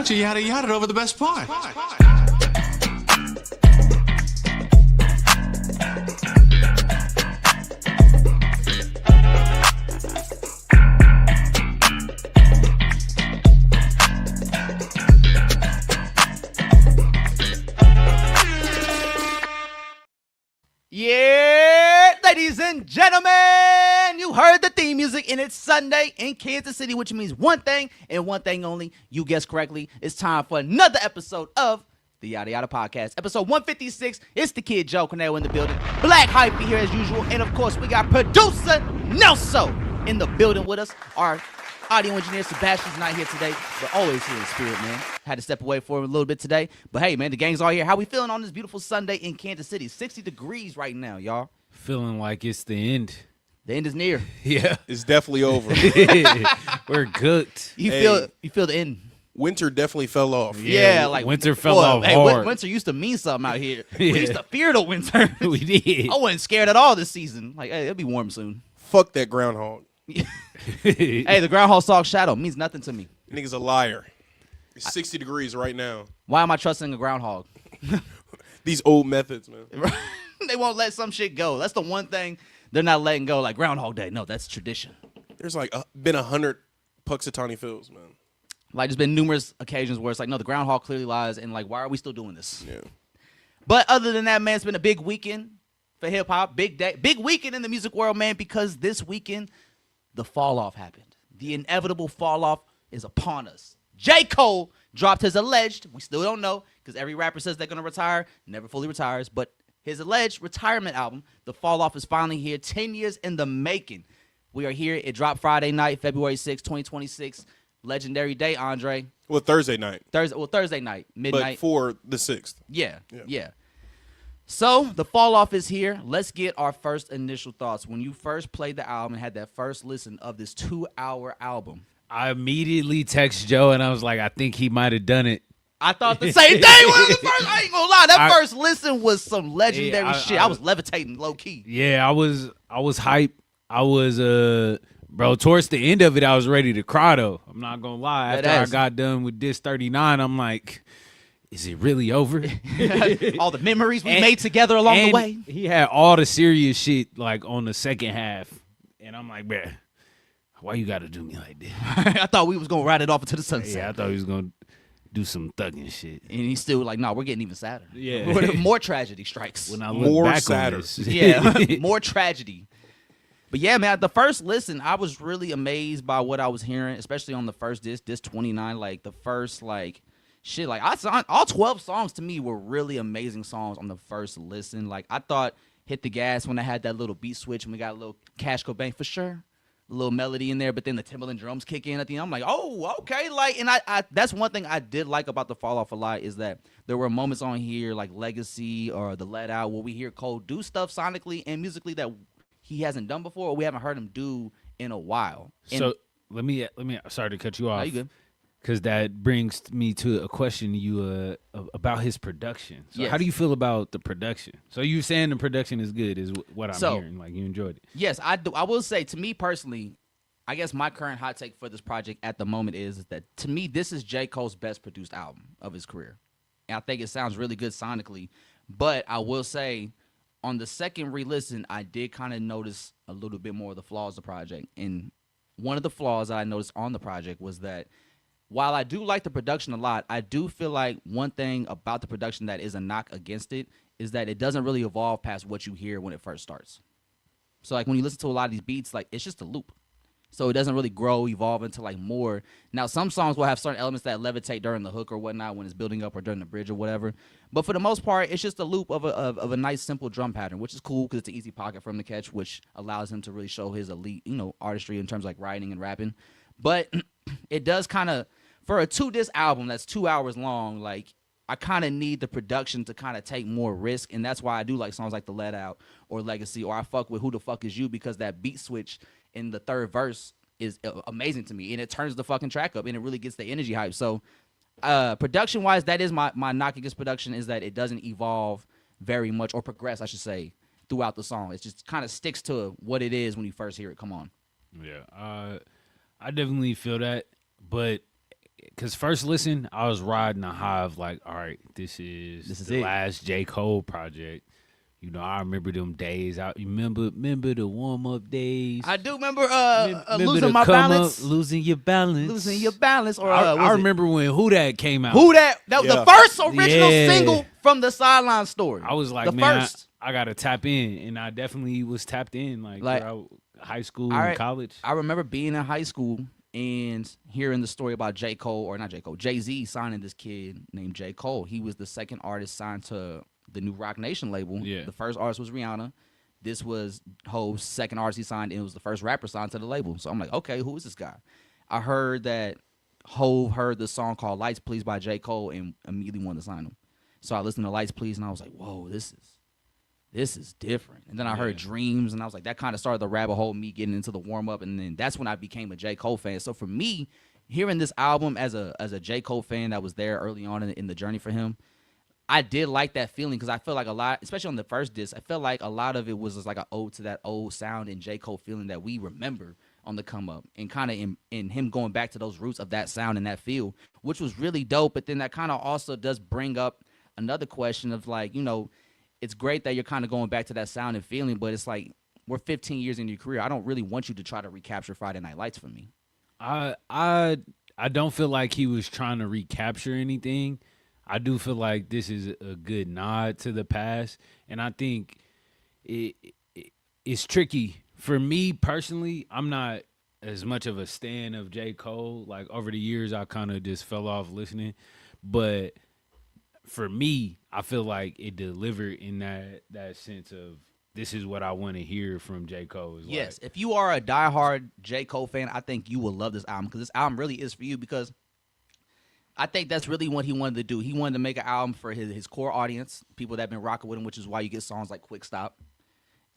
bunch of yada yada over the best part. Yeah, ladies and gentlemen, you heard the theme music, and it's Sunday in Kansas City, which means one thing and one thing only. You guessed correctly. It's time for another episode of the Yada Yada Podcast, episode 156. It's the kid Joe Cornell in the building, Black Hypey here as usual, and of course we got producer Nelso in the building with us. Our audio engineer Sebastian's not here today, but always here in spirit, man. Had to step away for a little bit today, but hey, man, the gang's all here. How we feeling on this beautiful Sunday in Kansas City? 60 degrees right now, y'all. Feeling like it's the end. The end is near. Yeah, it's definitely over. We're cooked. You feel the end. Winter definitely fell off. Yeah, like winter fell off hard. Winter used to mean something out here. We used to fear the winter. We did. I wasn't scared at all this season. Like, hey, it'll be warm soon. Fuck that groundhog. Hey, the groundhog dog shadow means nothing to me. Nigga's a liar. It's 60 degrees right now. Why am I trusting a groundhog? These old methods, man. They won't let some shit go. That's the one thing they're not letting go. Like Groundhog Day. No, that's tradition. There's like been 100 Puxatawny Phils, man. Like there's been numerous occasions where it's like, no, the groundhog clearly lies, and like, why are we still doing this? Yeah. But other than that, man, it's been a big weekend for hip hop. Big day, big weekend in the music world, man, because this weekend the fall off happened. The inevitable fall off is upon us. J. Cole dropped his alleged, we still don't know, because every rapper says they're gonna retire, never fully retires, but his alleged retirement album, The Fall Off, is finally here, 10 years in the making. We are here. It dropped Friday night, February 6, 2026. Legendary day, Andre. Well, Thursday night. Thursday night, midnight. But for the 6th. Yeah. So, The Fall Off is here. Let's get our first initial thoughts. When you first played the album and had that first listen of this 2-hour album. I immediately text Joe, and I was like, I think he might have done it. I thought the same thing. I ain't gonna lie. That first listen was some legendary shit. I was levitating low key. Yeah, I was hype. I was bro, towards the end of it, I was ready to cry though. I'm not gonna lie. After I got done with Diss 39, I'm like, is it really over? All the memories we made together along the way. He had all the serious shit like on the second half. And I'm like, man, why you gotta do me like this? I thought we was gonna ride it off into the sunset. Yeah, I thought he was gonna do some thugging shit. And he's still like, no, we're getting even sadder. Yeah. More tragedy strikes. When I look more back sadder. On this. Yeah, more tragedy. But yeah, man, the first listen, I was really amazed by what I was hearing, especially on the first disc 29, like the first like shit. Like all 12 songs to me were really amazing songs on the first listen. Like I thought Hit the Gas when I had that little beat switch and we got a little Cash Cobain for sure. A little melody in there, but then the Timbaland drums kick in at the end. I'm like, oh, okay. Like, and I that's one thing I did like about the Fall Off a lot is that there were moments on here like Legacy or The Let Out where we hear Cole do stuff sonically and musically that he hasn't done before or we haven't heard him do in a while. So let me sorry to cut you off. No, you good. Because that brings me to a question to you about his production. So yes. How do you feel about the production? So you saying the production is good is what I'm hearing. Like you enjoyed it. Yes, I do. I will say to me personally, I guess my current hot take for this project at the moment is that to me this is J. Cole's best produced album of his career. And I think it sounds really good sonically. But I will say on the second re-listen, I did kind of notice a little bit more of the flaws of the project. And one of the flaws I noticed on the project was that while I do like the production a lot, I do feel like one thing about the production that is a knock against it is that it doesn't really evolve past what you hear when it first starts. So like when you listen to a lot of these beats, like it's just a loop. So it doesn't really grow, evolve into like more. Now some songs will have certain elements that levitate during the hook or whatnot when it's building up or during the bridge or whatever. But for the most part, it's just a loop of a nice simple drum pattern, which is cool because it's an easy pocket for him to catch, which allows him to really show his elite, artistry in terms of like writing and rapping. But it does kind of, for a 2-disc album that's 2 hours long, like I kind of need the production to kind of take more risk, and that's why I do like songs like The Let Out or Legacy, or I fuck with Who the Fuck Is You, because that beat switch in the third verse is amazing to me, and it turns the fucking track up, and it really gets the energy hype. So production-wise, that is my knock against production, is that it doesn't evolve very much, or progress, I should say, throughout the song. It just kind of sticks to what it is when you first hear it. Come on. Yeah, I definitely feel that, but because first listen, I was riding a high of like, all right, this is the last J. Cole project. You know, I remember them days. I remember the warm up days. I do remember losing my balance, losing your balance. Or I remember when Who Dat came out. That was the first original single from the Sideline Story. I was like, first. I gotta tap in, and I definitely was tapped in, like high school and college. I remember being in high school and hearing the story about Jay-Z signing this kid named J. Cole. He was the second artist signed to the new Roc Nation label. Yeah. The first artist was Rihanna. This was Ho's second artist he signed, and it was the first rapper signed to the label. So I'm like, okay, who is this guy? I heard that Ho heard the song called Lights Please by J. Cole and immediately wanted to sign him. So I listened to Lights Please, and I was like, whoa, this is different. And then I heard Dreams, and I was like, that kind of started the rabbit hole, me getting into the warm-up, and then that's when I became a J. Cole fan. So for me, hearing this album as a J. Cole fan that was there early on in the journey for him, I did like that feeling because I feel like a lot, especially on the first disc, I felt like a lot of it was just like an ode to that old sound and J. Cole feeling that we remember on the come up, and kind of in him going back to those roots of that sound and that feel, which was really dope. But then that kind of also does bring up another question of like, you know, it's great that you're kind of going back to that sound and feeling, but it's like we're 15 years into your career. I don't really want you to try to recapture Friday Night Lights for me. I don't feel like he was trying to recapture anything. I do feel like this is a good nod to the past, and I think it's tricky. For me personally, I'm not as much of a stan of J. Cole. Like, over the years, I kind of just fell off listening. But for me, I feel like it delivered in that sense of this is what I want to hear from J. Cole. Yes, if you are a diehard J. Cole fan, I think you will love this album because this album really is for you because I think that's really what he wanted to do. He wanted to make an album for his core audience, people that have been rocking with him, which is why you get songs like Quick Stop,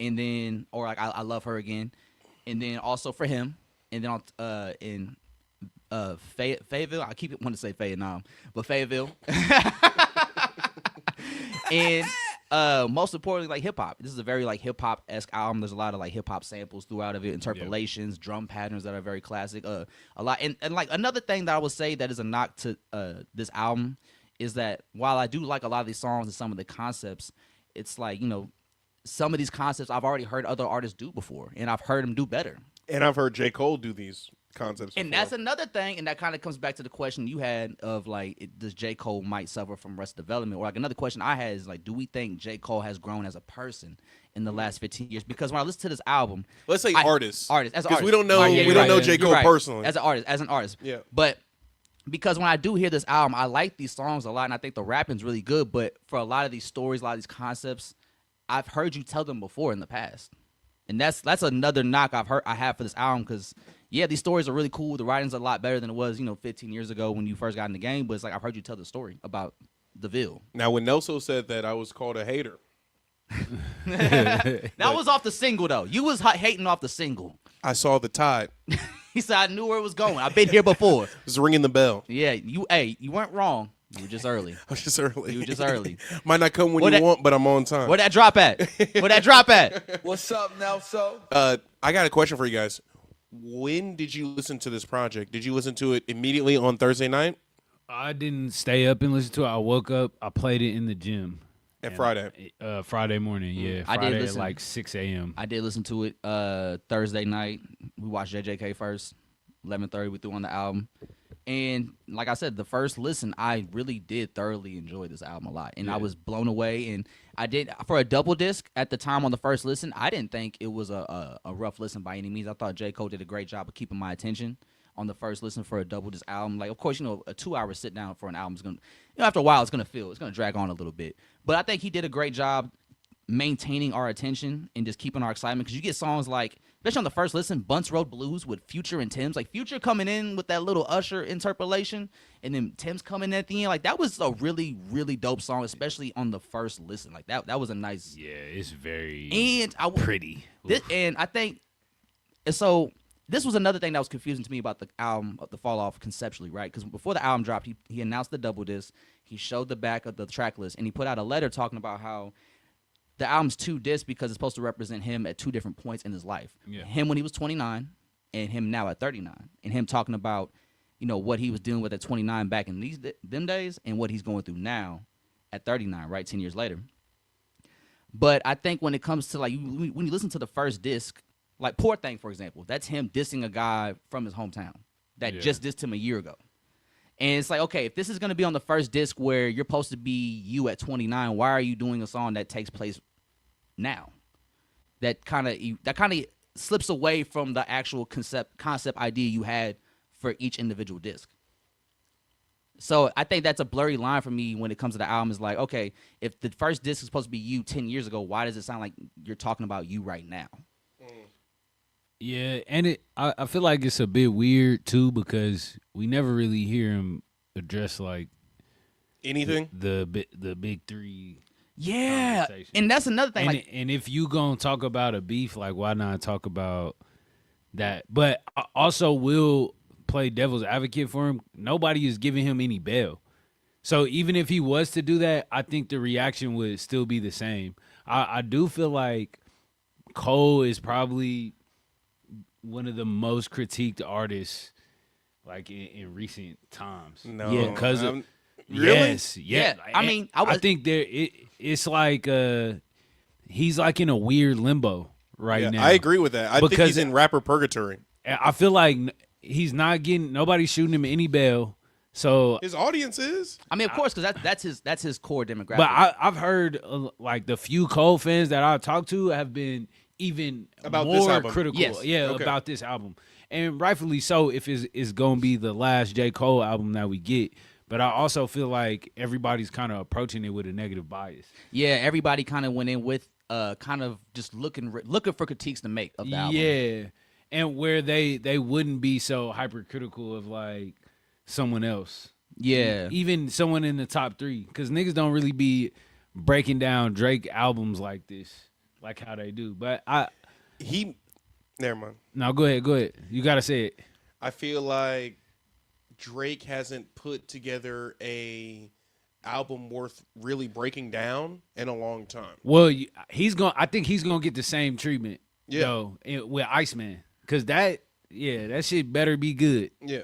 and then or like I Love Her Again, and then also for him, and then in Fayetteville, I keep wanting to say Vietnam, but Fayetteville, and most importantly, like hip hop. This is a very like hip hop esque album. There's a lot of like hip hop samples throughout of it, interpolations, drum patterns that are very classic. A lot, and like another thing that I would say that is a knock to this album is that while I do like a lot of these songs and some of the concepts, it's like, you know, some of these concepts I've already heard other artists do before, and I've heard them do better. And I've heard J. Cole do these concepts and before. That's another thing, and that kind of comes back to the question you had of like, does J. Cole might suffer from Arrested Development? Or like another question I had is like, do we think J. Cole has grown as a person in the last 15 years? Because when I listen to this album, let's say artists, because we don't know know J. Cole personally as an artist. Yeah, but because when I do hear this album, I like these songs a lot, and I think the rapping's really good. But for a lot of these stories, a lot of these concepts, I've heard you tell them before in the past. And that's another knock I have for this album because, yeah, these stories are really cool. The writing's a lot better than it was, 15 years ago when you first got in the game. But it's like I've heard you tell the story about DeVille. Now, when Nelson said that, I was called a hater. That was off the single, though. You was hating off the single. I saw the tide. He said, I knew where it was going. I've been here before. It was ringing the bell. Yeah, you weren't wrong. You were just early. I was just early. You were just early. Might not come when you want, but I'm on time. Where that drop at? What's up, Nelson? I got a question for you guys. When did you listen to this project? Did you listen to it immediately on Thursday night? I didn't stay up and listen to it. I woke up. I played it in the gym. Friday? Friday morning, yeah. Friday I did listen, at like 6 a.m. I did listen to it Thursday night. We watched JJK first. 11:30 we threw on the album. And like I said, the first listen, I really did thoroughly enjoy this album a lot. And I was blown away. And I did, for a double disc at the time on the first listen, I didn't think it was a rough listen by any means. I thought J. Cole did a great job of keeping my attention on the first listen for a double disc album. Like, of course, a 2-hour sit down for an album is going to, after a while, it's going to drag on a little bit. But I think he did a great job maintaining our attention and just keeping our excitement. Because you get songs like, especially on the first listen, Bunts Road Blues with Future and Tim's. Like, Future coming in with that little Usher interpolation, and then Tim's coming in at the end. Like, that was a really, really dope song, especially on the first listen. Like, that was a nice... Yeah, it's very pretty. And I think... So, this was another thing that was confusing to me about the album, the Fall Off conceptually, right? Because before the album dropped, he announced the double disc. He showed the back of the track list, and he put out a letter talking about how the album's 2 discs because it's supposed to represent him at 2 different points in his life. Yeah. Him when he was 29 and him now at 39. And him talking about what he was dealing with at 29 back in them days and what he's going through now at 39, right, 10 years later. But I think when it comes to, like, when you listen to the first disc, like Poor Thing, for example, that's him dissing a guy from his hometown that just dissed him a year ago. And it's like, okay, if this is going to be on the first disc where you're supposed to be you at 29, why are you doing a song that takes place now? That kind of slips away from the actual concept idea you had for each individual disc. So I think that's a blurry line for me when it comes to the album. Is like, okay, if the first disc is supposed to be you 10 years ago, why does it sound like you're talking about you right now? Yeah, and I feel like it's a bit weird too because we never really hear him address like anything. The big three. Yeah, and that's another thing. And if you gonna talk about a beef, like why not talk about that? But I also will play devil's advocate for him. Nobody is giving him any bail. So even if he was to do that, I think the reaction would still be the same. I do feel like Cole is probably one of the most critiqued artists like in recent times. No. Yeah, because really? Yes. Yeah. I mean, I think it's like he's like in a weird limbo right now. I agree with that. I think Because he's in rapper purgatory. I feel like he's not getting nobody's shooting him any bail. So His audience is. I mean, of course, because that's his core demographic. But I've heard like the few Cole fans that I've talked to have been even About more this album. critical. Yes. Yeah, Okay. about this album. And rightfully so if it's going to be the last J. Cole album that we get. But I also feel like everybody's kind of approaching it with a negative bias. yeah, everybody kind of went in with kind of just looking for critiques to make of the album. Yeah. And where they wouldn't be so hypercritical of like someone else. Yeah. Even someone in the top 3. Because niggas don't really be breaking down Drake albums like this. Like how they do. But Never mind. No, go ahead. You got to say it. I feel like Drake hasn't put together a album worth really breaking down in a long time. Well, I think he's going to get the same treatment. Yeah. With Iceman. Because that shit better be good. Yeah.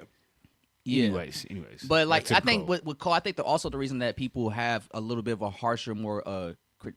Yeah. Anyways. But like, back I to think Cole. with Cole, I think also the reason that people have a little bit of a harsher, more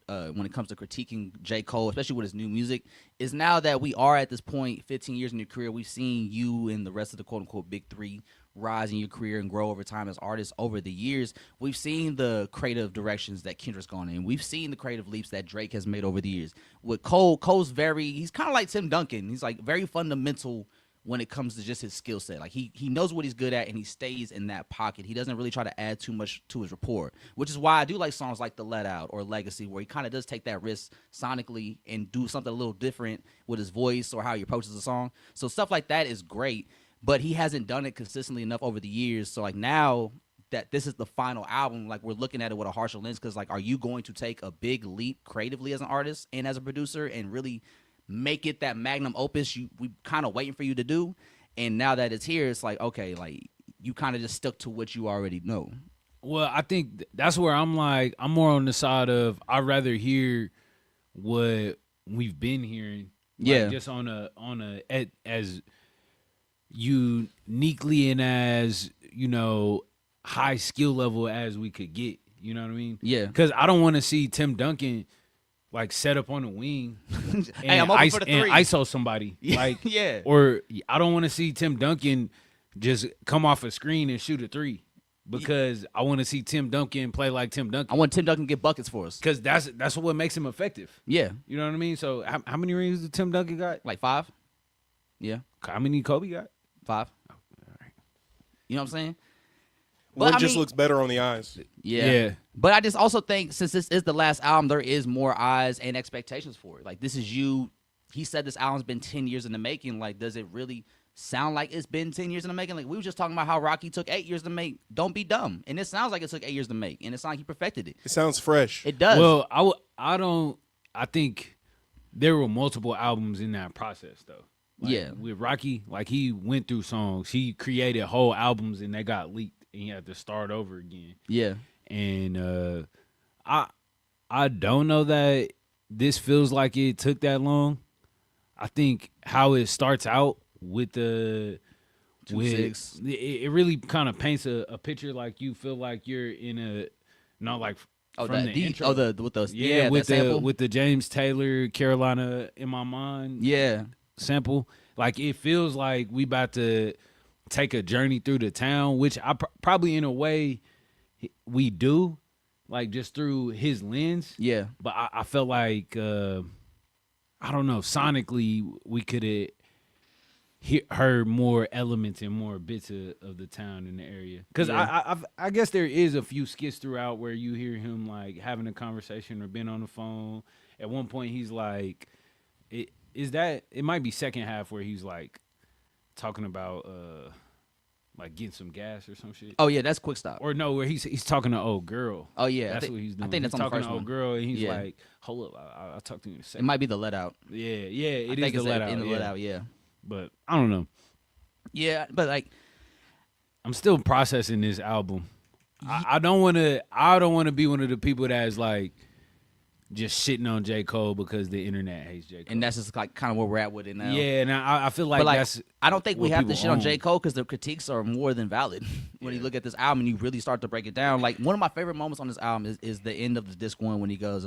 when it comes to critiquing J. Cole, especially with his new music, is now that we are at this point, 15 years in your career, we've seen you and the rest of the quote unquote big 3 rise in your career and grow over time as artists over the years. We've seen the creative directions that Kendrick's gone in. We've seen the creative leaps that Drake has made over the years. With Cole, he's kind of like Tim Duncan. He's like very fundamental when it comes to just his skill set. Like he knows what he's good at and he stays in that pocket. He doesn't really try to add too much to his rapport, which is why I do like songs like The Let Out or Legacy, where he kind of does take that risk sonically and do something a little different with his voice or how he approaches the song. So stuff like that is great, but he hasn't done it consistently enough over the years. So like now that this is the final album, like we're looking at it with a harsher lens, because like, are you going to take a big leap creatively as an artist and as a producer and really make it that magnum opus we kind of waiting for you to do? And now that it's here, it's like, okay, like you kind of just stuck to what you already know. Well, I think that's where I'm like, I'm more on the side of I'd rather hear what we've been hearing. Like, Yeah. just on a as uniquely and as, high skill level as we could get. You know what I mean? Yeah. Because I don't want to see Tim Duncan like set up on the wing and, Hey, I'm open for the three. ISO somebody. Like, Yeah. Or I don't want to see Tim Duncan just come off a screen and shoot a 3 because I want to see Tim Duncan play like Tim Duncan. I want Tim Duncan to get buckets for us. Because that's what makes him effective. Yeah. You know what I mean? So how many rings did Tim Duncan got? Like 5? Yeah. How many Kobe got? 5. You know what I'm saying? One But, I just mean- looks better on the eyes. Yeah. But I just also think since this is the last album, there is more eyes and expectations for it. Like, this is you. He said this album's been 10 years in the making. Like, does it really sound like it's been 10 years in the making? Like, we were just talking about how Rocky took 8 years to make Don't Be Dumb. And it sounds like it took 8 years to make. And it sounds like he perfected it. It sounds fresh. It does. Well, I think there were multiple albums in that process, though. Like, Yeah. With Rocky, like, he went through songs. He created whole albums, and they got leaked, and he had to start over again. Yeah. And I don't know that this feels like it took that long. I think how it starts out with the 2-6. It really kind of paints a picture like you feel like you're in a not like from the intro. With the James Taylor Carolina in my mind sample. Like it feels like we about to take a journey through the town, which I probably in a way we do, like just through his lens. Yeah. But I felt like I don't know, sonically we could have heard more elements and more bits of the town in the area. Because I guess there is a few skits throughout where you hear him like having a conversation or being on the phone. At one point he's like, it might be second half where he's like talking about like getting some gas or some shit. Oh yeah, that's Quick Stop. Or no, where he's talking to old girl. Oh yeah, that's what he's doing. I think that's he's on the talking first to old one. girl, and he's like, "Hold up, I'll talk to you in a It second." might be the Let Out. Yeah, it I is think the Let Out. in the Yeah. Let Out, yeah. But I don't know. Yeah, but like, I'm still processing this album. I don't want to be one of the people that's like just shitting on J. Cole because the internet hates J. Cole. and that's just like kind of where we're at with it now. Yeah, and I feel like, But like, that's I don't think we what have to people shit on own. J. Cole because the critiques are more than valid. When you look at this album and you really start to break it down, like one of my favorite moments on this album is the end of the disc one when he goes,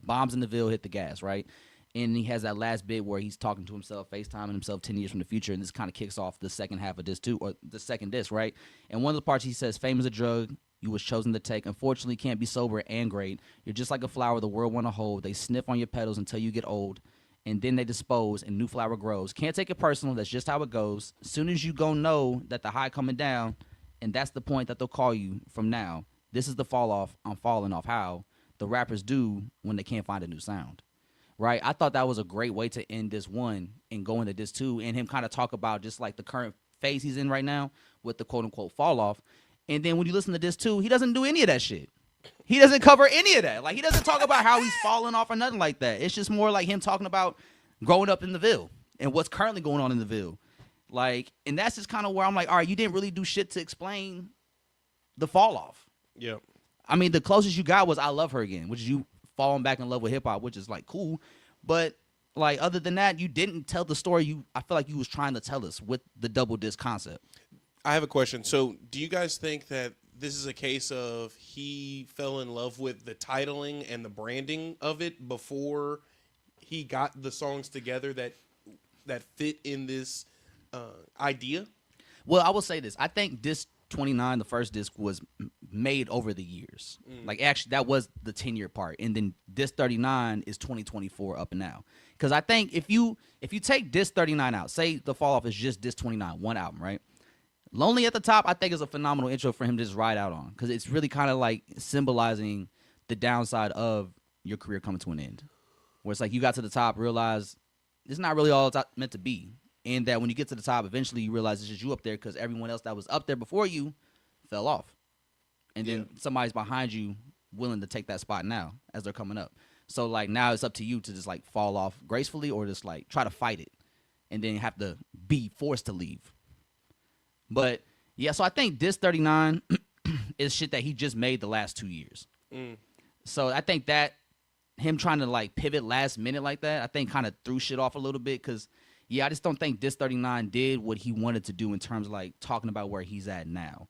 "Bombs in the Ville, hit the gas," right? And he has that last bit where he's talking to himself, FaceTiming himself 10 years from the future, and this kind of kicks off the second half of disc 2, or the second disc, right? And one of the parts he says, "Fame is a drug you was chosen to take. Unfortunately, can't be sober and great. You're just like a flower the world want to hold. They sniff on your petals until you get old, and then they dispose and new flower grows. Can't take it personal, that's just how it goes. Soon as you gon' know that the high coming down, and that's the point that they'll call you from now. This is the fall off, I'm falling off how the rappers do when they can't find a new sound." Right? I thought that was a great way to end this one and go into this two, and him kind of talk about just like the current phase he's in right now with the quote unquote fall off. And then when you listen to this two, he doesn't do any of that shit. He doesn't cover any of that. Like, he doesn't talk about how he's falling off or nothing like that. It's just more like him talking about growing up in the Ville and what's currently going on in the Ville. Like, and that's just kind of where I'm like, all right, you didn't really do shit to explain the fall off. Yeah. I mean, the closest you got was I Love Her Again, which is you falling back in love with hip hop, which is like cool. But like, other than that, you didn't tell the story I feel like you was trying to tell us with the double disc concept. I have a question. So, do you guys think that this is a case of he fell in love with the titling and the branding of it before he got the songs together that fit in this idea? Well, I will say this. I think disc 29, the first disc, was made over the years. Like, actually, that was the 10-year part. And then disc 39 is 2024 up and now. Because I think if you take disc 39 out, say the fall off is just disc 29, one album, right? Lonely at the Top, I think, is a phenomenal intro for him to just ride out on. Because it's really kind of like symbolizing the downside of your career coming to an end. Where it's like you got to the top, realize it's not really all it's meant to be. And that when you get to the top, eventually you realize it's just you up there because everyone else that was up there before you fell off. And then somebody's behind you willing to take that spot now as they're coming up. So, like, now it's up to you to just, like, fall off gracefully or just, like, try to fight it and then have to be forced to leave. But, yeah, so I think disc 39 is shit that he just made the last 2 years. So I think that him trying to, like, pivot last minute like that, I think kind of threw shit off a little bit because – yeah, I just don't think disc 39 did what he wanted to do in terms of, like, talking about where he's at now.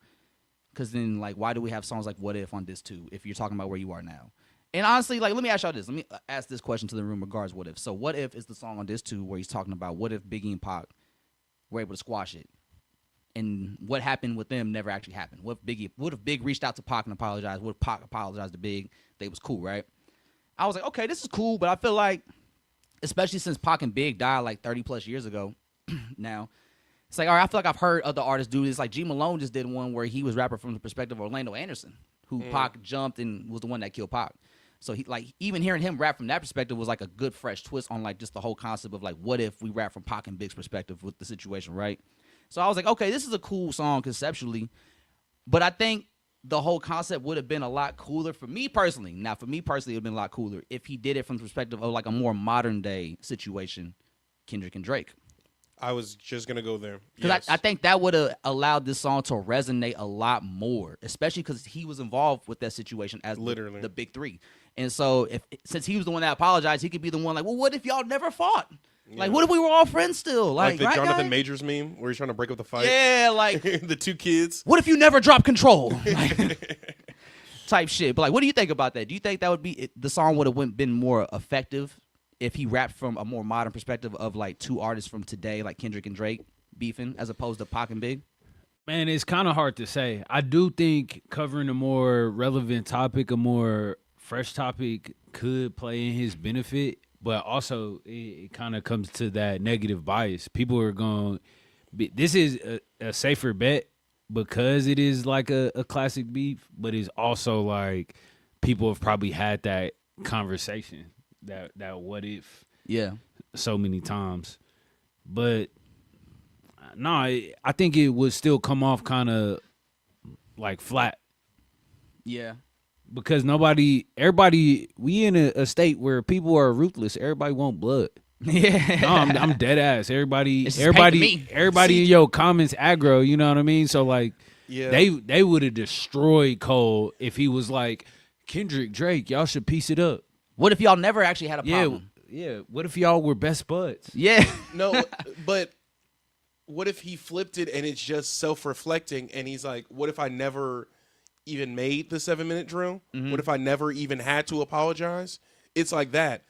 Because then, like, why do we have songs like What If on disc 2 if you're talking about where you are now? And honestly, like, let me ask y'all this. Let me ask this question to the room regards What If. So What If is the song on disc 2 where he's talking about what if Biggie and Pac were able to squash it? And what happened with them never actually happened. What if Big reached out to Pac and apologized? What if Pac apologized to Big? They was cool, right? I was like, okay, this is cool, but I feel like, especially since Pac and Big died like 30 plus years ago now, it's like, all right, I feel like I've heard other artists do this. Like G Malone just did one where he was rapping from the perspective of Orlando Anderson, who Pac jumped and was the one that killed Pac. So he, like, even hearing him rap from that perspective was like a good fresh twist on like just the whole concept of like, what if we rap from Pac and Big's perspective with the situation, right? So I was like, okay, this is a cool song conceptually, but I think the whole concept would have been a lot cooler for me personally. Now, for me personally, it would have been a lot cooler if he did it from the perspective of like a more modern day situation, Kendrick and Drake. I was just going to go there. Because Yes. I think that would have allowed this song to resonate a lot more, especially because he was involved with that situation as Literally. the big three. And so since he was the one that apologized, he could be the one like, well, what if y'all never fought? Like, what if we were all friends still? Like the right, Jonathan guys? Majors meme where he's trying to break up the fight. Yeah, like, the two kids. what if you never drop control? Like, type shit. But like, what do you think about that? Do you think that would be the song would have been more effective if he rapped from a more modern perspective of like two artists from today, like Kendrick and Drake beefing, as opposed to Pac and Big? Man, it's kind of hard to say. I do think covering a more relevant topic, a more fresh topic, could play in his benefit, but also it kind of comes to that negative bias. People are going, this is a safer bet because it is like a classic beef, but it's also like people have probably had that conversation, that what if, so many times. But no, I think it would still come off kind of like flat. Yeah. Because everybody, we in a state where people are ruthless. Everybody want blood. Yeah. No, I'm dead ass. Everybody See, in your comments aggro. You know what I mean? So like, they would have destroyed Cole if he was like, Kendrick, Drake, y'all should piece it up. What if y'all never actually had a problem? Yeah. What if y'all were best buds? Yeah. No, but what if he flipped it and it's just self-reflecting and he's like, what if I never even made the 7-minute drill? Mm-hmm. What if I never even had to apologize? It's like that.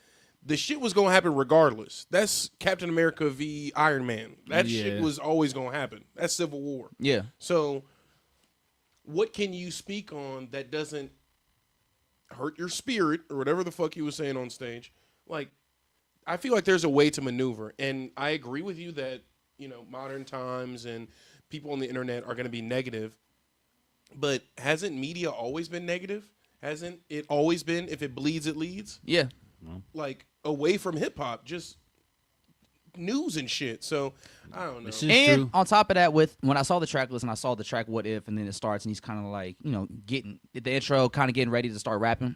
The shit was going to happen regardless. That's Captain America v. Iron Man. That shit was always going to happen. That's Civil War. Yeah. So what can you speak on that doesn't hurt your spirit or whatever the fuck he was saying on stage? Like, I feel like there's a way to maneuver. And I agree with you that, you know, modern times and people on the internet are going to be negative. But hasn't media always been negative? Hasn't it always been, if it bleeds, it leads? Yeah. Like, away from hip-hop, just news and shit. So, I don't know. And on top of that, when I saw the track list and I saw the track What If, and then it starts and he's kind of like, you know, getting the intro, kind of getting ready to start rapping.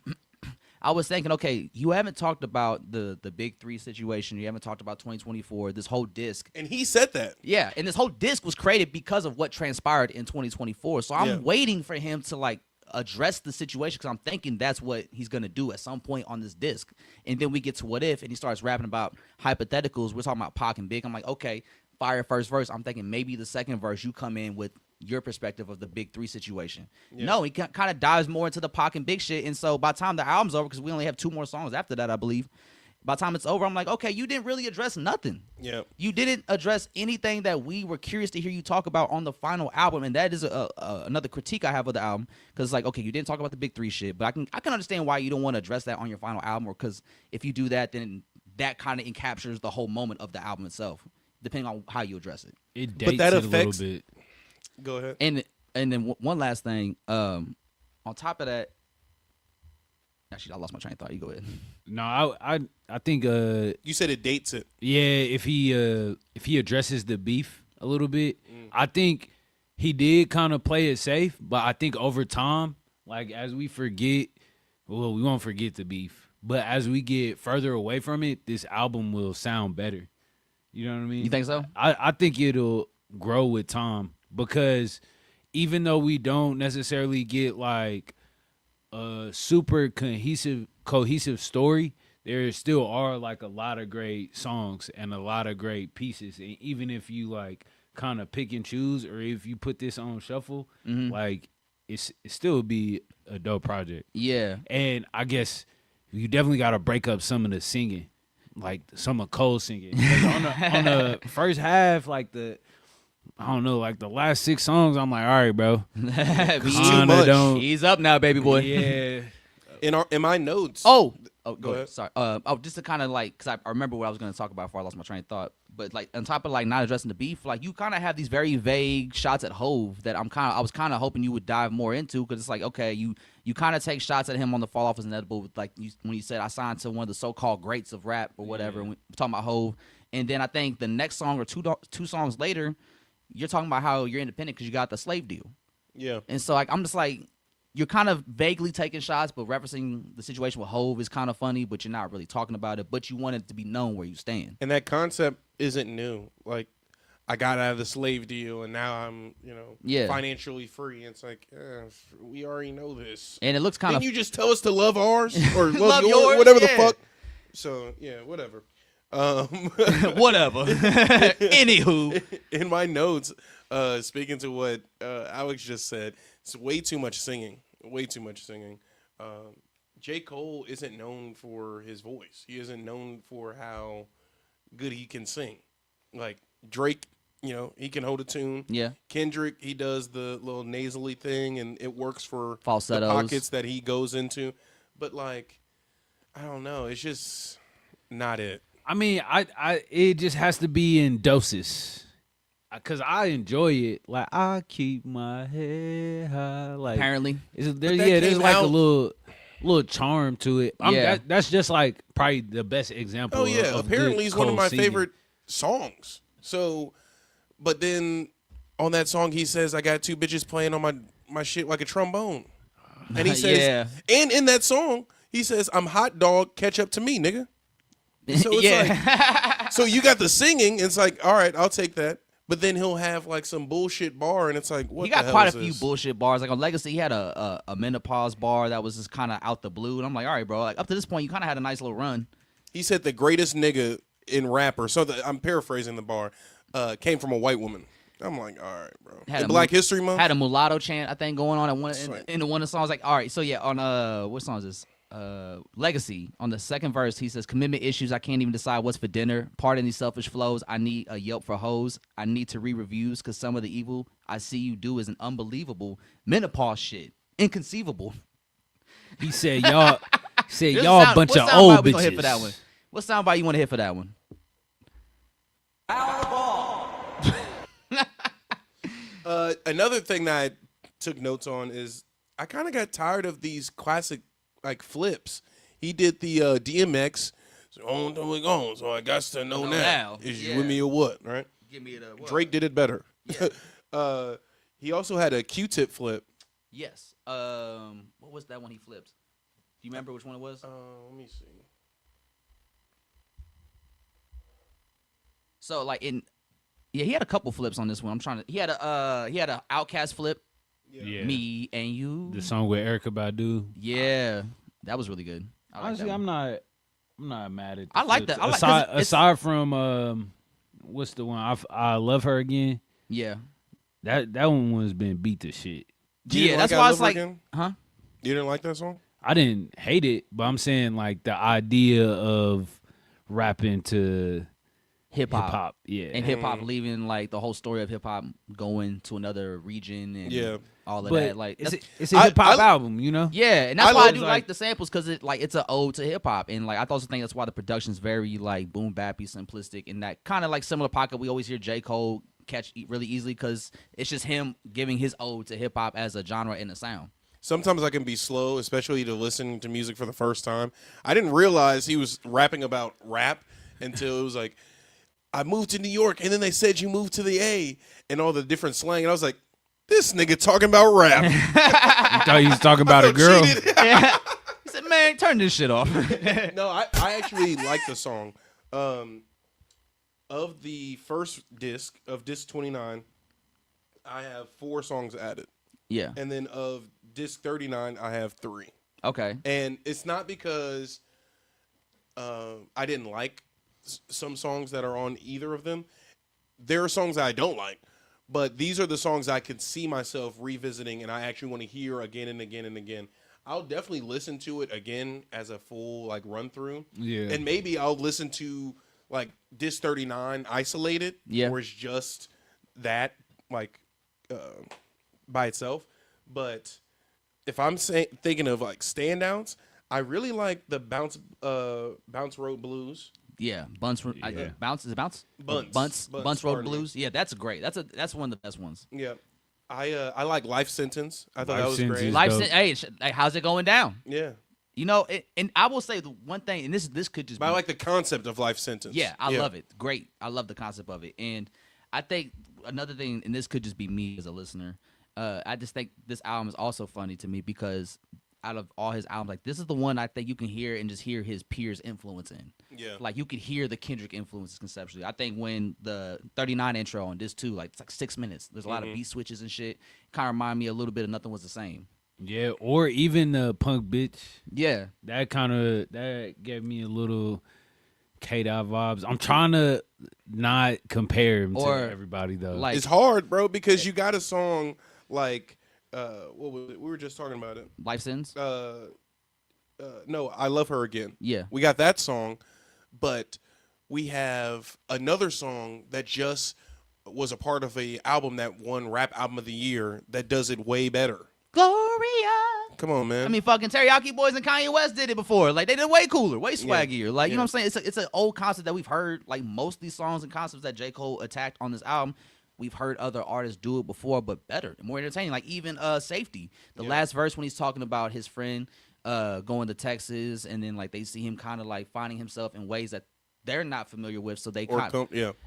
I was thinking, okay, you haven't talked about the Big 3 situation. You haven't talked about 2024, this whole disc. And he said that. Yeah, and this whole disc was created because of what transpired in 2024. So I'm waiting for him to, like, address the situation because I'm thinking that's what he's going to do at some point on this disc. And then we get to What If, and he starts rapping about hypotheticals. We're talking about Pac and Big. I'm like, okay, fire first verse. I'm thinking maybe the second verse you come in with your perspective of the Big 3 situation. Yeah. No, he kind of dives more into the Pac and Big shit. And so by the time the album's over, because we only have 2 more songs after that, I believe, by the time it's over, I'm like, okay, you didn't really address nothing. Yeah. You didn't address anything that we were curious to hear you talk about on the final album. And that is another critique I have of the album. Because it's like, okay, you didn't talk about the Big 3 shit, but I can understand why you don't want to address that on your final album. Or because if you do that, then that kind of encaptures the whole moment of the album itself, depending on how you address it. It dates it a little bit. Go ahead. And then one last thing, on top of that, actually, I lost my train of thought. You go ahead. No, I think you said it dates it. Yeah, if he addresses the beef a little bit, I think he did kind of play it safe, but I think over time, like as we forget, well, we won't forget the beef, but as we get further away from it, this album will sound better. You know what I mean? You think so? I think it'll grow with time because even though we don't necessarily get like a super cohesive story, there still are like a lot of great songs and a lot of great pieces. And even if you like kind of pick and choose, or if you put this on shuffle, like it still be a dope project. Yeah. And I guess you definitely got to break up some of the singing, like some of Cole's singing. on the first half, like I don't know, like the last 6 songs, I'm like, all right, bro. Too much. He's up now, baby boy. Yeah. In my notes. Oh, go ahead. ahead. Sorry. Just to kind of like, because I remember what I was going to talk about before I lost my train of thought. But like on top of like not addressing the beef, like you kind of have these very vague shots at Hove that I was kind of hoping you would dive more into, because it's like, okay, you kind of take shots at him on the Fall Off is Inevitable with like when you said I signed to one of the so-called greats of rap or whatever. And we're talking about Hove, and then I think the next song or two songs later, you're talking about how you're independent because you got the slave deal. Yeah. And so like I'm just like, you're kind of vaguely taking shots, but referencing the situation with Hove is kind of funny, but you're not really talking about it, but you want it to be known where you stand. And that concept isn't new. Like, I got out of the slave deal, and now I'm, financially free. And it's like, we already know this. And it looks kind of... Didn't you just tell us to love ours? Or Love yours, yours? whatever the Yeah. fuck. So, yeah, whatever. Whatever. Anywho, In my notes, speaking to what Alex just said, it's way too much singing. Way too much singing. J. Cole isn't known for his voice. He isn't known for how good he can sing. Like Drake, he can hold a tune. yeah. Kendrick, he does the little nasally thing, and it works for Falsettos. the pockets that he goes into. But like, I don't know. It's just not it. I mean, it just has to be in doses, cause I enjoy it. Like I keep my head high. Like Apparently. there's came like out- a little charm to it. Yeah. That's just like probably the best example. Oh yeah, of apparently good he's one of Cole my singing. favorite songs. So, but then on that song he says, "I got two bitches playing on my shit like a trombone," and he says, Yeah. and in that song he says, "I'm hot dog, catch up to me, nigga." So it's like, so you got the singing, and it's like, all right, I'll take that. But then he'll have like some bullshit bar, and it's like, what? He got the hell quite a is few this? bullshit bars. Like on Legacy, he had a menopause bar that was just kind of out the blue, and I'm like, all right, bro. Like up to this point, you kind of had a nice little run. He said the greatest nigga in rap, or so I'm paraphrasing the bar, came from a white woman. I'm like, all right, bro. Had In a Black mu- History Month. Had a mulatto chant, I think, going on at one Sweet. in the one of the songs. Like, all right, so yeah, on what song is this? Legacy. On the second verse, he says, "Commitment issues. I can't even decide what's for dinner. Pardon these selfish flows. I need a Yelp for hoes. I need to read reviews because some of the evil I see you do is an unbelievable menopause shit. Inconceivable." He said, "Y'all, There's y'all a sound- bunch what of soundbite old we gonna hit for that bitches." one? What soundbite you want to hit for that one? Another thing that I took notes on is I kind of got tired of these classic like flips. He did the DMX. So on till we gone. So I got to know Know now. now. Is you Yeah. with me or what? Right? Give me the Drake did it better. He also had a Q-tip flip. Yes. What was that one he flipped? Do you remember which one it was? Let me see. So like he had a couple flips on this one. He had a Outcast flip. Yeah. Me and you. The song with Erykah Badu. Yeah, that was really good. I like Honestly, that one. I'm not mad at. I like flips. that. I like- 'cause it's- aside from what's the one? I Love Her Again. Yeah, That one was been beat to shit. You yeah. didn't That's like why I it's Love like, Her Again? huh? You didn't like that song? I didn't hate it, but I'm saying like the idea of rapping to Hip hip hop. hop, yeah. And hip hop leaving like the whole story of hip hop going to another region and Yeah. all of but that. Like that's- it's a I- hip hop I- album, you know. yeah, and that's I why I love, do like the samples because it's an ode to hip hop, and like I also think that's why the production's very like boom bappy, simplistic, and that kind of like similar pocket we always hear J. Cole catch really easily because it's just him giving his ode to hip hop as a genre and a sound. Sometimes I can be slow, especially to listen to music for the first time. I didn't realize he was rapping about rap until it was like, I moved to New York, and then they said you moved to the A, and all the different slang. And I was like, this nigga talking about rap. You thought he was talking about a girl. Cheated. He said, "Man, turn this shit off." No, I actually like the song. Of the first disc, of disc 29, I have 4 songs added. Yeah. And then of disc 39, I have 3. Okay. And it's not because I didn't like some songs that are on either of them. There are songs that I don't like, but these are the songs I could see myself revisiting and I actually want to hear again and again and again. I'll definitely listen to it again as a full like run through. Yeah. And maybe I'll listen to like disc 39 isolated. Yeah. Where it's just that like by itself. But if I'm thinking of like standouts, I really like the Bounce Road Blues. Yeah. Bounce. Yeah. Bounce. Is it Bounce? Bunce. Bunce Road Pardon me. Blues. Yeah, that's great. That's one of the best ones. Yeah. I like Life Sentence. I thought Life that was Sentence great. is Life. dope. Hey, how's it going down? Yeah. You know, and I will say the one thing, and this could just But be, I like the concept of Life Sentence. yeah, I love it. Great. I love the concept of it. And I think another thing, and this could just be me as a listener, I just think this album is also funny to me because out of all his albums, like this is the one I think you can hear and just hear his peers' influence in. Yeah. Like you could hear the Kendrick influences conceptually. I think when the 39 intro on this too, like it's like 6 minutes. There's a lot of beat switches and shit. Kind of remind me a little bit of Nothing Was the Same. Yeah, or even the Punk Bitch. Yeah. That gave me a little K-Dot vibes. I'm trying to not compare him Or, to everybody though. like- It's hard, bro, because you got a song like what was it? We were just talking about it. Life Sentence. No, I Love Her Again. Yeah. We got that song, but we have another song that just was a part of a album that won Rap Album of the Year that does it way better. Gloria. Come on, man. I mean, fucking Teriyaki Boys and Kanye West did it before. Like, they did it way cooler, way swaggier. Like, you know what I'm saying? It's an old concept that we've heard. Like, most of these songs and concepts that J. Cole attacked on this album, we've heard other artists do it before, but better, more entertaining. Like, even Safety. The last verse when he's talking about his friend going to Texas, and then, like, they see him kind of, like, finding himself in ways that they're not familiar with, so they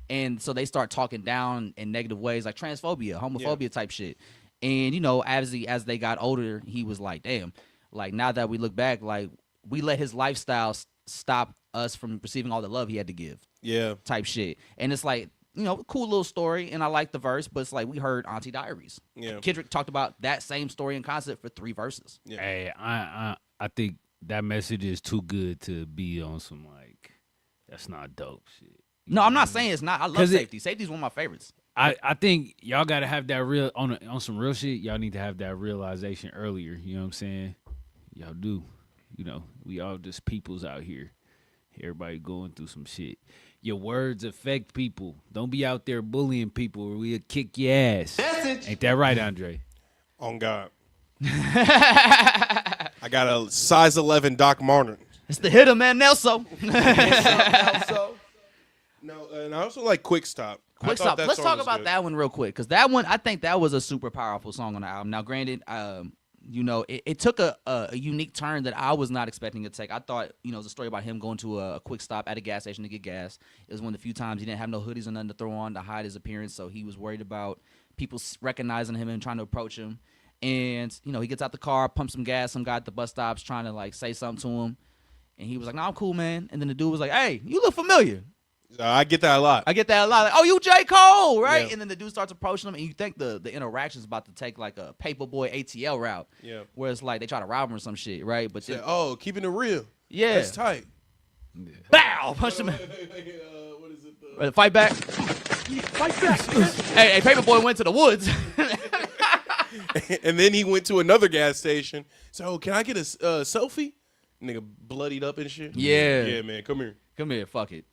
and so they start talking down in negative ways, like transphobia, homophobia type shit. And you know, as they got older, he was like, damn, like now that we look back, like we let his lifestyle stop us from receiving all the love he had to give. Yeah. Type shit. And it's like, you know, cool little story, and I like the verse, but it's like we heard Auntie Diaries. Yeah. Kendrick talked about that same story and concept for 3 verses. Yeah. Hey, I think that message is too good to be on some like that's not dope shit. No, I'm not saying it's not. I love 'Cause Safety. Safety's one of my favorites. I think y'all gotta have that real on some real shit. Y'all need to have that realization earlier. You know what I'm saying? Y'all do. You know, we all just peoples out here. Everybody going through some shit. Your words affect people. Don't be out there bullying people or we'll kick your ass. Ain't that right, Andre? On God. I got a size 11 Doc Martin. It's the hitter, man, Nelson. No, and I also like Quick Stop. Quick Stop. Let's talk about that one real quick, because that one, I think that was a super powerful song on the album. Now, granted, you know, it took a unique turn that I was not expecting it to take. I thought, you know, it was a story about him going to a Quick Stop at a gas station to get gas. It was one of the few times he didn't have no hoodies or nothing to throw on to hide his appearance, so he was worried about people recognizing him and trying to approach him. And, you know, he gets out the car, pumps some gas, some guy at the bus stop's trying to, like, say something to him. And he was like, no, I'm cool, man. And then the dude was like, hey, you look familiar. I get that a lot. I get that a lot. Like, oh, you J. Cole, right? Yeah. And then the dude starts approaching him, and you think the interaction's about to take like a Paperboy ATL route. Yeah. Where it's like they try to rob him or some shit, right? But then, keeping it real. yeah. That's tight. Bow! Punched him. What is it? Fight back. hey, Paperboy went to the woods. And then he went to another gas station. So, can I get a selfie? Nigga bloodied up and shit. Yeah. Yeah, man. Come here. Come here, fuck it.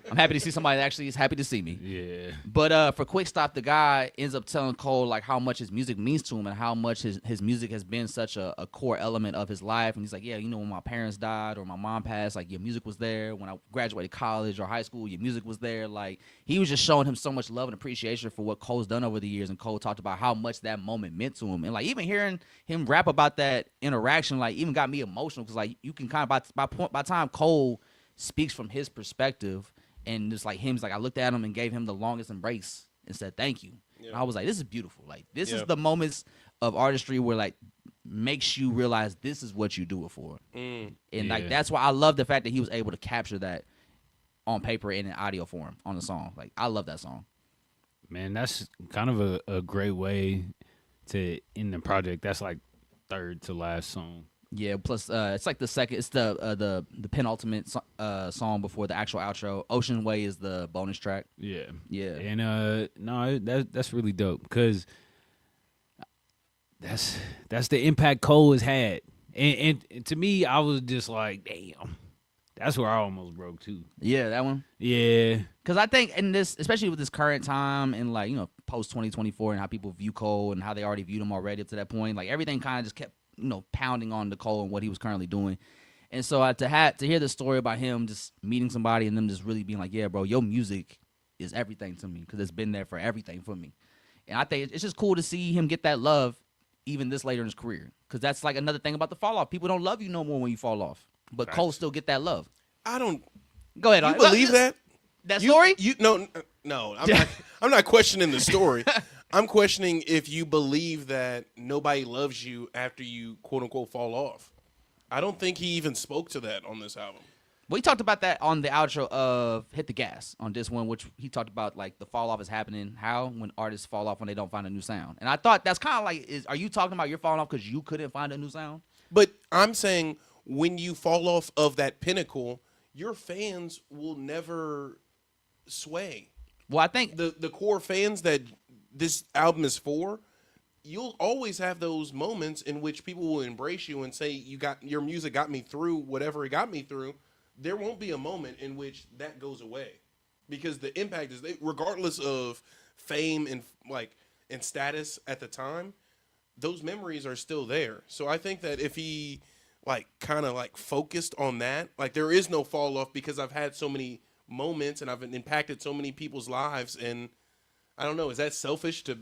I'm happy to see somebody that actually is happy to see me. Yeah. But for Quick Stop, the guy ends up telling Cole like how much his music means to him and how much his music has been such a core element of his life. And he's like, yeah, you know, when my parents died or my mom passed, like your music was there. When I graduated college or high school, your music was there. Like he was just showing him so much love and appreciation for what Cole's done over the years. And Cole talked about how much that moment meant to him. And like even hearing him rap about that interaction, like even got me emotional because like you can kind of by time Cole speaks from his perspective, and it's like him's like I looked at him and gave him the longest embrace and said thank you. Yeah. I was like, this is beautiful. Like this is the moments of artistry where like makes you realize this is what you do it for. And like that's why I love the fact that he was able to capture that on paper and in audio form on the song. Like I love that song. Man, that's kind of a great way to end the project. That's like third to last song. Yeah, plus it's like the second. It's the penultimate song before the actual outro. Ocean Way is the bonus track. Yeah, yeah. And no, that's really dope because that's the impact Cole has had. And to me, I was just like, damn, that's where I almost broke too. Yeah, that one. Yeah, because I think in this, especially with this current time and like you know post 2024 and how people view Cole and how they already viewed him already up to that point, like everything kind of just kept pounding on the Cole and what he was currently doing. And so to hear the story about him just meeting somebody and them just really being like, yeah, bro, your music is everything to me because it's been there for everything for me. And I think it's just cool to see him get that love even this later in his career because that's like another thing about the fall off. People don't love you no more when you fall off, but right. Cole still get that love. I don't. Go ahead. You believe that? That story? No. I'm not questioning the story. I'm questioning if you believe that nobody loves you after you quote unquote fall off. I don't think he even spoke to that on this album. Well, he talked about that on the outro of Hit the Gas on this one, which he talked about like the fall off is happening, how when artists fall off when they don't find a new sound. And I thought that's kind of like, are you talking about you're falling off because you couldn't find a new sound? But I'm saying when you fall off of that pinnacle, your fans will never sway. Well, I think The core fans that this album is for, you'll always have those moments in which people will embrace you and say your music got me through whatever it got me through. There won't be a moment in which that goes away, because the impact is regardless of fame and status at the time, those memories are still there. So I think that if he kind of focused on that, there is no fall off because I've had so many moments and I've impacted so many people's lives, and I don't know, is that selfish to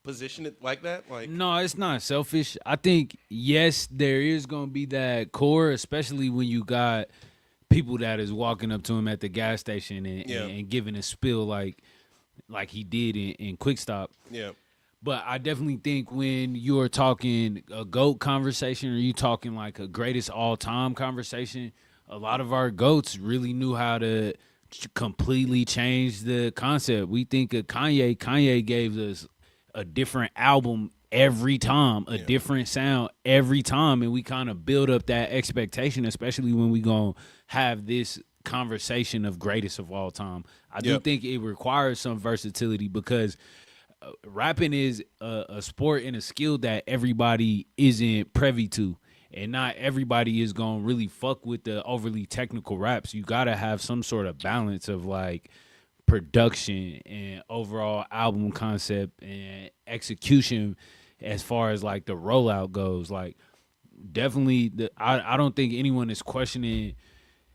position it like that? No, it's not selfish. I think, yes, there is going to be that core, especially when you got people that is walking up to him at the gas station and giving a spill like he did in Quick Stop. Yeah. But I definitely think when you're talking a GOAT conversation or you talking like a greatest all-time conversation, a lot of our GOATs really knew how to completely change the concept. We think of Kanye. Kanye gave us a different album every time, a different sound every time, and we kind of build up that expectation, especially when we gonna have this conversation of greatest of all time. I do think it requires some versatility because rapping is a sport and a skill that everybody isn't privy to, and not everybody is gonna really fuck with the overly technical raps. You gotta have some sort of balance of production and overall album concept and execution as far as the rollout goes. Definitely I don't think anyone is questioning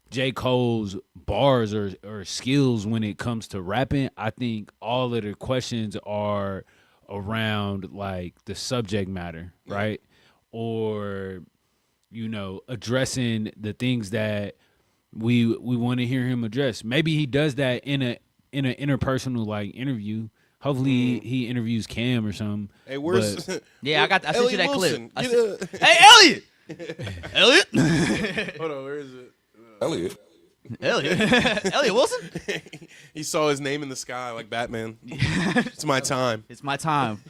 J. Cole's bars or skills when it comes to rapping. I think all of the questions are around the subject matter, right? Or addressing the things that we want to hear him address. Maybe he does that in an interpersonal interview. Hopefully he interviews Cam or something. Hey, where's I sent you that Wilson, clip. Hey, Elliot! Elliot! Hold on, where is it? Elliot. Elliot Wilson? He saw his name in the sky like Batman. It's my time. It's my time.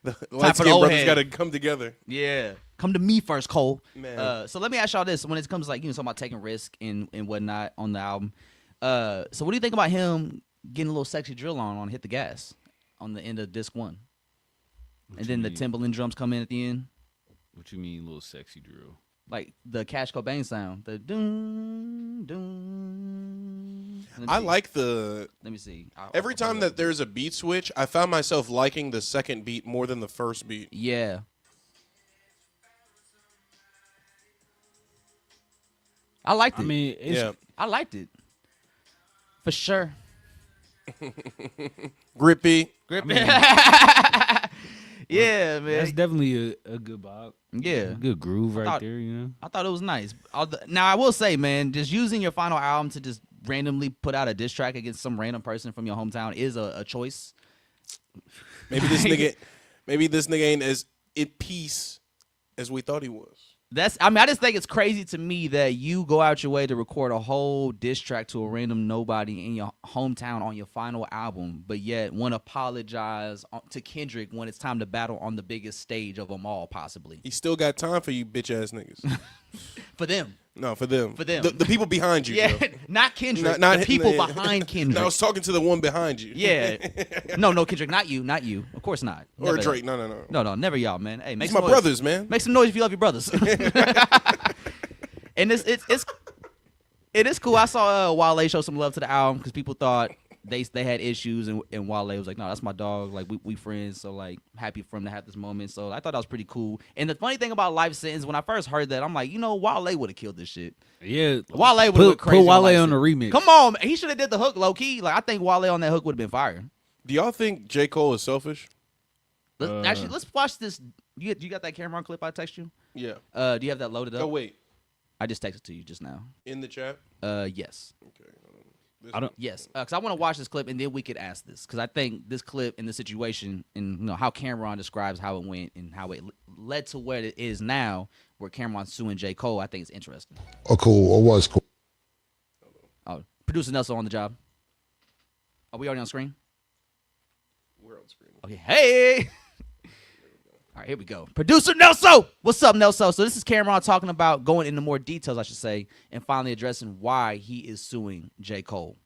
The for light the skinned old brothers head. got to come together. Yeah. Come to me first, Cole. Man. So let me ask y'all this. When it comes to talking about taking risk and whatnot on the album. So what do you think about him getting a little sexy drill on Hit the Gas on the end of disc 1? And then the Timbaland drums come in at the end? What you mean, little sexy drill? Like the Cash Cobain sound. The doom, doom. I like the... Let me see. Every time that there's a beat switch, I found myself liking the second beat more than the first beat. Yeah. I liked it. I mean, I liked it. For sure. Grippy. Yeah, man. that's definitely a good bop. Yeah. A good groove right thought- there, I thought it was nice. Now, I will say, man, just using your final album to just randomly put out a diss track against some random person from your hometown is a choice. Maybe this nigga ain't as at peace as we thought he was. I just think it's crazy to me that you go out your way to record a whole diss track to a random nobody in your hometown on your final album, but yet want to apologize to Kendrick when it's time to battle on the biggest stage of them all, possibly. He still got time for you bitch ass niggas. For them. No, for them. For them. The people behind you. Yeah, Joe. not Kendrick. Not the people behind Kendrick. No, I was talking to the one behind you. Yeah. No, Kendrick, not you. Of course not. Or Never. Drake. No. Never y'all, man. Hey, make It's some my noise. brothers, man. Make some noise if you love your brothers. And it is cool. I saw Wale show some love to the album because people thought they had issues, and Wale was like, "No, that's my dog. Like we friends. So happy for him to have this moment." So I thought that was pretty cool. And the funny thing about Life Sentence, when I first heard that, I'm like, Wale would have killed this shit. Yeah. Wale would have went crazy. Put Wale Life on the Sentence. remix. Come on, man. He should have did the hook low key. I think Wale on that hook would have been fire. Do y'all think J. Cole is selfish? Let's watch this. You got that Cameron clip I text you? Yeah. Do you have that loaded up? Oh wait, I just texted to you just now. in the chat. Yes. Okay. Yes, because I want to watch this clip and then we could ask this because I think this clip and the situation and how Cameron describes how it went and how it led to where it is now, where Cameron's suing J. Cole, I think it's interesting. Oh, cool. Or was cool. Oh, producer Nelson on the job. Are we already on screen? We're on screen. Okay. Hey. All right, here we go. Producer Nelso. What's up, Nelso? So this is Cameron talking about going into more details, I should say, and finally addressing why he is suing J. Cole.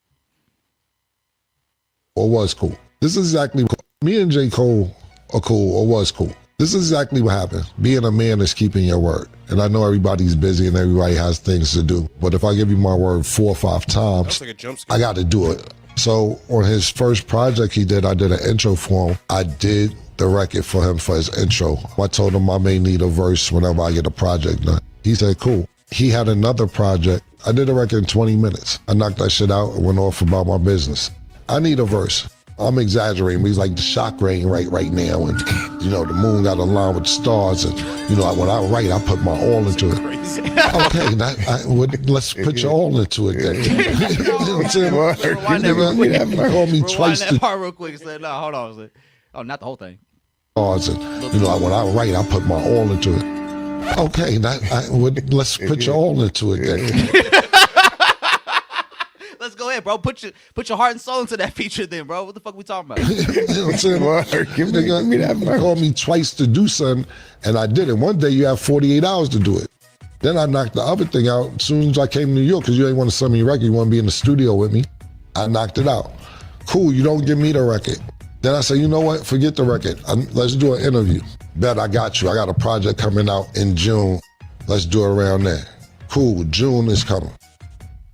Or was cool. This is exactly me and J. Cole are cool or was cool. This is exactly what happened. Being a man is keeping your word. And I know everybody's busy and everybody has things to do. But if I give you my word 4 or 5 times, That's like a jump scare. I got to do it. So on his first project he did, I did an intro for him. I did the record for him for his intro. I told him I may need a verse whenever I get a project done. He said, cool. He had another project. I did a record in 20 minutes. I knocked that shit out and went off about my business. I need a verse. I'm exaggerating, but he's like the shock rain right now. And, you know, the moon got aligned with the stars. And, you know, when I write, I put my all into it. Okay, let's put your all into it then. You know what I'm saying? Rewind that real quick. Call me twice. Rewind that part real quick. Say, no, hold on. Oh, not the whole thing. And, you know, when I write, I put my all into it. Okay, let's put your all into it then. Let's go ahead, bro. Put your heart and soul into that feature then, bro. What the fuck we talking about? You know what I'm saying? Give me that. Called me twice to do something, and I did it. One day you have 48 hours to do it. Then I knocked the other thing out as soon as I came to New York, because you ain't want to send me a record. You want to be in the studio with me. I knocked it out. Cool, you don't give me the record. Then I say, you know what? Forget the record. Let's do an interview. Bet I got you. I got a project coming out in June. Let's do it around there. Cool, June is coming.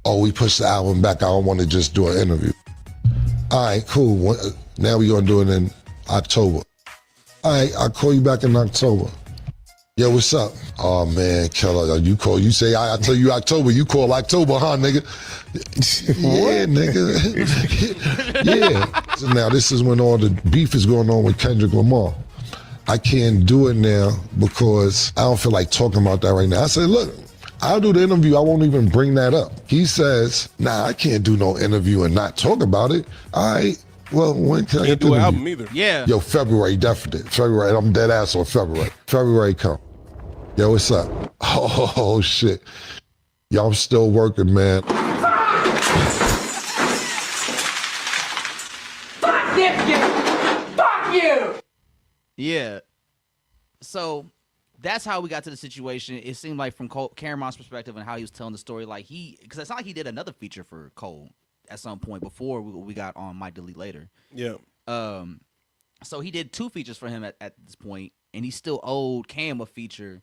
Oh, we pushed the album back. I don't want to just do an interview. All right, cool. Now we're going to do it in October. All right, I'll call you back in October. Yo, what's up? Oh, man, Keller, you say I tell you October, you call October, huh, nigga? Yeah, nigga. Yeah. So now this is when all the beef is going on with Kendrick Lamar. I can't do it now because I don't feel like talking about that right now. I said, look, I'll do the interview. I won't even bring that up. He says, nah, I can't do no interview and not talk about it. All right. Well, when can I Can't get the do an interview? album either. Yeah. Yo, February, definitely. February, I'm dead ass on February. February come. Yo, what's up? Oh, shit. Yo, I'm still working, man. Fuck you! Fuck you! Yeah. So that's how we got to the situation. It seemed like from Cameron's perspective and how he was telling the story, like because it's not like he did another feature for Cole at some point before we got on Might Delete Later. Yeah. So he did 2 features for him at this point, and he still owed Cam a feature.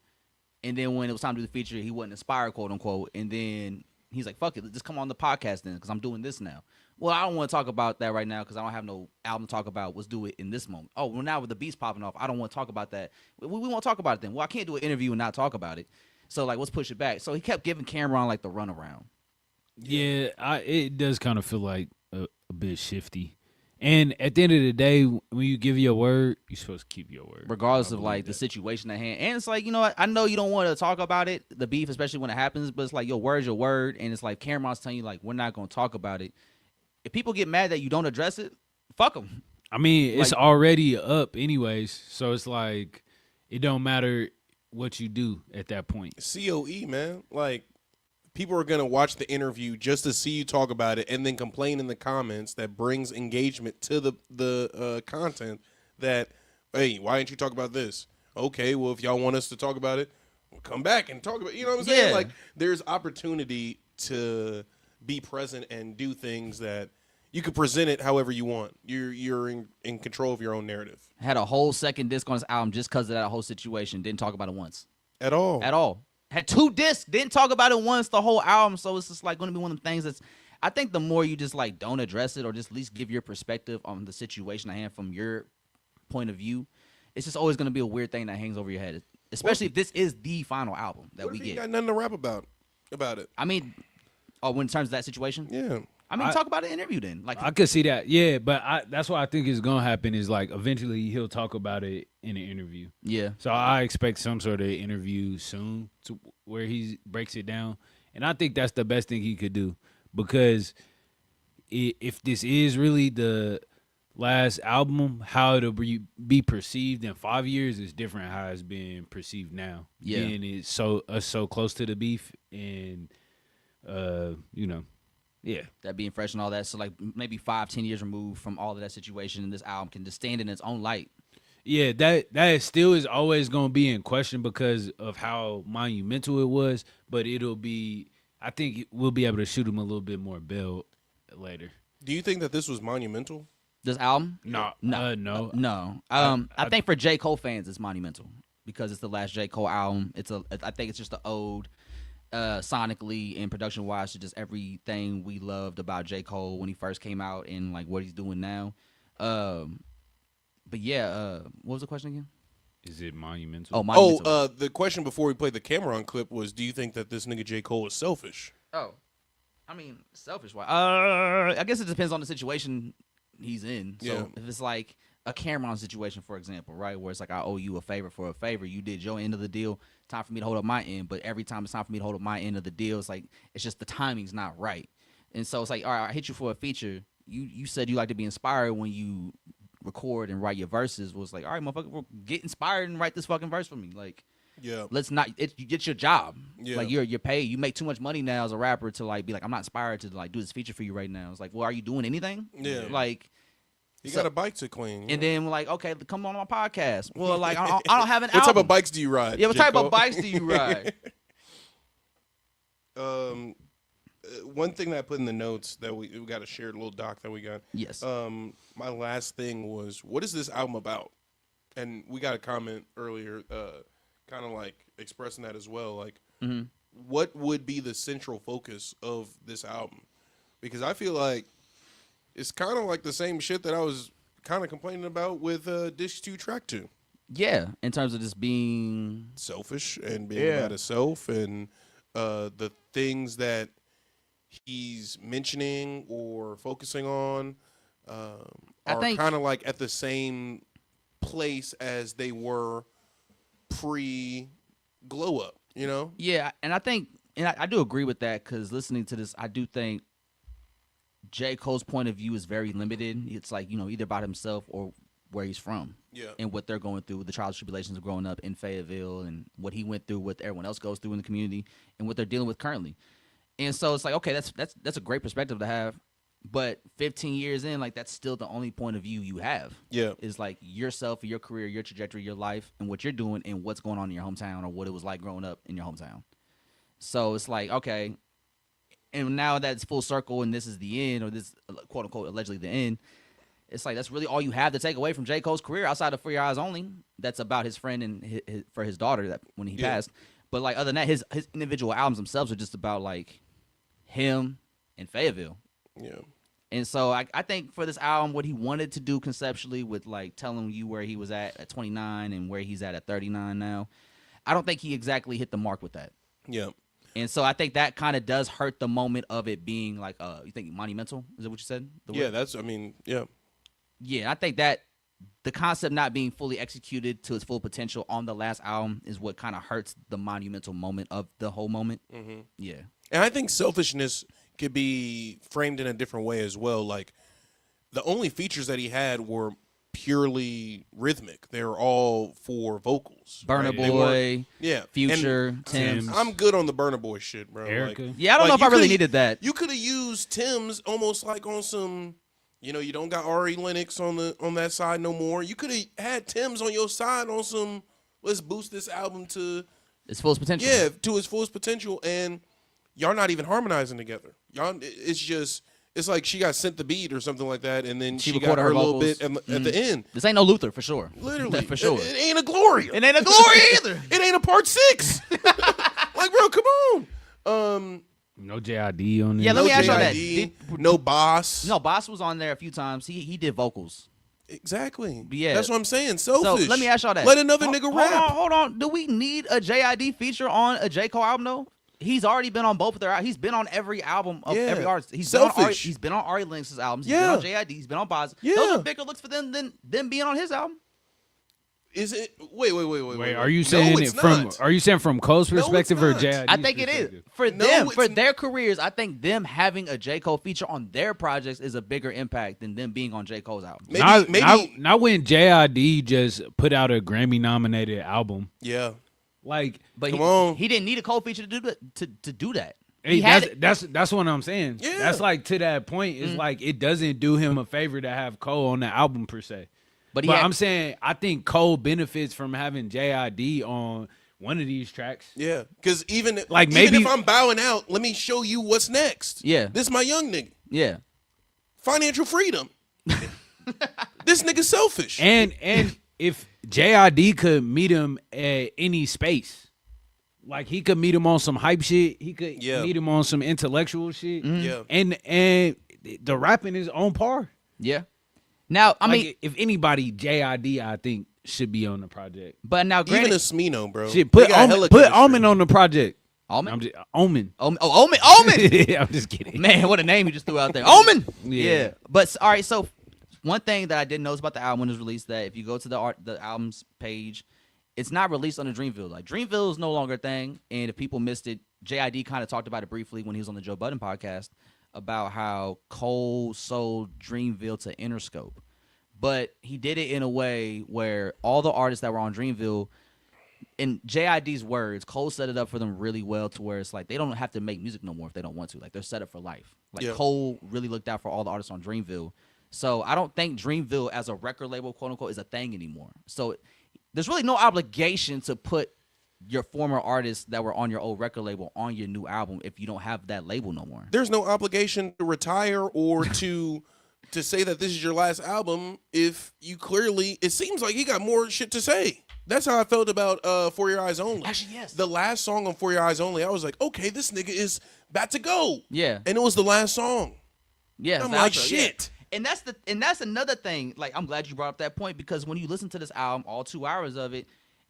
And then when it was time to do the feature, he wasn't inspired, quote unquote. And then he's like, fuck it, just come on the podcast then, because I'm doing this now. Well, I don't want to talk about that right now because I don't have no album to talk about. Let's do it in this moment. Oh, well, now with the beats popping off, I don't want to talk about that. We won't talk about it then. Well, I can't do an interview and not talk about it. So, like, let's push it back. So he kept giving Cameron, like, the runaround. Yeah, it does kind of feel like a bit shifty. And at the end of the day, when you give your word, you're supposed to keep your word. Regardless of, like, the situation at hand. And it's like, you know what? I know you don't want to talk about it, the beef, especially when it happens, but it's like, your word's your word. And it's like Cameron's telling you, like, we're not going to talk about it. If people get mad that you don't address it, fuck them. I mean, it's already up anyways, so it's like it don't matter what you do at that point. COE, man. Like, people are going to watch the interview just to see you talk about it and then complain in the comments. That brings engagement to the content that, hey, why didn't you talk about this? Okay, well, if y'all want us to talk about it, we'll come back and talk about it. You know what I'm saying? Yeah. Like, there's opportunity to be present and do things that you can present it however you want. You're in control of your own narrative. Had a whole second disc on his album just because of that whole situation. Didn't talk about it once. At all. At all. Had 2 discs. Didn't talk about it once the whole album. So it's just like going to be one of the things that's, I think the more you just like don't address it or just at least give your perspective on the situation at hand from your point of view, it's just always going to be a weird thing that hangs over your head. Especially if this is the final album that What we if you get. got nothing to rap about it? I mean, when in terms of that situation? Yeah. I mean, talk about an interview then. Like, I could see that, yeah, but that's what I think is gonna happen is like eventually he'll talk about it in an interview. yeah. So I expect some sort of interview soon to where he breaks it down, and I think that's the best thing he could do because if this is really the last album, how it'll be perceived in 5 years is different how it's being perceived now. Yeah. And it's so close to the beef and you know. Yeah. That being fresh and all that. So, like, maybe 5-10 years removed from all of that situation, and this album can just stand in its own light. Yeah, that still is always going to be in question because of how monumental it was, but I think we'll be able to shoot him a little bit more bail later. Do you think that this was monumental? This album? No. No. I think for J. Cole fans, it's monumental because it's the last J. Cole album. I think it's just an ode, sonically and production wise, to just everything we loved about J. Cole when he first came out and like what he's doing now. But yeah, what was the question again? Is it monumental? Oh, monumental. The question before we played the Cameron clip was, do you think that this nigga J. Cole is selfish? Oh, I mean, selfish. Why? I guess it depends on the situation he's in. So if it's like a Cameron situation, for example, right, where it's like I owe you a favor for a favor, you did your end of the deal, time for me to hold up my end. But every time it's time for me to hold up my end of the deal, it's like it's just the timing's not right. And so it's like, all right, I hit you for a feature. You said you like to be inspired when you record and write your verses. Was like, all right, motherfucker, get inspired and write this fucking verse for me. Like, yeah, let's not. You get your job. Yeah, like you're paid. You make too much money now as a rapper to like be like, I'm not inspired to like do this feature for you right now. It's like, well, are you doing anything? Yeah, like. You got a bike to clean. And then we're like, okay, come on my podcast. Well, like, I don't have an What album. type of bikes do you ride? Yeah, what J. type Cole? of bikes do you ride? One thing that I put in the notes that we got a shared little doc that we got. Yes. My last thing was, what is this album about? And we got a comment earlier, kind of like expressing that as well. Like, what would be the central focus of this album? Because I feel like it's kind of like the same shit that I was kind of complaining about with Disc 2 Track 2. Yeah, in terms of just being selfish and being mad at self and the things that he's mentioning or focusing on are kind of like at the same place as they were pre-glow up, you know? Yeah, and I think, and I do agree with that because listening to this, I do think J. Cole's point of view is very limited. It's like, either about himself or where he's from. Yeah. And what they're going through, the trials and tribulations of growing up in Fayetteville and what he went through, what everyone else goes through in the community and what they're dealing with currently. And so it's like, okay, that's a great perspective to have. But 15 years in, like, that's still the only point of view you have. Yeah. Is like yourself, your career, your trajectory, your life, and what you're doing and what's going on in your hometown or what it was like growing up in your hometown. So it's like, okay, and now that it's full circle and this is the end, or this quote unquote allegedly the end, it's like that's really all you have to take away from J. Cole's career outside of For Your Eyes Only. That's about his friend and for his daughter that when he passed. But like other than that, his individual albums themselves are just about like him and Fayetteville. Yeah. And so I think for this album, what he wanted to do conceptually with like telling you where he was at 29 and where he's at 39 now, I don't think he exactly hit the mark with that. Yeah. And so I think that kind of does hurt the moment of it being like, you think monumental? Is that what you said? Yeah. Yeah, I think that the concept not being fully executed to its full potential on the last album is what kind of hurts the monumental moment of the whole moment. Mm-hmm. Yeah. And I think selfishness could be framed in a different way as well. Like, the only features that he had were purely rhythmic. They were all for vocals. Burna Boy, Future, and Tim's. I'm good on the Burna Boy shit, bro. Erica. Like, yeah, I don't know if I really needed that. You could have used Tim's almost like on some, you don't got Ari Lennox on that side no more. You could have had Tim's on your side on some, let's boost this album to its fullest potential. Yeah, to its fullest potential, and y'all not even harmonizing together. It's like she got sent the beat or something like that, and then she got her little bit at the end. This ain't no Luther for sure. Literally, for sure. It ain't a Gloria. It ain't a Gloria either. It ain't a part 6. Like, bro, come on. No JID on there. Yeah, let me ask y'all JID, no Boss. No, Boss was on there a few times. He did vocals. Exactly. Yeah. That's what I'm saying. Selfish. So let me ask y'all that. Let another nigga rap. Hold on. Do we need a JID feature on a J. Cole album though? He's already been on both of their. He's been on every album of every artist. He's been on Ari Lennox's albums. He's been on JID. He's been on Boz. Yeah. Those are bigger looks for them than them being on his album. Is it? Wait. Are you saying no, it from? not. Are you saying from Cole's perspective or not. JID's I think it is for No, them it's for their careers. I think them having a J. Cole feature on their projects is a bigger impact than them being on J. Cole's album. Maybe. Not when JID just put out a Grammy nominated album. Yeah. Like, But Come on. he didn't need a Cole feature to do that. hey, He had that's what I'm saying. Yeah. That's like to that point. It's like it doesn't do him a favor to have Cole on the album per se. But I'm saying I think Cole benefits from having JID on one of these tracks. Yeah, because even Like, even maybe- if I'm bowing out, let me show you what's next. Yeah. This is my young nigga. Yeah. Financial freedom. This nigga selfish. And if JID could meet him at any space, like he could meet him on some hype shit, he could meet him on some intellectual shit. Yeah. And the rapping is on par. Yeah. Now, I Like, mean, if anybody, JID, I think should be on the project. but now, Even granted, a Smino, bro. Shit, They put got hella Omen, put chemistry. Omen on the project. Omen? I'm just Omen. Omen. Omen. I'm just kidding. Man, what a name you just threw out there. Omen. Yeah. But all right, so one thing that I didn't notice about the album when it was released, that if you go to the album's page, it's not released under Dreamville. Like, Dreamville is no longer a thing, and if people missed it, JID kind of talked about it briefly when he was on the Joe Budden podcast about how Cole sold Dreamville to Interscope. But he did it in a way where all the artists that were on Dreamville, in JID's words, Cole set it up for them really well to where it's like they don't have to make music no more if they don't want to. Like, they're set up for life. Like, Yeah. Cole really looked out for all the artists on Dreamville. So I don't think Dreamville as a record label, quote unquote, is a thing anymore. So there's really no obligation to put your former artists that were on your old record label on your new album if you don't have that label no more. There's no obligation to retire or to say that this is your last album if you clearly, it seems like he got more shit to say. That's how I felt about For Your Eyes Only. Actually, yes. The last song on For Your Eyes Only, I was like, okay, this nigga is about to go. Yeah. And it was the last song. Yeah, I'm the like, outro, yeah. shit. And that's another thing. Like, I'm glad you brought up that point, because when you listen to this album, all 2 hours of it,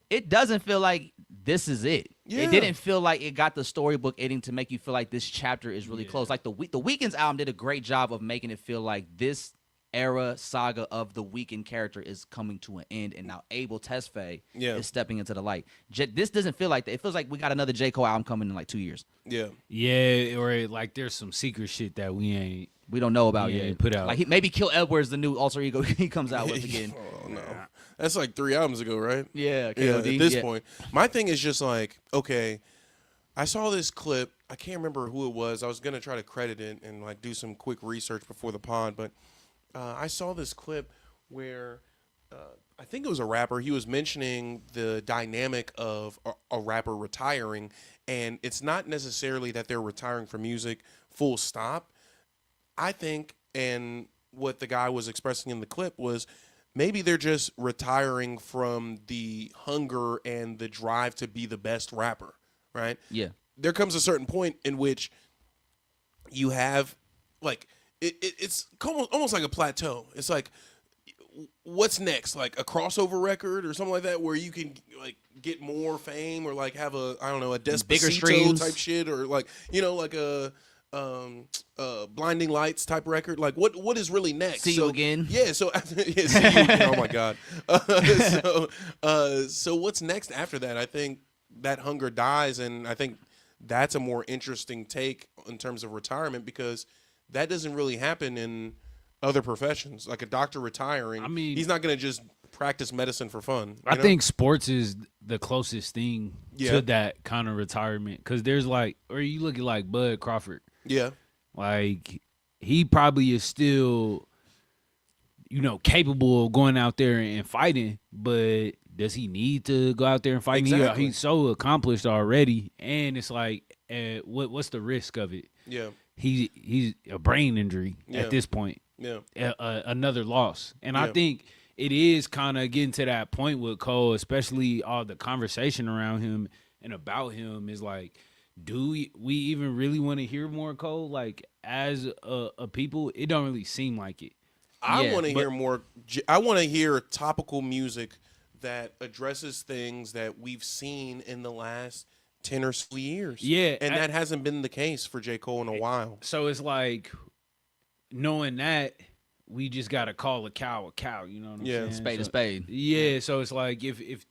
it doesn't feel like this is it. Yeah. It didn't feel like it got the storybook ending to make you feel like this chapter is really close. Like the Weeknd's album did a great job of making it feel like this era saga of the Weeknd character is coming to an end, and now Abel Tesfaye is stepping into the light. This doesn't feel like that. It feels like we got another J. Cole album coming in like 2 years. Yeah. Yeah, or like there's some secret shit that we don't know about Yeah, yet. put out. Like maybe Kill Edwards, the new alter ego he comes out with again. Oh, no. That's like 3 albums ago, right? Yeah, Yeah, KOD, at this yeah. point. My thing is just like, okay, I saw this clip. I can't remember who it was. I was going to try to credit it and like do some quick research before the pod, but I saw this clip where I think it was a rapper. He was mentioning the dynamic of a rapper retiring, and it's not necessarily that they're retiring from music full stop. I think, and what the guy was expressing in the clip was, maybe they're just retiring from the hunger and the drive to be the best rapper, right? Yeah. There comes a certain point in which you have, like, it's almost like a plateau. It's like, what's next? Like a crossover record or something like that, where you can like get more fame or like have a, I don't know, a Bigger Despacito streams. type shit, or like, you know, like a Blinding Lights type record. Like what is really next? See You Again. Yeah. So see you again. Oh my God. So what's next after that? I think that hunger dies, and I think that's a more interesting take in terms of retirement, because that doesn't really happen in other professions. Like a doctor retiring, I mean, he's not going to just practice medicine for fun. I think sports is the closest thing Yeah. to that kind of retirement, because there's like, or you look at like Bud Crawford, Yeah. like he probably is still, you know, capable of going out there and fighting, but does he need to go out there and fight? Exactly. He's so accomplished already, and it's like, what's the risk of it? Yeah. He's a brain injury Yeah. at this point. Yeah. Another loss. And I Yeah. think it is kind of getting to that point with Cole, especially all the conversation around him and about him is like, do we even really want to hear more Cole? Like, as a people, it don't really seem like it. I Yeah, want to but- hear more. I want to hear topical music that addresses things that we've seen in the last 10 or so years. Yeah, And that hasn't been the case for J. Cole in a while. So it's like, knowing that, we just got to call a cow, you know what I'm Yeah. saying? Spade So- a spade. Yeah, so it's like, if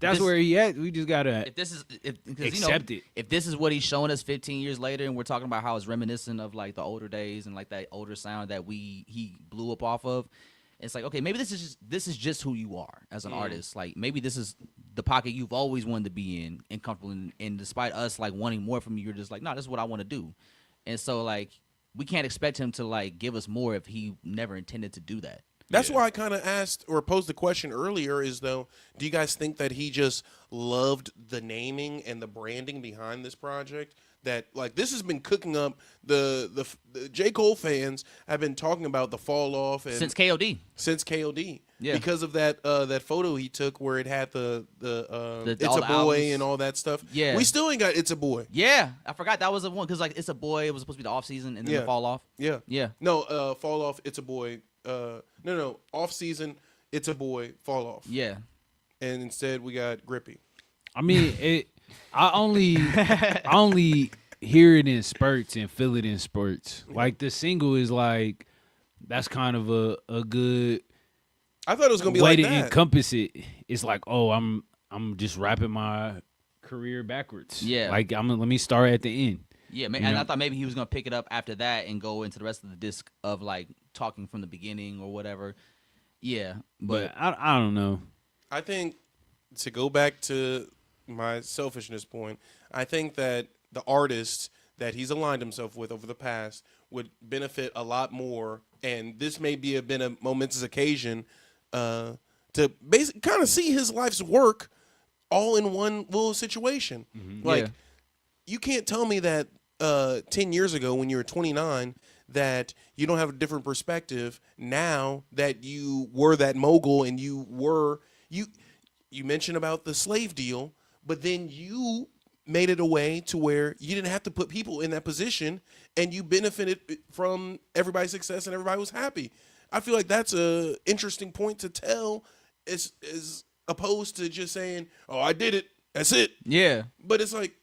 that's This- where he at, we just got to If this is accept it. If this is what he's showing us 15 years later, and we're talking about how it's reminiscent of like the older days and like that older sound that he blew up off of, it's like, okay, maybe this is just who you are as an artist. Like, maybe this is the pocket you've always wanted to be in and comfortable in, and despite us like wanting more from you, you're just like, no, this is what I want to do. And so like, we can't expect him to like give us more if he never intended to do that. That's why I kind of asked or posed the question earlier is, though, do you guys think that he just loved the naming and the branding behind this project? That, like, this has been cooking up. The J. Cole fans have been talking about the fall off and Since KOD. Since KOD. Yeah. Because of that that photo he took where it had the It's all a the Boy albums. and all that stuff. Yeah. We still ain't got It's a Boy. Yeah, I forgot that was the one because like It's a Boy. It was supposed to be the off season and then Yeah. the fall off. Yeah. Yeah. No, fall off, It's a Boy. No, off season, It's a Boy, fall off. Yeah. And instead we got Grippy. I mean, I only hear it in spurts and feel it in spurts. Like the single is like that's kind of a good I thought it was gonna be way like to that. encompass it. It's like, oh, I'm just rapping my career backwards. Yeah. Like let me start at the end. Yeah, You and know? I thought maybe he was gonna pick it up after that and go into the rest of the disc of like talking from the beginning or whatever. Yeah, But I don't know. I think to go back to my selfishness point, I think that the artists that he's aligned himself with over the past would benefit a lot more, and this may be been a momentous occasion to basically kind of see his life's work all in one little situation. Like, Yeah. you can't tell me that 10 years ago when you were 29 that you don't have a different perspective now that you were that mogul and you mentioned about the slave deal, but then you made it a way to where you didn't have to put people in that position and you benefited from everybody's success and everybody was happy. I feel like that's a interesting point to tell as opposed to just saying, oh, I did it, that's it. yeah, But it's like,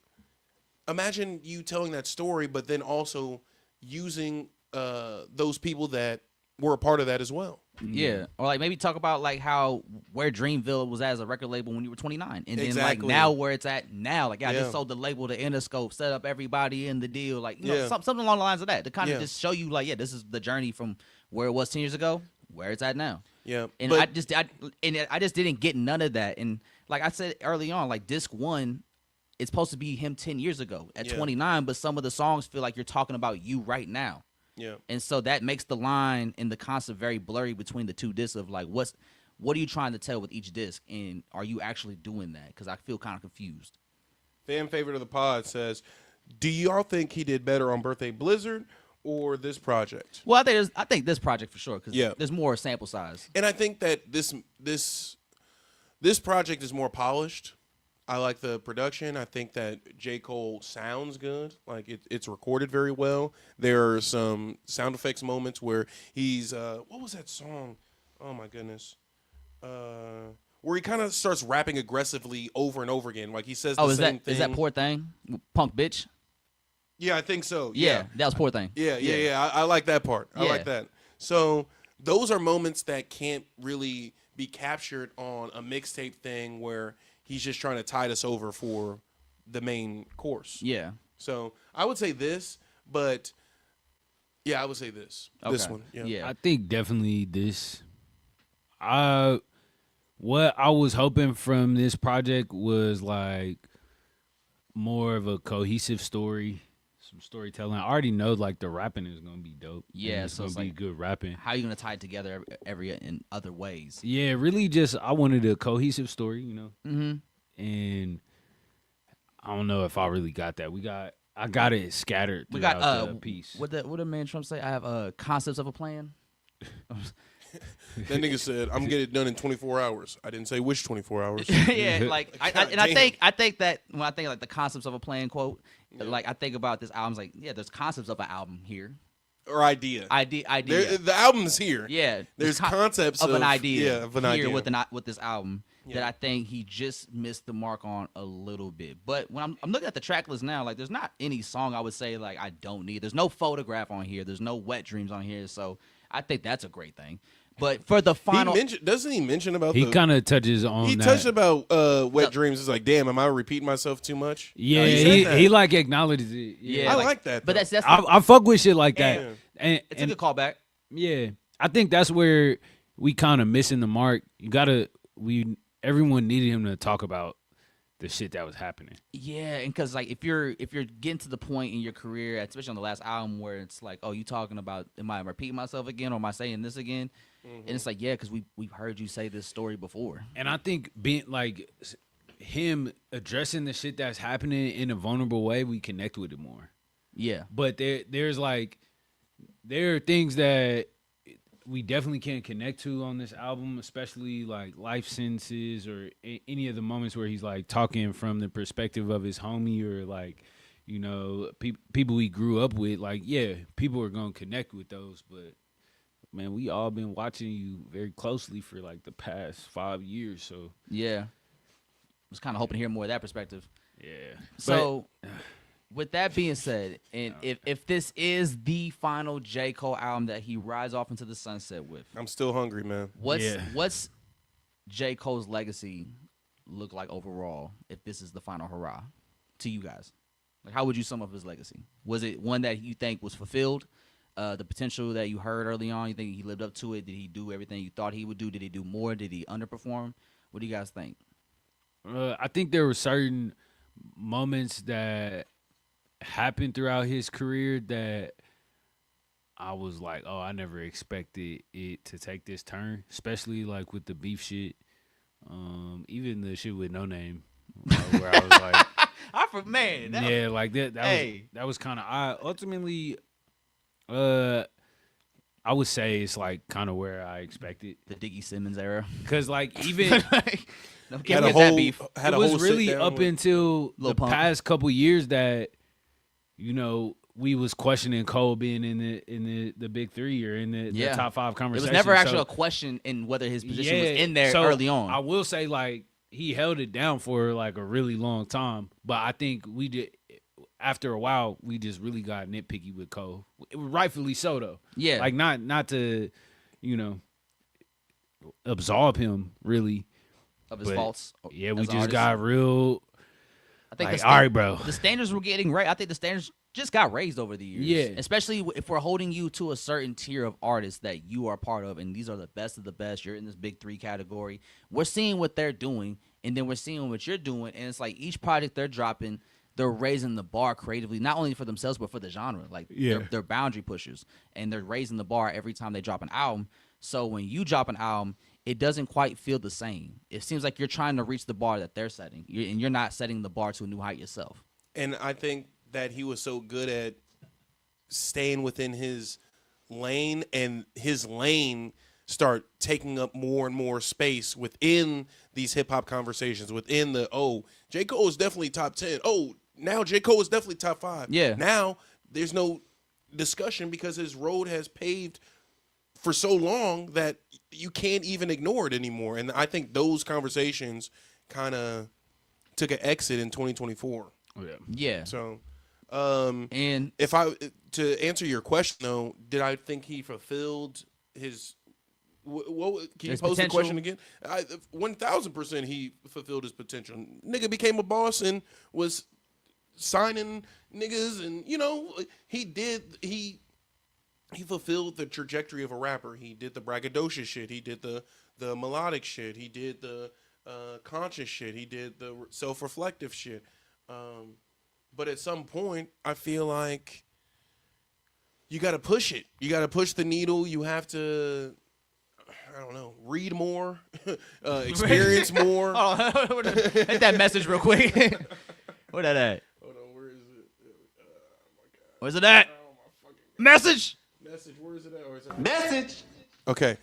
imagine you telling that story, but then also using those people that were a part of that as well. yeah. Or like maybe talk about like how where Dreamville was as a record label when you were 29, and then Exactly. like now where it's at now. Like I Yeah. just sold the label to Interscope, set up everybody in the deal, like you know, Yeah. something along the lines of that to kind of Yeah. just show you like this is the journey from where it was 10 years ago, where it's at now. Yeah, And but I just didn't get none of that. And like I said early on, like disc one, it's supposed to be him 10 years ago at Yeah. 29, but some of the songs feel like you're talking about you right now. yeah, And so that makes the line and the concept very blurry between the two discs of like what are you trying to tell with each disc, and are you actually doing that? Because I feel kind of confused. fan favorite of the pod says, do y'all think he did better on Birthday Blizzard or this project? Well, I think this project for sure because Yeah. there's more sample size. And I think that this project is more polished. I like the production. I think that J. Cole sounds good. Like it's recorded very well. There are some sound effects moments where he's what was that song? Oh my goodness. Where he kind of starts rapping aggressively over and over again. Like he says the Oh, is same that thing. is that Poor Thing? Punk Bitch? Yeah, I think so. Yeah, that was Poor Thing. Yeah. I like that part. I Yeah. like that. So those are moments that can't really be captured on a mixtape thing where he's just trying to tide us over for the main course. Yeah. So I would say this, but yeah, I would say this. This Okay. one. Yeah. Yeah. I think definitely this. What I was hoping from this project was like more of a cohesive story, some storytelling. I already know like the rapping is gonna be dope. Yeah, and it's so gonna it's be like- good rapping. How are you gonna tie it together every in other ways? Yeah, really, just I wanted a cohesive story, you know, Mm-hmm. and I don't know if I really got that. I got it scattered We throughout got the piece. what the man Trump say? I have concepts of a plan. That nigga said, "I'm getting it done in 24 hours." I didn't say which 24 hours. Yeah, like I damn. think that when I think like the concepts of a plan quote, like I think about this album's like there's concepts of an album here, Or idea. idea. The album's here. Yeah, There's con- concepts of an idea. Yeah, of an here idea. with this album that I think he just missed the mark on a little bit. But when I'm looking at the track list now, like there's not any song I would say like I don't need. There's no Photograph on here. There's no Wet Dreams on here. So I think that's a great thing. But for the final, Doesn't he mention about He the? kind of touches on He that. touched about Wet Dreams. It's like, damn, am I repeating myself too much? Yeah, he said that. he like acknowledges it. yeah, I like that, But though. that's I fuck with shit like that. Yeah. And, it's a good callback. yeah, I think that's where we kind of missing the mark. Everyone needed him to talk about the shit that was happening. Yeah, and because like if you're getting to the point in your career, especially on the last album, where it's like, oh, you talking about, am I repeating myself again, or am I saying this again? And it's like, yeah, because we've heard you say this story before. And I think being like him addressing the shit that's happening in a vulnerable way, we connect with it more. Yeah, But there are things that we definitely can't connect to on this album, especially like life sentences or any of the moments where he's like talking from the perspective of his homie or like, you know, people we grew up with. Like, yeah, people are gonna connect with those, but man, we all been watching you very closely for like the past 5 years. So yeah, was kind of hoping to hear more of that perspective. yeah. So, with that being said, and if this is the final J. Cole album that he rides off into the sunset with, I'm still hungry, man. What's J. Cole's legacy look like overall if this is the final hurrah to you guys? Like, how would you sum up his legacy? Was it one that you think was fulfilled? The potential that you heard early on, you think he lived up to it? Did he do everything you thought he would do? Did he do more? Did he underperform? What do you guys think? I think there were certain moments that happened throughout his career that I was like, oh, I never expected it to take this turn, especially like with the beef shit. Even the shit with No Name, where I was like, yeah, like that was kind of odd. Ultimately, I would say it's like kind of where I expected. The Diggy Simmons era. Because like even Had a whole, had it a was whole really sit-down up with- until Lil the Pump. past couple years that, you know, we was questioning Cole being in the big three or in the top five It conversation. was never actually So- a question in whether his position was Yeah, in there so early on. I will say like he held it down for like a really long time, but I think we did. After a while, we just really got nitpicky with Cole, rightfully so though. Yeah. like not to, you know, absolve him really. of his but faults. Yeah, we as an just artist. got real. I think Like, all right, bro. The standards were getting raised. I think the standards just got raised over the years. Yeah. Especially if we're holding you to a certain tier of artists that you are part of, and these are the best of the best. You're in this big three category. We're seeing what they're doing, and then we're seeing what you're doing, and it's like each project they're dropping, they're raising the bar creatively, not only for themselves but for the genre. Like they're boundary pushers, and they're raising the bar every time they drop an album. So when you drop an album, it doesn't quite feel the same. It seems like you're trying to reach the bar that they're setting, and you're not setting the bar to a new height yourself. And I think that he was so good at staying within his lane, and his lane start taking up more and more space within these hip hop conversations, within the, oh, J. Cole is definitely top 10. Oh, now J. Cole is definitely top 5. Yeah. Now there's no discussion because his road has paved for so long that you can't even ignore it anymore. And I think those conversations kind of took an exit in 2024. Oh, yeah. Yeah. So, And if I to answer your question though, did I think he fulfilled his? What can you His pose the potential? question again? 1,000% he fulfilled his potential. Nigga became a boss and was signing niggas, and you know he fulfilled the trajectory of a rapper. He did the braggadocious shit. He did the melodic shit. He did the conscious shit. He did the self-reflective shit. But at some point, I feel like you got to push it. You got to push the needle. You have to, I don't know, read more, experience more. oh, hit that message real quick. Where that at? Hold on, where is it? Where's it at? Message. Message, where is it at? Or is it Message. Okay.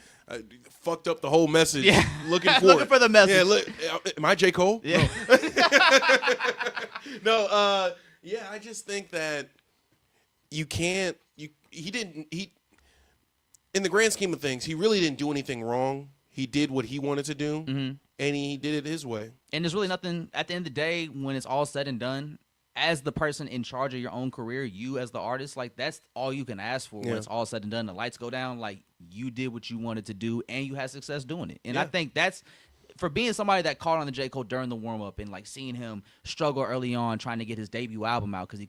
Fucked up the whole message. Yeah. Looking for Looking it. for the message. Yeah, look. Am I J. Cole? Yeah. No, yeah, I just think that you can't, in the grand scheme of things, he really didn't do anything wrong. He did what he wanted to do, and he did it his way. And there's really nothing at the end of the day when it's all said and done. As the person in charge of your own career, you as the artist, like that's all you can ask for when Yeah. it's all said and done. The lights go down, like you did what you wanted to do, and you had success doing it. And I Yeah. think that's for being somebody that called on the J. Cole during the warm up and like seeing him struggle early on trying to get his debut album out because they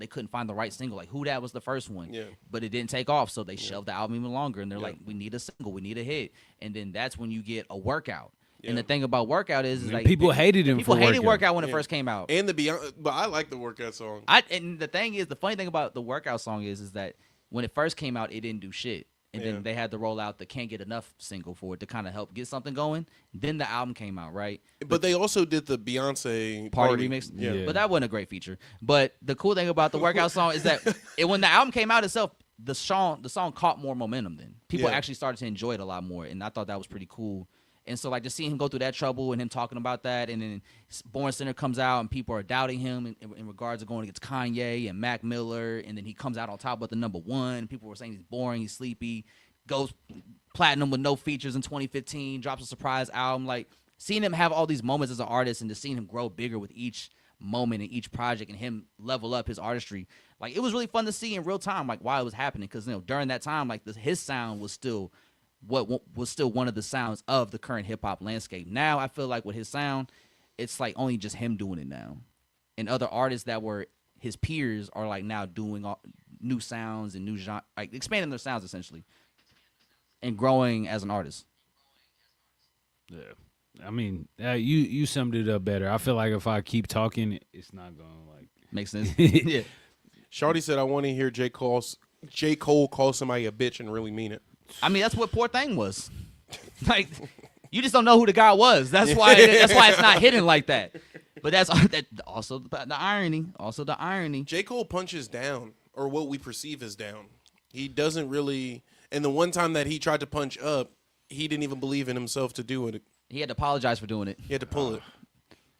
couldn't find the right single. Like Who Dat was the first one, Yeah. but it didn't take off, so they shelved the album even longer. And they're Yeah. like, we need a single, we need a hit, and then that's when you get a workout. And the thing about Workout is Man, like people hated him. people for hated Workout. Workout when it first came out. And the Beyond, but I like the Workout song. And the thing is, the funny thing about the Workout song is that when it first came out, it didn't do shit. And then they had to roll out the Can't Get Enough single for it to kind of help get something going. Then the album came out, right? But they also did the Beyonce Party remix. Yeah. But that wasn't a great feature. But the cool thing about the Workout song is that when the album came out itself, the song caught more momentum then. People actually started to enjoy it a lot more. And I thought that was pretty cool. And so, like, just seeing him go through that trouble and him talking about that, and then Born Sinner comes out and people are doubting him in regards to going against Kanye and Mac Miller, and then he comes out on top with the #1. People were saying he's boring, he's sleepy, goes platinum with no features in 2015, drops a surprise album. Like, seeing him have all these moments as an artist and just seeing him grow bigger with each moment and each project and him level up his artistry, like, it was really fun to see in real time, like, while it was happening, because, you know, during that time, like, his sound was still what was still one of the sounds of the current hip-hop landscape. Now I feel like with his sound, it's like only just him doing it now, and other artists that were his peers are like now doing new sounds and new genre, like expanding their sounds essentially and growing as an artist. Yeah, I mean, you summed it up better. I feel like if I keep talking, it's not gonna like make sense. Yeah. Shawty said, "I want to hear J. Cole call somebody a bitch and really mean it." I mean, that's what Poor Thing was. Like, you just don't know who the guy was. That's why it's not hidden like that. But that's also the irony. Also the irony. J. Cole punches down, or what we perceive as down. He doesn't really. And the one time that he tried to punch up, he didn't even believe in himself to do it. He had to apologize for doing it. He had to pull it.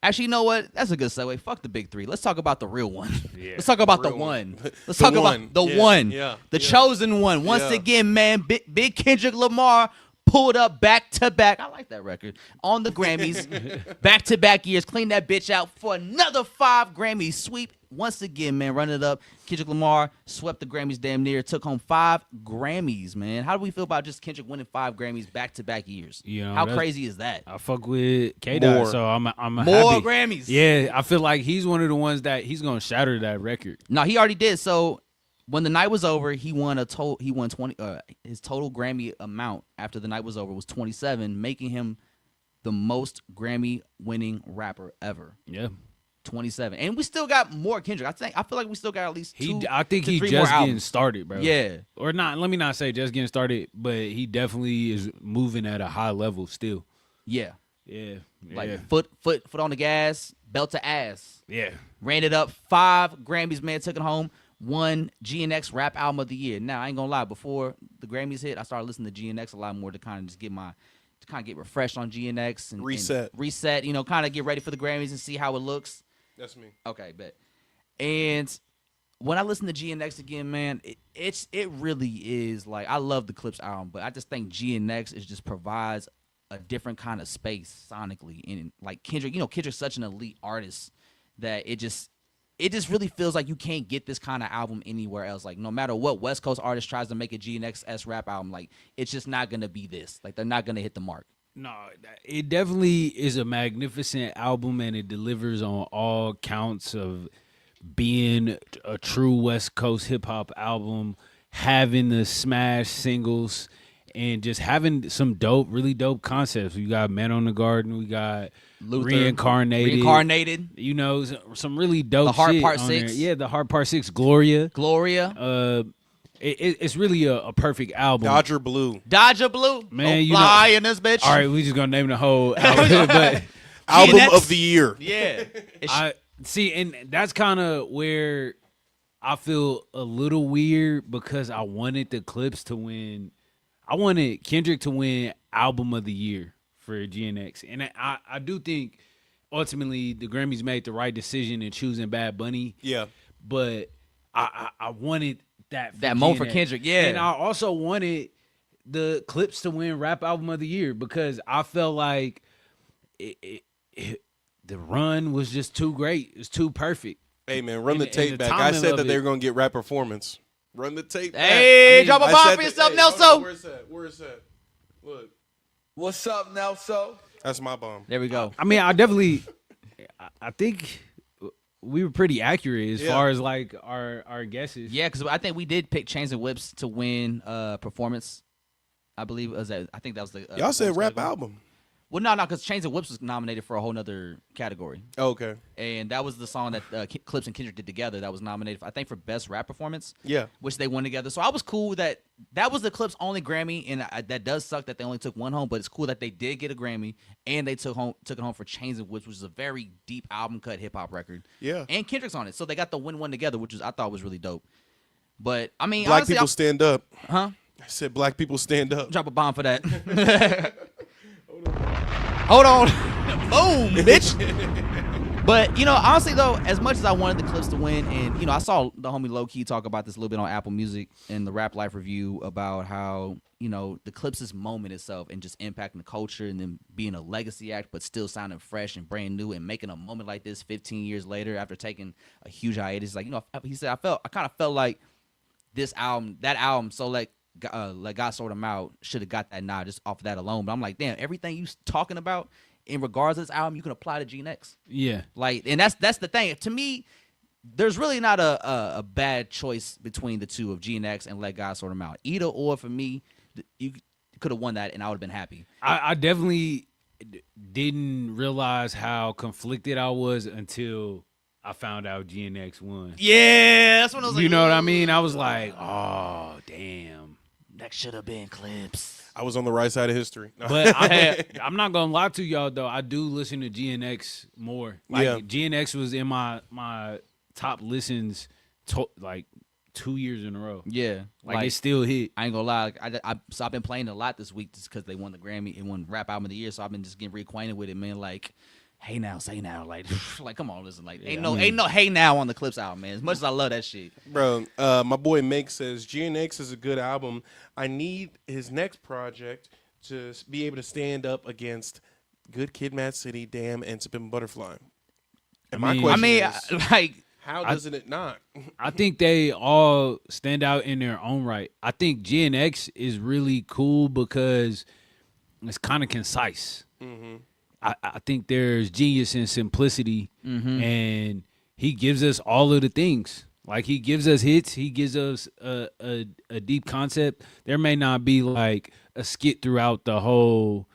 Actually, you know what? That's a good segue. Fuck the big three. Let's talk about the real one. Yeah. Let's talk about the real one. one. Let's The talk one. about the Yeah. one. Yeah. The Yeah. chosen one. Once Yeah. again, man, big Kendrick Lamar pulled up back-to-back. I like that record. On the Grammys. Back-to-back years. Clean that bitch out for another 5 Grammy sweep. Once again, man, run it up. Kendrick Lamar swept the Grammys damn near. Took home 5 Grammys, man. How do we feel about just Kendrick winning 5 Grammys back-to-back years? You know, how crazy is that? I fuck with K-Dot, More. so I'm More happy. Grammys. Yeah, I feel like he's one of the ones that he's gonna shatter that record. No, he already did. So when the night was over, he won 20. His total Grammy amount after the night was over was 27, making him the most Grammy-winning rapper ever. Yeah, 27, and we still got more Kendrick. I feel like we still got at least two. I think to he's 3 just more getting albums. started, bro. Yeah, Or not. Let me not say just getting started, but he definitely is moving at a high level still. yeah. Yeah, Like yeah. foot on the gas, belt to ass. Yeah. Ran it up 5 Grammys, man. Took it home. Won GNX Rap Album of the Year. Now I ain't gonna lie. Before the Grammys hit, I started listening to GNX a lot more to kind of just get refreshed on GNX and reset. You know, kind of get ready for the Grammys and see how it looks. That's me. Okay, bet. And when I listen to GNX again, man, it really is like, I love the Clips album, but I just think GNX just provides a different kind of space sonically. And like Kendrick, you know, Kendrick's such an elite artist that it just really feels like you can't get this kind of album anywhere else. Like, no matter what West Coast artist tries to make a GNX rap album, like, it's just not gonna be this. Like, they're not gonna hit the mark. No, it definitely is a magnificent album, and it delivers on all counts of being a true West Coast hip hop album, having the smash singles, and just having some really dope concepts. We got Man on the Garden, we got Luther, Reincarnated. You know, some really dope The Hard shit Part on 6. there. Yeah, the Hard Part 6, Gloria. It's really a perfect album. Dodger Blue. Man, you fly know, in this bitch. all right, we just gonna name the whole album, but Album GNX? of the year. Yeah. I see, and that's kind of where I feel a little weird because I wanted the Clips to win. I wanted Kendrick to win Album of the Year for GNX, and I do think ultimately the Grammys made the right decision in choosing Bad Bunny. Yeah. But I wanted that moment for GNX. Kendrick, yeah. And I also wanted the Clips to win Rap Album of the Year because I felt like the run was just too great. It's too perfect. Hey, man, run the And tape the back. I timing said of that they were it. going to get rap performance. Run the tape back. Hey, drop a I bomb said for that- yourself, hey, Nelson. hold on, Where's that? Where's that? Look, What's up, Nelson? that's my bomb. There we go. I mean, I think we were pretty accurate as far as like our guesses. Yeah, because I think we did pick Chains and Whips to win performance. I believe it was that. I think that was the. Y'all said rap category. album. Well, no, because Chains and Whips was nominated for a whole nother category. Okay. And that was the song that Clips and Kendrick did together that was nominated, I think, for Best Rap Performance. Yeah. Which they won together. So I was cool that was the Clips' only Grammy, and that does suck that they only took one home, but it's cool that they did get a Grammy, and they took it home for Chains and Whips, which is a very deep album cut hip-hop record. Yeah. And Kendrick's on it. So they got the win-one together, which I thought was really dope. But, I mean, Black honestly, people stand up. Huh? I said black people stand up. Drop a bomb for that. Hold on. Boom, bitch. But, honestly, though, as much as I wanted the Clips to win, and, I saw the homie Low Key talk about this a little bit on Apple Music in the Rap Life review about how, the Clips' moment itself and just impacting the culture and then being a legacy act, but still sounding fresh and brand new and making a moment like this 15 years later after taking a huge hiatus. Like, he said, I kind of felt like that album, so like God Sort Him Out, should have got that nod just off of that alone. But I'm like, damn, everything you talking about in regards to this album, you can apply to G-Next. Yeah. Like, and that's the thing. To me, there's really not a bad choice between the two of G-Next and Let God Sort Him Out. Either or, for me, you could have won that and I would have been happy. I definitely didn't realize how conflicted I was until I found out GNX won. Yeah, that's when I was like, you know what I mean? I was like, oh, damn. That should have been Clips. I was on the right side of history. No. But I'm not gonna lie to y'all though. I do listen to GNX more. Like Yeah. GNX was in my top listens like 2 years in a row. Yeah, Like it still hit. I ain't gonna lie. So I've been playing a lot this week just because they won the Grammy and won Rap Album of the Year. So I've been just getting reacquainted with it, man. Like, hey now, say now, like, like come on, listen, like, ain't no hey now on the Clips album, man. As much as I love that shit, Bro, my boy Make says GNX is a good album. I need his next project to be able to stand up against Good Kid, Mad City, Damn, and Sippin' Butterfly. And my question is, like, how doesn't it not? I think they all stand out in their own right. I think GNX is really cool because it's kind of concise. Mm-hmm. I think there's genius in simplicity, and he gives us all of the things. Like he gives us hits, he gives us a deep concept. There may not be like a skit throughout the whole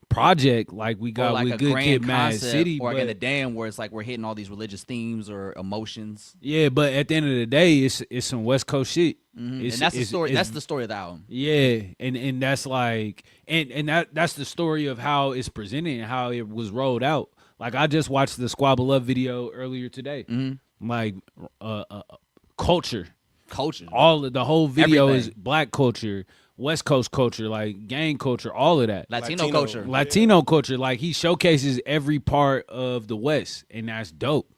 project like we got like with a Good grand Kid, Mad concept, City, or but in the Damn, where it's like we're hitting all these religious themes or emotions. yeah, but at the end of the day, it's some West Coast shit. And that's the story. That's the story of the album. Yeah, and that's like and that's the story of how it's presented and how it was rolled out. Like I just watched the Squabble Up video earlier today. Like culture, all of the whole video is black culture, West Coast culture, like gang culture, all of that. Latino culture. Latino culture. Like he showcases every part of the West, and that's dope.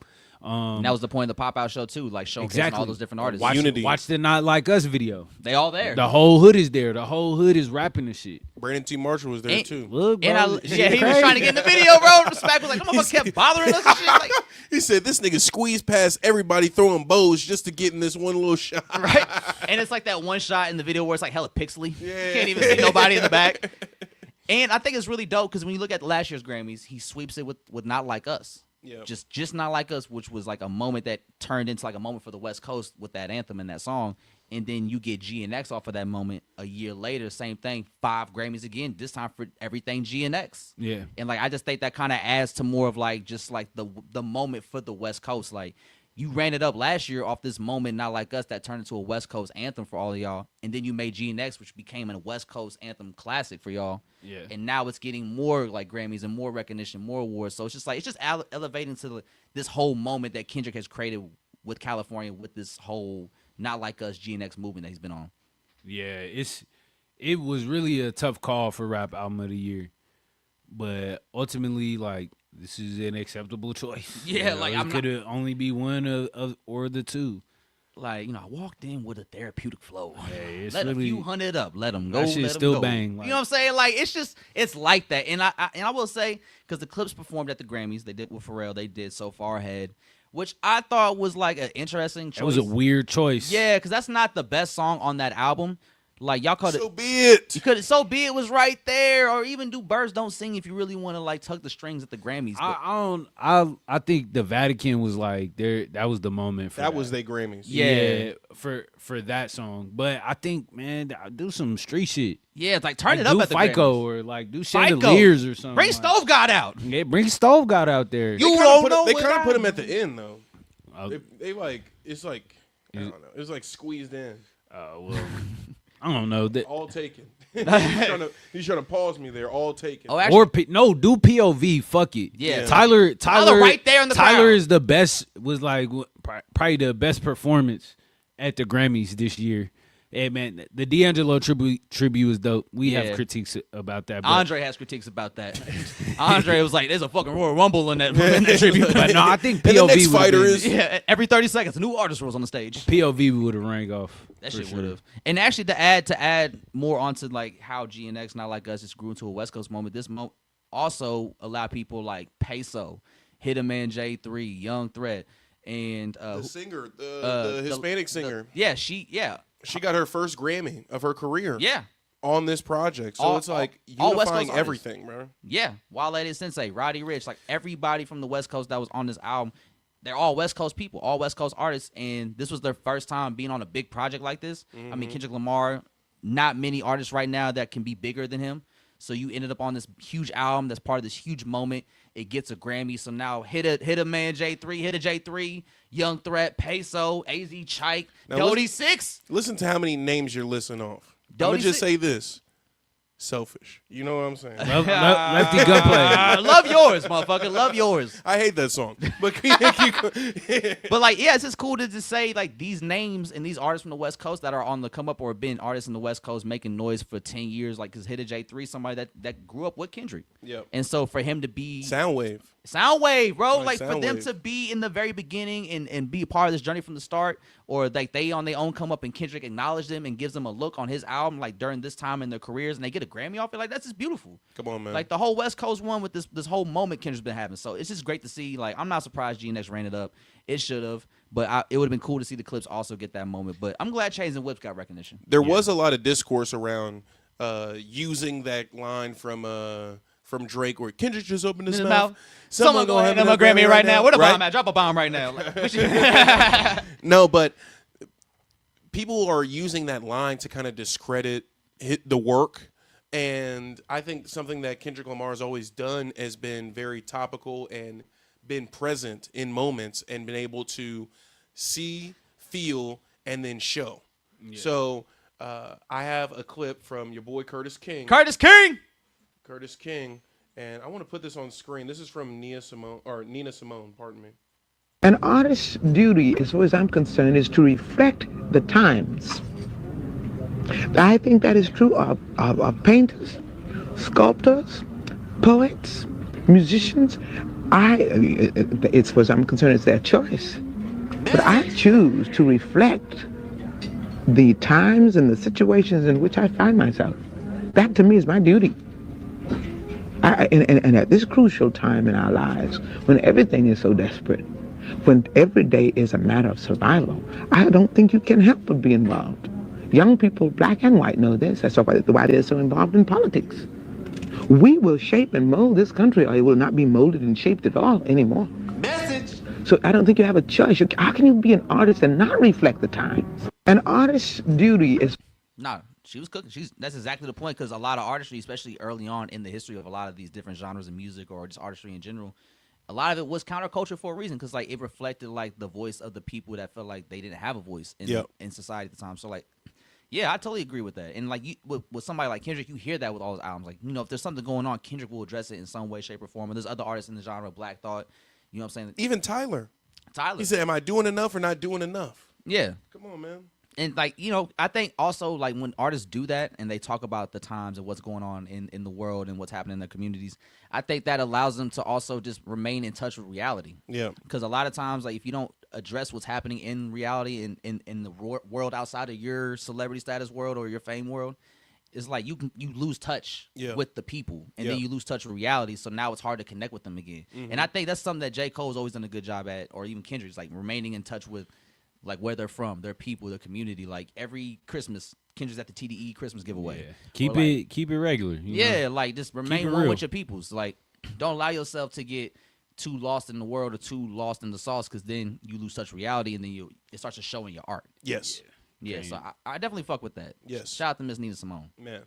And that was the point of the Pop Out show too, like showcasing all those different artists. Watch the Not Like Us video. They all there. The whole hood is there. The whole hood is rapping the shit. Brandon T. Marshall was there too. Look, bro, And he was trying to get in the video, bro. Smack was like, "Come on, kept bothering us and shit." Like, He said this nigga squeezed past everybody throwing bows just to get in this one little shot. right? And it's like that one shot in the video where it's like hella pixely. You can't even see nobody in the back. And I think it's really dope because when you look at last year's Grammys, he sweeps it with Not Like Us. Yeah. Just Not Like Us, which was like a moment that turned into like a moment for the West Coast with that anthem and that song. And then you get GNX off of that moment a year later, same thing, 5 Grammys again, this time for everything GNX. Yeah. And like I just think that kind of adds to more of like just like the moment for the West Coast. Like you ran it up last year off this moment, Not Like Us, that turned into a West Coast anthem for all of y'all. And then you made GNX, which became a West Coast anthem classic for y'all. Yeah. And now it's getting more like Grammys and more recognition, more awards. So it's just elevating to this whole moment that Kendrick has created with California with this whole Not Like Us GNX movement that he's been on. Yeah, it was really a tough call for Rap Album of the Year, but ultimately, like, this is an acceptable choice. Yeah, like, it could only be one of or the two. Like, I walked in with a therapeutic flow. Hey, it's let really, a few hundred up. Let them go. that shit let 'em still go. bang. Like, You know what I'm saying? Like, it's like that. And I will say, because the Clips performed at the Grammys, they did with Pharrell, they did So Far Ahead, which I thought was like an interesting choice. It was a weird choice. Yeah, because that's not the best song on that album. Like y'all could So be it. you could so be it was right there, or even do Birds Don't Sing if you really want to like tuck the strings at the Grammys. But I think the Vatican was like there. That was the moment for That was their Grammys. Yeah. for that song. But I think, man, I do some street shit. yeah, it's like turn Like, it up do at the FICO Grammys. or like do FICO. Chandeliers or something. Bring like. Stove God out. Yeah, bring Stove God out there. You They don't kinda know They what kind of I- put him at the end though. Oh. They like it's like I don't know. It was like squeezed in, Well, I don't know that. all taken. he's trying to pause me there. All taken. Oh, actually, Or no, do POV. Fuck it. Yeah. Tyler right there in the Tyler crowd. is the best. Was like probably the best performance at the Grammys this year. Hey man, the D'Angelo tribute is dope. We Yeah. have critiques about that. But, Andre has critiques about that. Andre was like, "There's a fucking Royal Rumble in that tribute." but no, I think And the POV next would've fighter been- is Yeah, every 30 seconds, a new artist was on the stage. POV would have rang off. That for shit sure. would have. And actually, to add more onto like how GNX, not like us, just grew into a West Coast moment. This also allowed people like Peso, Hitman J3, Young Threat, and the singer, the Hispanic singer. She She got her first Grammy of her career. yeah. On this project, so All- it's like all West Coast unifying artists. everything, bro. Yeah, Wale did Sensei, Roddy Ricch, like everybody from the West Coast that was on this album, they're all West Coast people, all West Coast artists, and this was their first time being on a big project like this. I mean, Kendrick Lamar, not many artists right now that can be bigger than him. So you ended up on this huge album that's part of this huge moment. It gets a Grammy. So now hit a man J3, hit a J3, Young Threat, Peso, AZ Chike, Now Dodie 6. Listen to how many names you're listing off. I'm Dodie gonna just Six- say this: selfish. You know what I'm saying? Lefty Gunplay. Love yours, motherfucker. Love yours. I hate that song, but But like, yeah, it's just cool to just say like these names and these artists from the West Coast that are on the come up or have been artists in the West Coast making noise for 10 years. Like, cause Hit a J3, somebody that grew up with Kendrick. Yep. And so for him to be Soundwave. Soundwave, bro, Like like for them Soundwave. to be in the very beginning and be a part of this journey from the start, or like they on their own come up and Kendrick acknowledged them and gives them a look on his album like during this time in their careers, and they get a Grammy off it, like that's just beautiful. Come on, man. Like the whole West Coast one with this whole moment Kendrick's been having. So it's just great to see. Like I'm not surprised GNX ran it up. It should have, but it would have been cool to see the Clips also get that moment. But I'm glad Chains and Whips got recognition. There was a lot of discourse around using that line from Drake, where Kendrick just opened his mouth. Someone gonna hand him a Grammy right now. Where the bomb at? Drop a bomb right now. Like, we should- No, but people are using that line to kind of discredit the work. And I think something that Kendrick Lamar has always done has been very topical and been present in moments and been able to see, feel, and then show. Yeah. So I have a clip from your boy Curtis King. Curtis King. Curtis King. And I want to put this on screen. This is from Nina Simone, pardon me. An artist's duty, as far as I'm concerned, is to reflect the times. I think that is true of painters, sculptors, poets, musicians. As far as I'm concerned, it's their choice. But I choose to reflect the times and the situations in which I find myself. That, to me, is my duty. And at this crucial time in our lives, when everything is so desperate, when every day is a matter of survival, I don't think you can help but be involved. Young people, black and white, know this. That's why they're so involved in politics. We will shape and mold this country, or it will not be molded and shaped at all anymore. Message. So I don't think you have a choice. How can you be an artist and not reflect the times? An artist's duty is... No, she was cooking. That's exactly the point, because a lot of artistry, especially early on in the history of a lot of these different genres of music or just artistry in general, a lot of it was counterculture for a reason, because like it reflected like the voice of the people that felt like they didn't have a voice in society at the time. So like, yeah, I totally agree with that. And like with somebody like Kendrick, you hear that with all his albums. Like, you know, if there's something going on, Kendrick will address it in some way, shape, or form. And there's other artists in the genre, Black Thought, you know what I'm saying? Even Tyler. Tyler. He said, am I doing enough or not doing enough? Yeah. Come on, man. And like, you know, I think also like when artists do that and they talk about the times and what's going on in the world and what's happening in their communities, I think that allows them to also just remain in touch with reality. Yeah. Because a lot of times, like if you don't address what's happening in reality in the world outside of your celebrity status world or your fame world, it's like you lose touch with the people, and then you lose touch with reality. So now it's hard to connect with them again. And I think that's something that J. Cole's always done a good job at, or even Kendrick's, like remaining in touch with like where they're from, their people, their community. Like every Christmas, Kendra's at the TDE Christmas giveaway. Yeah. Keep Or, like, it regular. You know? like just remain it one real. with your peoples. Like don't allow yourself to get too lost in the world or too lost in the sauce, because then you lose touch reality, and then it starts to show in your art. Yes. Yeah, so I definitely fuck with that. Yes. Shout out to Miss Nina Simone. Man.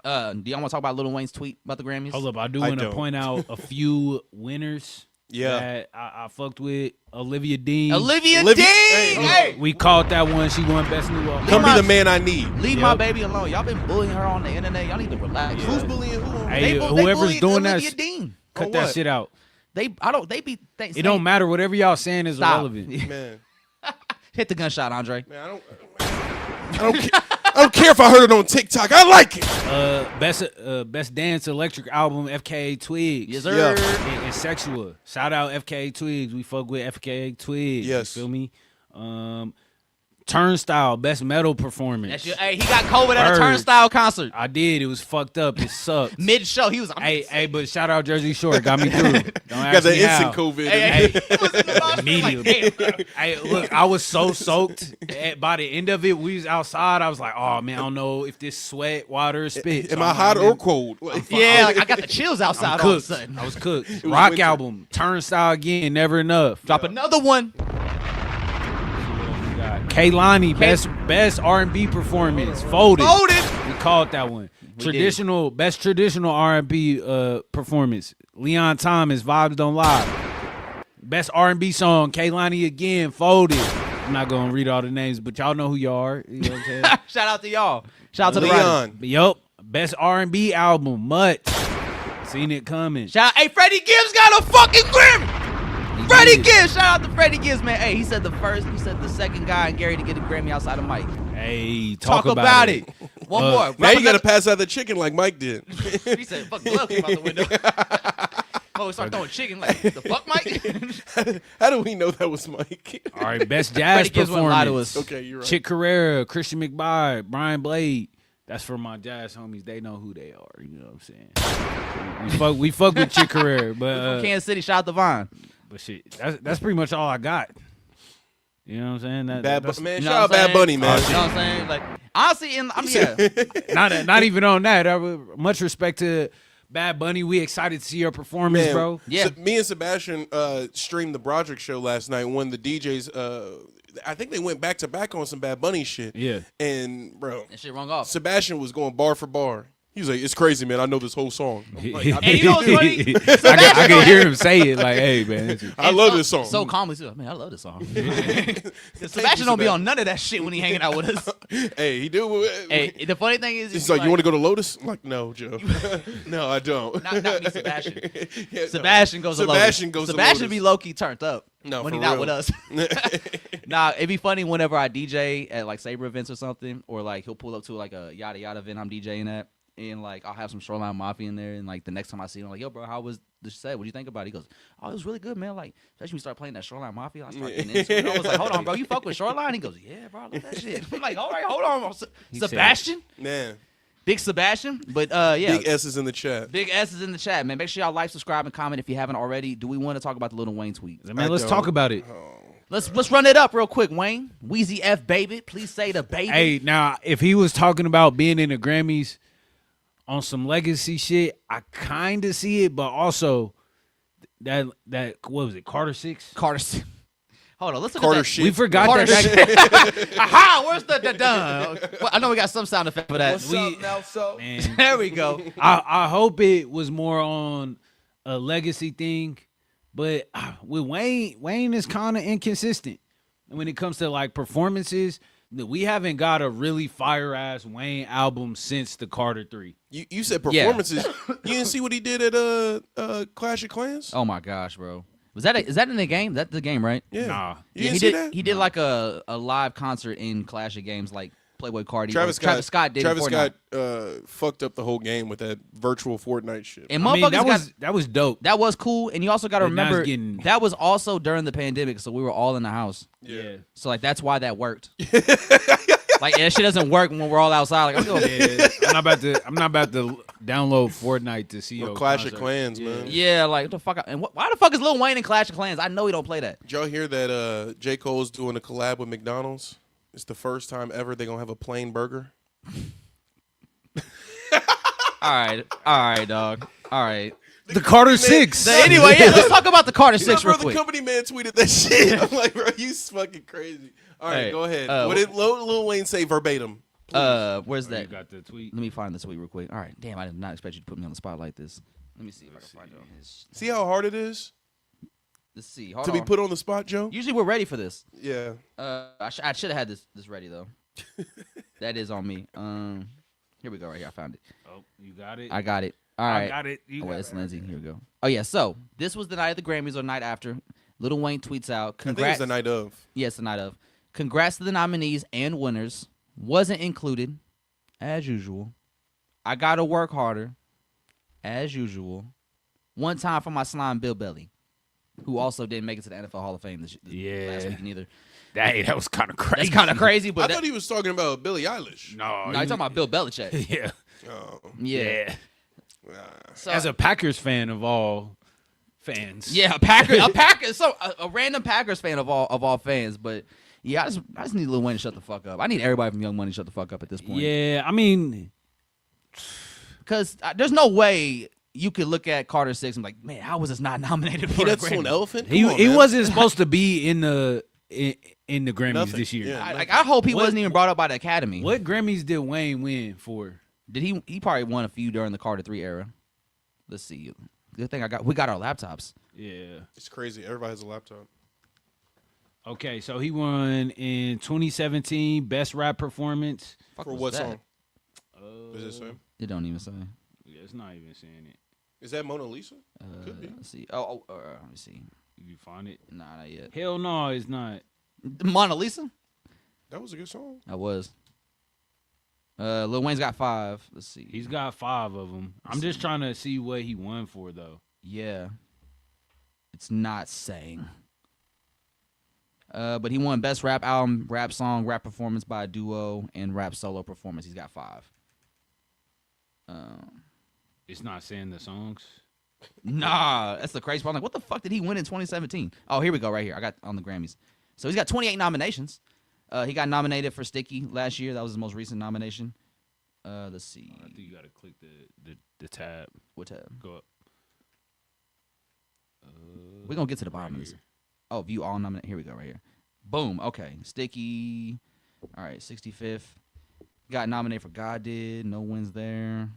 Do y'all want to talk about Lil Wayne's tweet about the Grammys? Hold up, I do I want to don't. point out a few winners. Yeah. That I fucked with. Olivia Dean. Olivia Olivia- Dean! Hey, We caught that one. She won Best New Album. Come my- be the man I need. Leave my Yep. baby alone. Y'all been bullying her on the internet. Y'all need to relax. Who's bullying who? Hey, They whoever's bullied doing that, Olivia Dean. cut On that what? shit out. It It don't matter. Whatever y'all saying is Stop. irrelevant. Man. Hit the gunshot, Andre. Man, I don't care if I heard it on TikTok. I like it. Best dance electric album, FKA Twigs. Yes, sir. Yeah. And Sexual. Shout out FKA Twigs. We fuck with FKA Twigs. Yes. You feel me? Turnstile, best metal performance. Hey, he got COVID at a Bird. Turnstile concert. I did. It was fucked up. It sucked. Mid-show, he was. Hey, but shout out Jersey Shore. Got me through. Don't Got ask the me instant how. COVID. Hey, Immediately. Hey, look, I was so soaked. By the end of it, we was outside. I was like, oh, man, I don't know if this sweat, water, spit. Am I hot or cold? Yeah, like I got the chills I'm outside all of a cooked. sudden. I was cooked. was Rock winter. album, Turnstile again, Never Enough. Drop another one. Kaylani, best R&B performance. Folded. We called that one. Best traditional R&B performance. Leon Thomas, Vibes Don't Lie. Best R&B song, Kaylani again, Folded. I'm not gonna read all the names, but y'all know who y'all are. You know what I'm saying? Shout out to y'all. Shout out to the writers. Leon. Yup. Best R&B album, Mutt. Seen it coming. Shout out. Hey, Freddie Gibbs got a fucking Grammy. Freddie did. Gibbs. Shout out to Freddie Gibbs, man. Hey, he said the second guy in Gary to get a Grammy outside of Mike. Hey, Talk about it. One more. Now you got to pass out the chicken like Mike did. He said, fuck, the glove came out the window. Oh, we start throwing chicken. Like, the fuck, Mike? How do we know that was Mike? All right, best jazz Freddie Gibbs wouldn't lie to performance. us. Okay, you're right. Chick Corea, Christian McBride, Brian Blade. That's for my jazz homies. They know who they are. You know what I'm saying? We fuck with Chick Corea, but Kansas City, shout out to Vine. shit, that's pretty much all I got. You know what I'm saying? That's, Man, You know shout out what I'm Bad saying? Bunny, man. You know what I'm saying? Like, honestly, yeah. not even on that. Much respect to Bad Bunny. We excited to see your performance, Man, bro. Yeah. Me and Sebastian streamed the Broderick show last night when the DJs, I think they went back to back on some Bad Bunny shit. Yeah. And, bro, That shit rung off. Sebastian was going bar for bar. He was like, it's crazy, man. I know this whole song. I'm like, And you know what's funny? I can hear him say it like, hey, man. I love this song. So calmly, too. Man, I love this song. Sebastian don't be on none of that shit when he hanging out with us. Hey, he do. Hey, the funny thing is, He's like, you want to go to Lotus? I'm like, no, Joe. No, I don't. Not me, Sebastian. Yeah, no. Sebastian goes to Lotus. Sebastian goes to Sebastian Lotus. be low key turned up No, when for he not real. with us. Nah, it'd be funny whenever I DJ at like Saber events or something, or like he'll pull up to like a yada yada event I'm DJing at, and like I'll have some Shoreline Mafia in there, and like the next time I see him, I'm like, yo, bro, how was the set? What do you think about it? He goes, oh, it was really good, man. Like, especially when you start playing that Shoreline Mafia, I start getting into it. I was like, hold on, bro, you fuck with Shoreline? He goes, yeah, bro, I love that shit. I'm like, all right, hold on, Sebastian, Man, big Sebastian, but yeah. big S's in the chat. Big S is in the chat, man. Make sure y'all like, subscribe, and comment if you haven't already. Do we want to talk about the Lil Wayne tweet? Man, let's talk about it. Let's run it up real quick, Wayne. Wheezy F baby. Please say the baby. Hey, now, if he was talking about being in the Grammys on some legacy shit, I kind of see it, but also that what was it, Carter 6? Carter. Hold on, listen Carter to that. shit. We forgot Carter that. shit. Aha, where's the done? Well, I know we got some sound effect for that. What's up, Nelso? Man, There we go. I hope it was more on a legacy thing, but with Wayne is kind of inconsistent when it comes to like performances. We haven't got a really fire ass Wayne album since the Carter 3. You said performances. You didn't see what he did at Clash of Clans? Oh my gosh, bro. Is that in the game? That's the game, right? Yeah. Nah. You Yeah, didn't he see did. that? He did like a live concert in Clash of Games, like Playboy Cardi. Travis Scott did. Travis in Fortnite. Scott fucked up the whole game with that virtual Fortnite shit. And I mean, motherfuckers that was dope. that was cool. And you also got to But now it's remember getting- that was also during the pandemic, so we were all in the house. Yeah. So like that's why that worked. Like that shit doesn't work when we're all outside. Like I'm going. I'm not about to download Fortnite to see your Or Clash of concert. Clans, man. Yeah, like what the fuck? And why the fuck is Lil Wayne in Clash of Clans? I know he don't play that. Did y'all hear that J. Cole's doing a collab with McDonald's? It's the first time ever they're gonna have a plain burger. All right, dog. All right. The Carter 6. So anyway, yeah, let's talk about the Carter 6 real The quick. company man tweeted that shit. I'm like, bro, you fucking crazy. All right, Hey, go ahead. uh, What did Lil Wayne say verbatim? Where's You that? got the tweet. Let me find this tweet real quick. All right, damn, I did not expect you to put me on the spot like this. Let me see if I can find it on his. See how hard it is Let's see. Hold to on. be put on the spot, Joe? Usually we're ready for this. Yeah. I should have had this ready though. That is on me. Here we go. Right here, I found it. Oh, you got it? I got it. All right. I got it. You Oh, got wait, it's it. Lindsay. Here we go. Oh yeah. So this was the night of the Grammys or night after. Lil Wayne tweets out, I think "Congrats." it's the night of. Yes, the night of. Congrats to the nominees and winners. Wasn't included, as usual. I gotta work harder, as usual. One time for my slime Bill Belly, who also didn't make it to the NFL Hall of Fame this last week neither. That was kind of crazy. That's kind of crazy, I but thought he was talking about Billie Eilish. No, no, you're talking about Bill Belichick. Yeah. Oh. Yeah. Yeah. So, As a Packers fan of all fans. yeah, a random Packers fan of all fans, but yeah, I just need Lil Wayne to shut the fuck up. I need everybody from Young Money to shut the fuck up at this point. Yeah, I mean, Because there's no way you could look at Carter 6 and be like, man, how was this not nominated for a Peanuts to Grammy? an elephant? he Come on, he man. wasn't supposed to be in the Grammys Nothing. this year. Yeah. I hope he wasn't even brought up by the Academy. What Grammys did Wayne win for? Did he probably won a few during the Carter 3 era. Let's see. Good thing we got our laptops. Yeah. It's crazy. Everybody has a laptop. Okay, so he won in 2017 Best Rap Performance. Fuck For was what that? song? Does it say? It don't even say. Yeah, it's not even saying it. Is that Mona Lisa? Could be. Let's see. Let me see. You find it? Nah, not yet. Hell no, it's not. Mona Lisa? That was a good song. I was. Lil Wayne's got 5. Let's see. He's got 5 of them. I'm just trying to see what he won for, though. Yeah. It's not saying. But he won Best Rap Album, Rap Song, Rap Performance by a Duo, and Rap Solo Performance. He's got 5. It's not saying the songs. Nah, that's the crazy part. I'm like, what the fuck did he win in 2017? Oh, here we go, right here. I got on the Grammys. So he's got 28 nominations. He got nominated for Sticky last year. That was his most recent nomination. Let's see. I think you got to click the tab. What tab? Go up. We're going to get to the bottom of this. Oh, view all nominated. Here we go, right here. Boom. Okay. Sticky. All right, 65th. Got nominated for God Did. No wins there.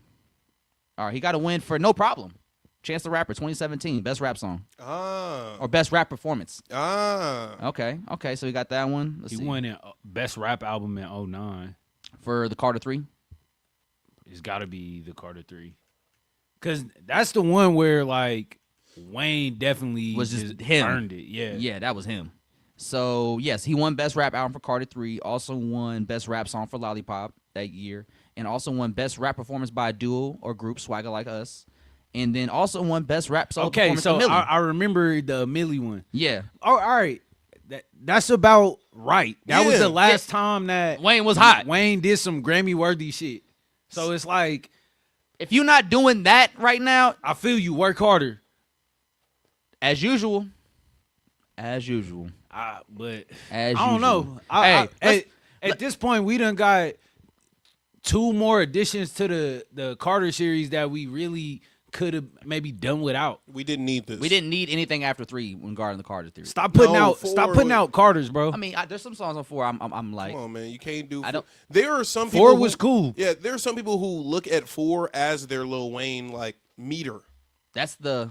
All right, he got a win for No Problem. Chance the Rapper, 2017. Best rap song. Or best rap performance. Okay, so we got that one. Let's He see. won Best Rap Album in 2009. For the Carter 3. It's got to be the Carter 3. Because that's the one where, like, Wayne definitely Was just him. earned it. Yeah. Yeah, that was him. So, yes, he won Best Rap Album for Carter 3. Also won Best Rap Song for Lollipop that year. And also won Best Rap Performance by a Duo or Group, Swagger Like Us. And then also won Best Rap Solo Okay, Performance so for Millie. I remember the Millie one. Yeah. Oh, all right. That's about right. That was Yeah. the last time that Wayne was hot. Wayne did some Grammy-worthy shit. So it's like, If you're not doing that right now, I feel you. Work harder. as usual. As usual. But As I don't usual. know. Hey, At this point, we done got 2 more additions to the Carter series that we really could have maybe done without. We didn't need this. we didn't need anything after 3 when guarding the Carter theory. Stop putting No, out. 4 Stop putting was- out Carters, bro. I mean, there's some songs on 4 I'm like, Come on, man. You can't do. I don't- There are some 4 people. was cool. Yeah, there are some people who look at 4 as their Lil Wayne like meter. that's the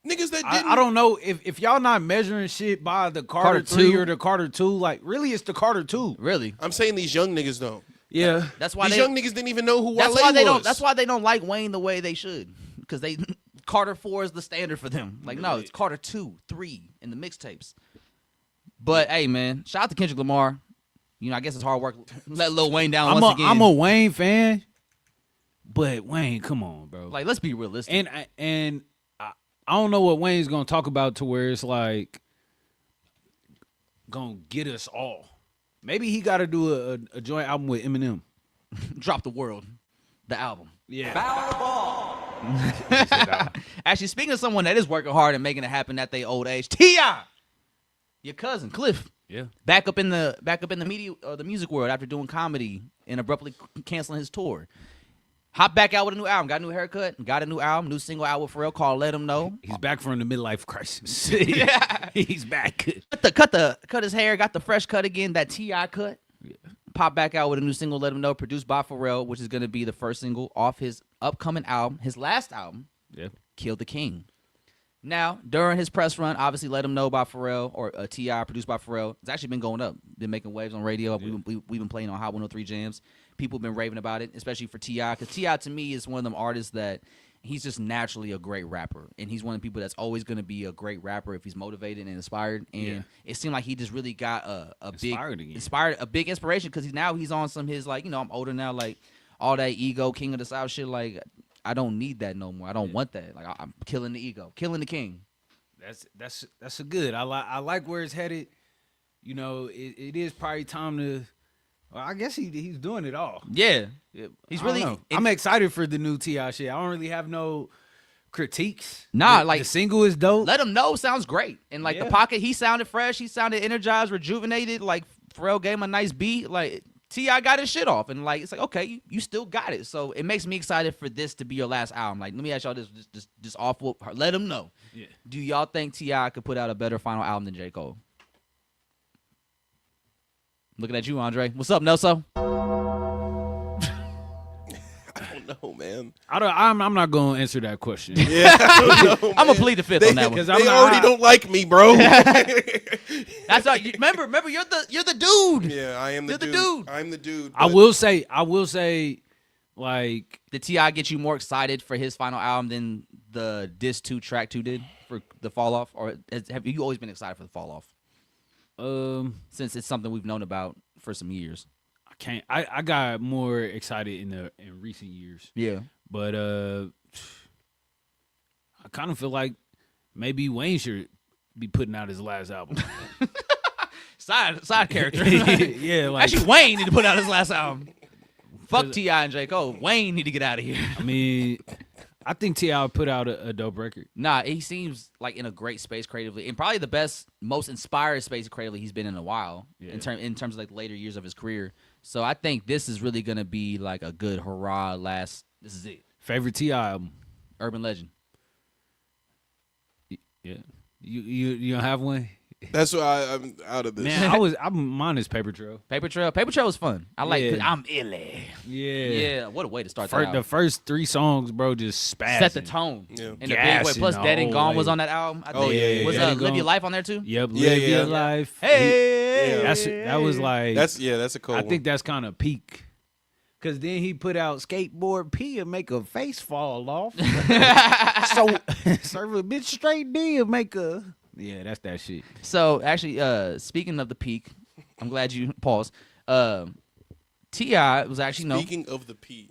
Niggas that didn't. I don't know if y'all not measuring shit by the Carter 3 2. or the Carter 2. Like, really, it's the Carter 2. really. I'm saying these young niggas don't. Yeah. That's why These they young niggas didn't even know who that's Wale why they was. don't that's why they don't like Wayne the way they should, because they Carter 4 is the standard for them. Like, no, it's Carter 2, 3 in the mixtapes. But hey, man, shout out to Kendrick Lamar. You know, I guess it's hard work. Let Lil Wayne down once again. I'm a Wayne fan, but Wayne, come on, bro. Like, let's be realistic. And I don't know what Wayne's gonna talk about to where it's like gonna get us all. Maybe he got to do a joint album with Eminem. Drop the world. the album. Yeah. Actually, speaking of someone that is working hard and making it happen at their old age, T.I., your cousin Cliff, Yeah. back up in the media the music world after doing comedy and abruptly canceling his tour. Hop back out with a new album, got a new haircut, got a new album, new single out with Pharrell called "Let Him Know." He's back from the midlife crisis. Yeah. He's back. Cut his hair, got the fresh cut again, that T.I. cut. Yeah. Pop back out with a new single, "Let Him Know," produced by Pharrell, which is going to be the first single off his upcoming album, his last album, Yeah. Kill the King. Now, during his press run, obviously "Let Him Know" by Pharrell, or T.I. produced by Pharrell, it's actually been going up, been making waves on radio. Yeah. We've been playing on Hot 103 Jams. People have been raving about it, especially for T.I., because T.I. to me is one of them artists that he's just naturally a great rapper, and he's one of the people that's always going to be a great rapper if he's motivated and inspired. And it seemed like he just really got a big inspiration, because he's on some his, like, I'm older now, like all that ego, King of the South shit. Like, I don't need that no more. I don't want that. Like, I'm killing the ego, killing the king. That's a good. I like where it's headed. It is probably time to. Well, I guess he's doing it all. Yeah, he's really. I'm excited for the new T.I. shit. I don't really have no critiques. Nah, the single is dope. Let Him Know sounds great, and like the pocket, he sounded fresh. He sounded energized, rejuvenated. Like Pharrell gave him a nice beat. Like T.I. got his shit off, and like it's like, okay, you still got it. So it makes me excited for this to be your last album. Like, let me ask y'all this, just off what Let Him Know. Yeah. Do y'all think T.I. could put out a better final album than J. Cole? Looking at you, Andre. What's up, Nelso? I don't know, man. I'm not gonna answer that question. Yeah, I don't know, I'm gonna plead the fifth on that one. They already don't like me, bro. That's all. Remember, you're the dude. Yeah, I am the dude. I'm the dude. I will say, like, did T.I. get you more excited for his final album than the Diss 2 Track 2 did for the Fall Off, or have you always been excited for the Fall Off? Since it's something we've known about for some years. I got more excited in recent years. Yeah. But I kind of feel like maybe Wayne should be putting out his last album. Side character. Yeah, like, actually Wayne need to put out his last album. Fuck T.I. and J. Cole. Wayne need to get out of here. I mean, I think T.I. put out a dope record. Nah, he seems like in a great space creatively, and probably the best, most inspired space creatively he's been in a while. Yeah. In terms of like later years of his career. So I think this is really gonna be like a good hurrah last. This is it. Favorite T.I. album? Urban Legend. Yeah, you don't have one? That's why I'm out of this. Man, mine is Paper Trail. Paper Trail was fun. I like. Yeah. I'm illy. Yeah. What a way to start that. The first 3 songs, bro, just spazzing. Set the tone. Yeah. In a big way. Plus, Dead and Gone was on that album. I think. Yeah. Was Live Your Life on there too? Yep. Live Your Life. Hey. That was like. That's a cool. I think that's kind of peak. Cause then he put out Skateboard P and make a face fall off. So serve a bitch straight D and make a. Yeah, that's that shit. So actually, speaking of the peak, I'm glad you paused. T.I. was actually speaking of the peak.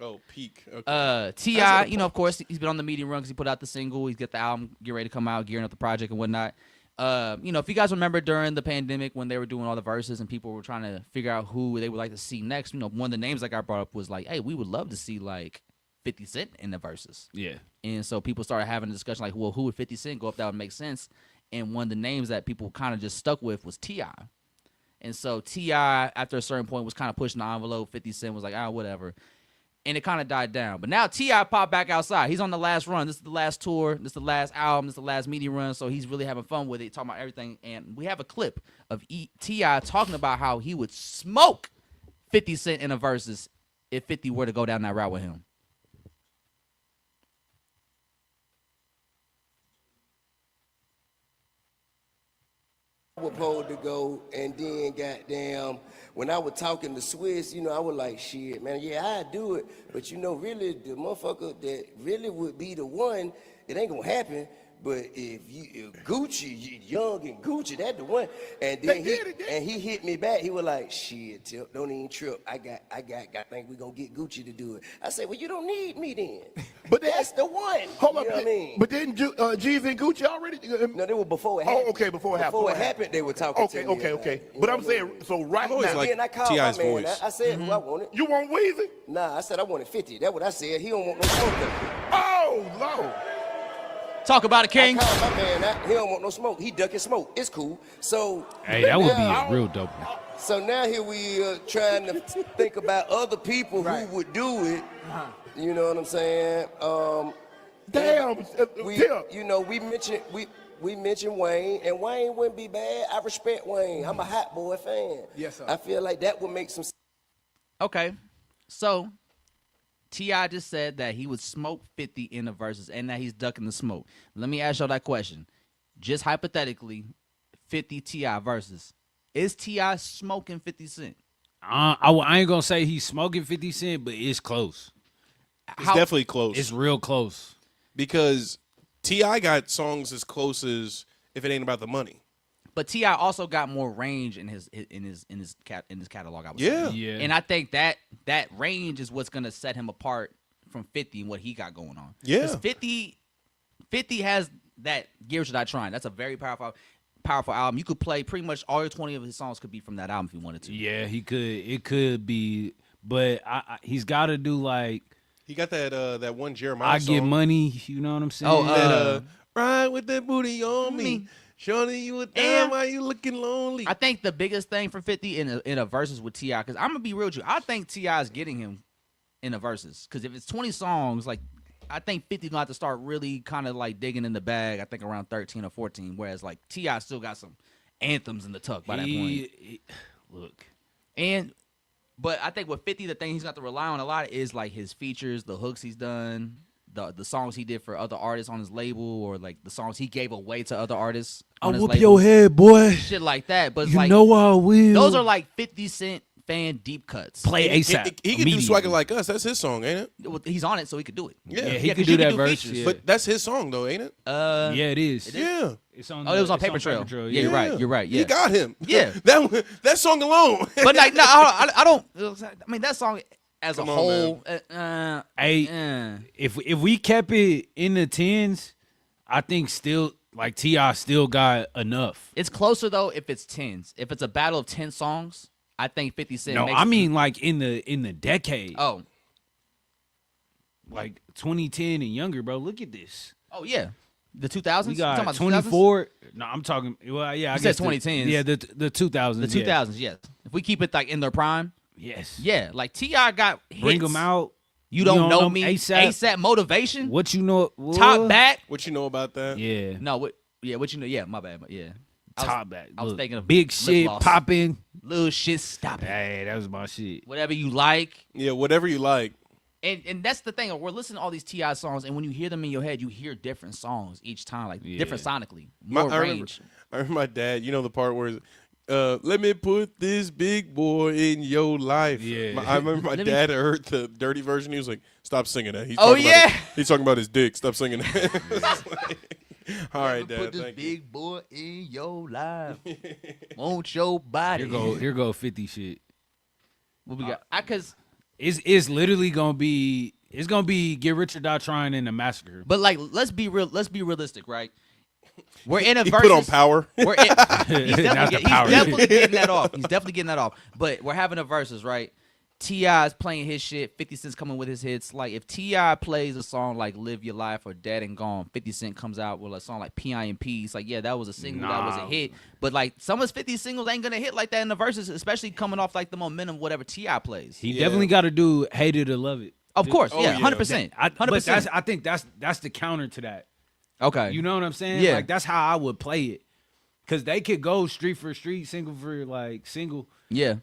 Oh, peak. Okay. T.I., of course, he's been on the medium run because he put out the single. He's got the album getting ready to come out, gearing up the project and whatnot. If you guys remember during the pandemic when they were doing all the verses and people were trying to figure out who they would like to see next, one of the names that got brought up was like, hey, we would love to see like 50 Cent in the verses. Yeah. And so people started having a discussion like, well, who would 50 Cent go if that would make sense? And one of the names that people kind of just stuck with was T.I. And so T.I., after a certain point, was kind of pushing the envelope. 50 Cent was like, whatever. And it kind of died down. But now T.I. popped back outside. He's on the last run. This is the last tour. This is the last album. This is the last media run. So he's really having fun with it, talking about everything. And we have a clip of T.I. talking about how he would smoke 50 Cent in a verses if 50 were to go down that route with him. was supposed to go, and then goddamn, when I was talking to Swiss, I was like, shit, man, yeah, I'd do it, but really, the motherfucker that really would be the one, it ain't gonna happen. But if Gucci, Young and Gucci, that the one. And then he hit me back. He was like, shit, Tip, don't even trip. I think we gonna get Gucci to do it. I said, well, you don't need me then. But then, That's the one. hold up. You know what I mean? But didn't Jeezy and Gucci already? No, they were before it happened. Oh, okay, before it happened. Before it happened, they were talking Okay, to me. okay, about okay. it. You But know I'm what I saying, mean? so right always now, like I called T.I.'s my man. voice. I said who I wanted. you want Weezy? Nah, I said I wanted 50. That's what I said. He don't want no smoke. Oh, Lord. Talk about it, King. I called my man. He don't want no smoke. He ducking smoke. It's cool. So Hey, that would be now- a real dope one. So now here we trying to think about other people who would do it. You know what I'm saying? Damn. We mentioned we mentioned Wayne, and Wayne wouldn't be bad. I respect Wayne. I'm a Hot Boy fan. Yes, sir. I feel like that would make some. Okay, so T.I. just said that he would smoke 50 in the verses and that he's ducking the smoke. Let me ask y'all that question. Just hypothetically, 50 T.I. verses. Is T.I. smoking 50 Cent? I ain't gonna say he's smoking 50 Cent, but it's close. It's definitely close. It's real close. Because T.I. got songs as close as If It Ain't About the Money. But T.I. also got more range in his catalog, I would Yeah. say. Yeah. And I think that range is what's gonna set him apart from 50 and what he got going on. Yeah. 'Cause 50 has that Gears Should I Trying. That's a very powerful album. You could play pretty much all 20 of his songs could be from that album if you wanted to. Yeah, he could. It could be, but he's got to do like He got that one Jeremiah I song. Get Money. You know what I'm saying? Oh, That, ride with that booty on me. Shorty, you a damn And- why you looking lonely. I think the biggest thing for 50 in a versus with T.I., because I'm going to be real with you, I think T.I. is getting him in a versus. Because if it's 20 songs, like, I think 50 going to have to start really kind of like digging in the bag, I think around 13 or 14, whereas like T.I. still got some anthems in the tuck by that point. Look. But I think with 50, the thing he's got to rely on a lot is like his features, the hooks he's done, the songs he did for other artists on his label, or like the songs he gave away to other artists on his label. head, boy. Shit like that. But it's You like, know I will. those are like 50 Cent fan deep cuts. Play He ASAP. can do immediately. Swagger Like Us. That's his song, ain't it? Well, he's on it, so he could do it. Yeah. Yeah, he could 'cause do you that can verse. features. Yeah. But that's his song, though, ain't it? Yeah, it is. Yeah. It's on. Oh, it was on it's Paper Trail. Yeah, you're right. You're right. Yeah. He got him. Yeah. that song alone. But like, no, I don't. I mean, that song as Come a on, whole. Hey, if we kept it in the tens, I think still like T.I. still got enough. It's closer though if it's tens. If it's a battle of 10 songs, I think 50 Cent. No, makes I mean like in the decade, Oh, like 2010 and younger, bro. Look at this. oh yeah, the 2000s. We You talking got about the 2000s? 24. No, I'm talking. Well, yeah, I You guess said 2010s. Yeah, the 2000s. The 2000s. Yes. If we keep it like in their prime, Yes. yeah. Like T.I. got hits. Bring them out. You don't know me. ASAP. ASAP motivation. What you know? Top back. What you know about that? Yeah. No. What? Yeah. What you know? Yeah. My bad. Yeah. Top back. I was Look, thinking of big lip shit gloss. popping. Little shit. Stop it. Hey, that was my shit. Whatever you like. Yeah, whatever you like. And that's the thing. We're listening to all these T.I. songs, and when you hear them in your head, you hear different songs each time, like different sonically, more I range. remember my dad, you know the part where let me put this big boy in your life. Yeah. I remember my dad heard the dirty version. He was like, stop singing that. He's Oh, talking yeah. about he's talking about his dick. Stop singing that. It's like, all right, Dad. Put this Thank you. big boy in your life. Want your body. Here go 50 shit. What we got? Because It's literally gonna be Get Rich or Die Trying in a massacre. But like, let's be real. Let's be realistic, right? We're in a He versus. put on power. We're in, he's definitely getting that off. He's definitely getting that off. But we're having a versus, right? T.I. is playing his shit. 50 Cent's coming with his hits. Like, if T.I. plays a song like Live Your Life or Dead and Gone, 50 Cent comes out with a song like P.I.M.P. It's like, yeah, that was a single. That was a hit. But, like, some of his 50 singles ain't going to hit like that in the verses, especially coming off, like, the momentum of whatever T.I. plays. He definitely got to do Hate It or Love It. Of course, Oh, yeah, yeah. 100%. But 100%. I think that's the counter to that. Okay. You know what I'm saying? Yeah. Like that's how I would play it. Cause they could go street for street, single for like single. Yeah.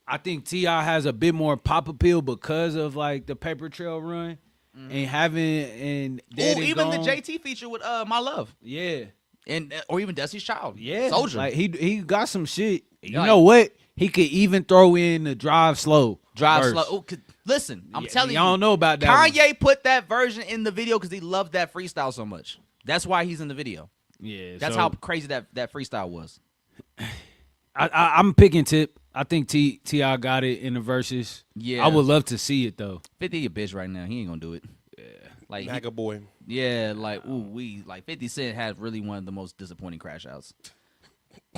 I think T.I. has a bit more pop appeal because of like the Paper Trail run and having and Dead Ooh, and even Gone. the JT feature with My Love. Yeah. And or even Destiny's Child. Yeah. Soldier. Like he got some shit. You Like- know what? He could even throw in the Drive Slow. Drive verse. slow. Oh, listen, I'm telling you. Y'all don't know about that one. Kanye put that version in the video because he loved that freestyle so much. That's why he's in the video. Yeah. That's so how crazy that freestyle was. I'm picking Tip. I think T.I. got it in the verses. Yeah. I would love to see it though. 50 a bitch right now. He ain't gonna do it. Like MAGA boy. yeah, like like 50 Cent had really one of the most disappointing crash outs.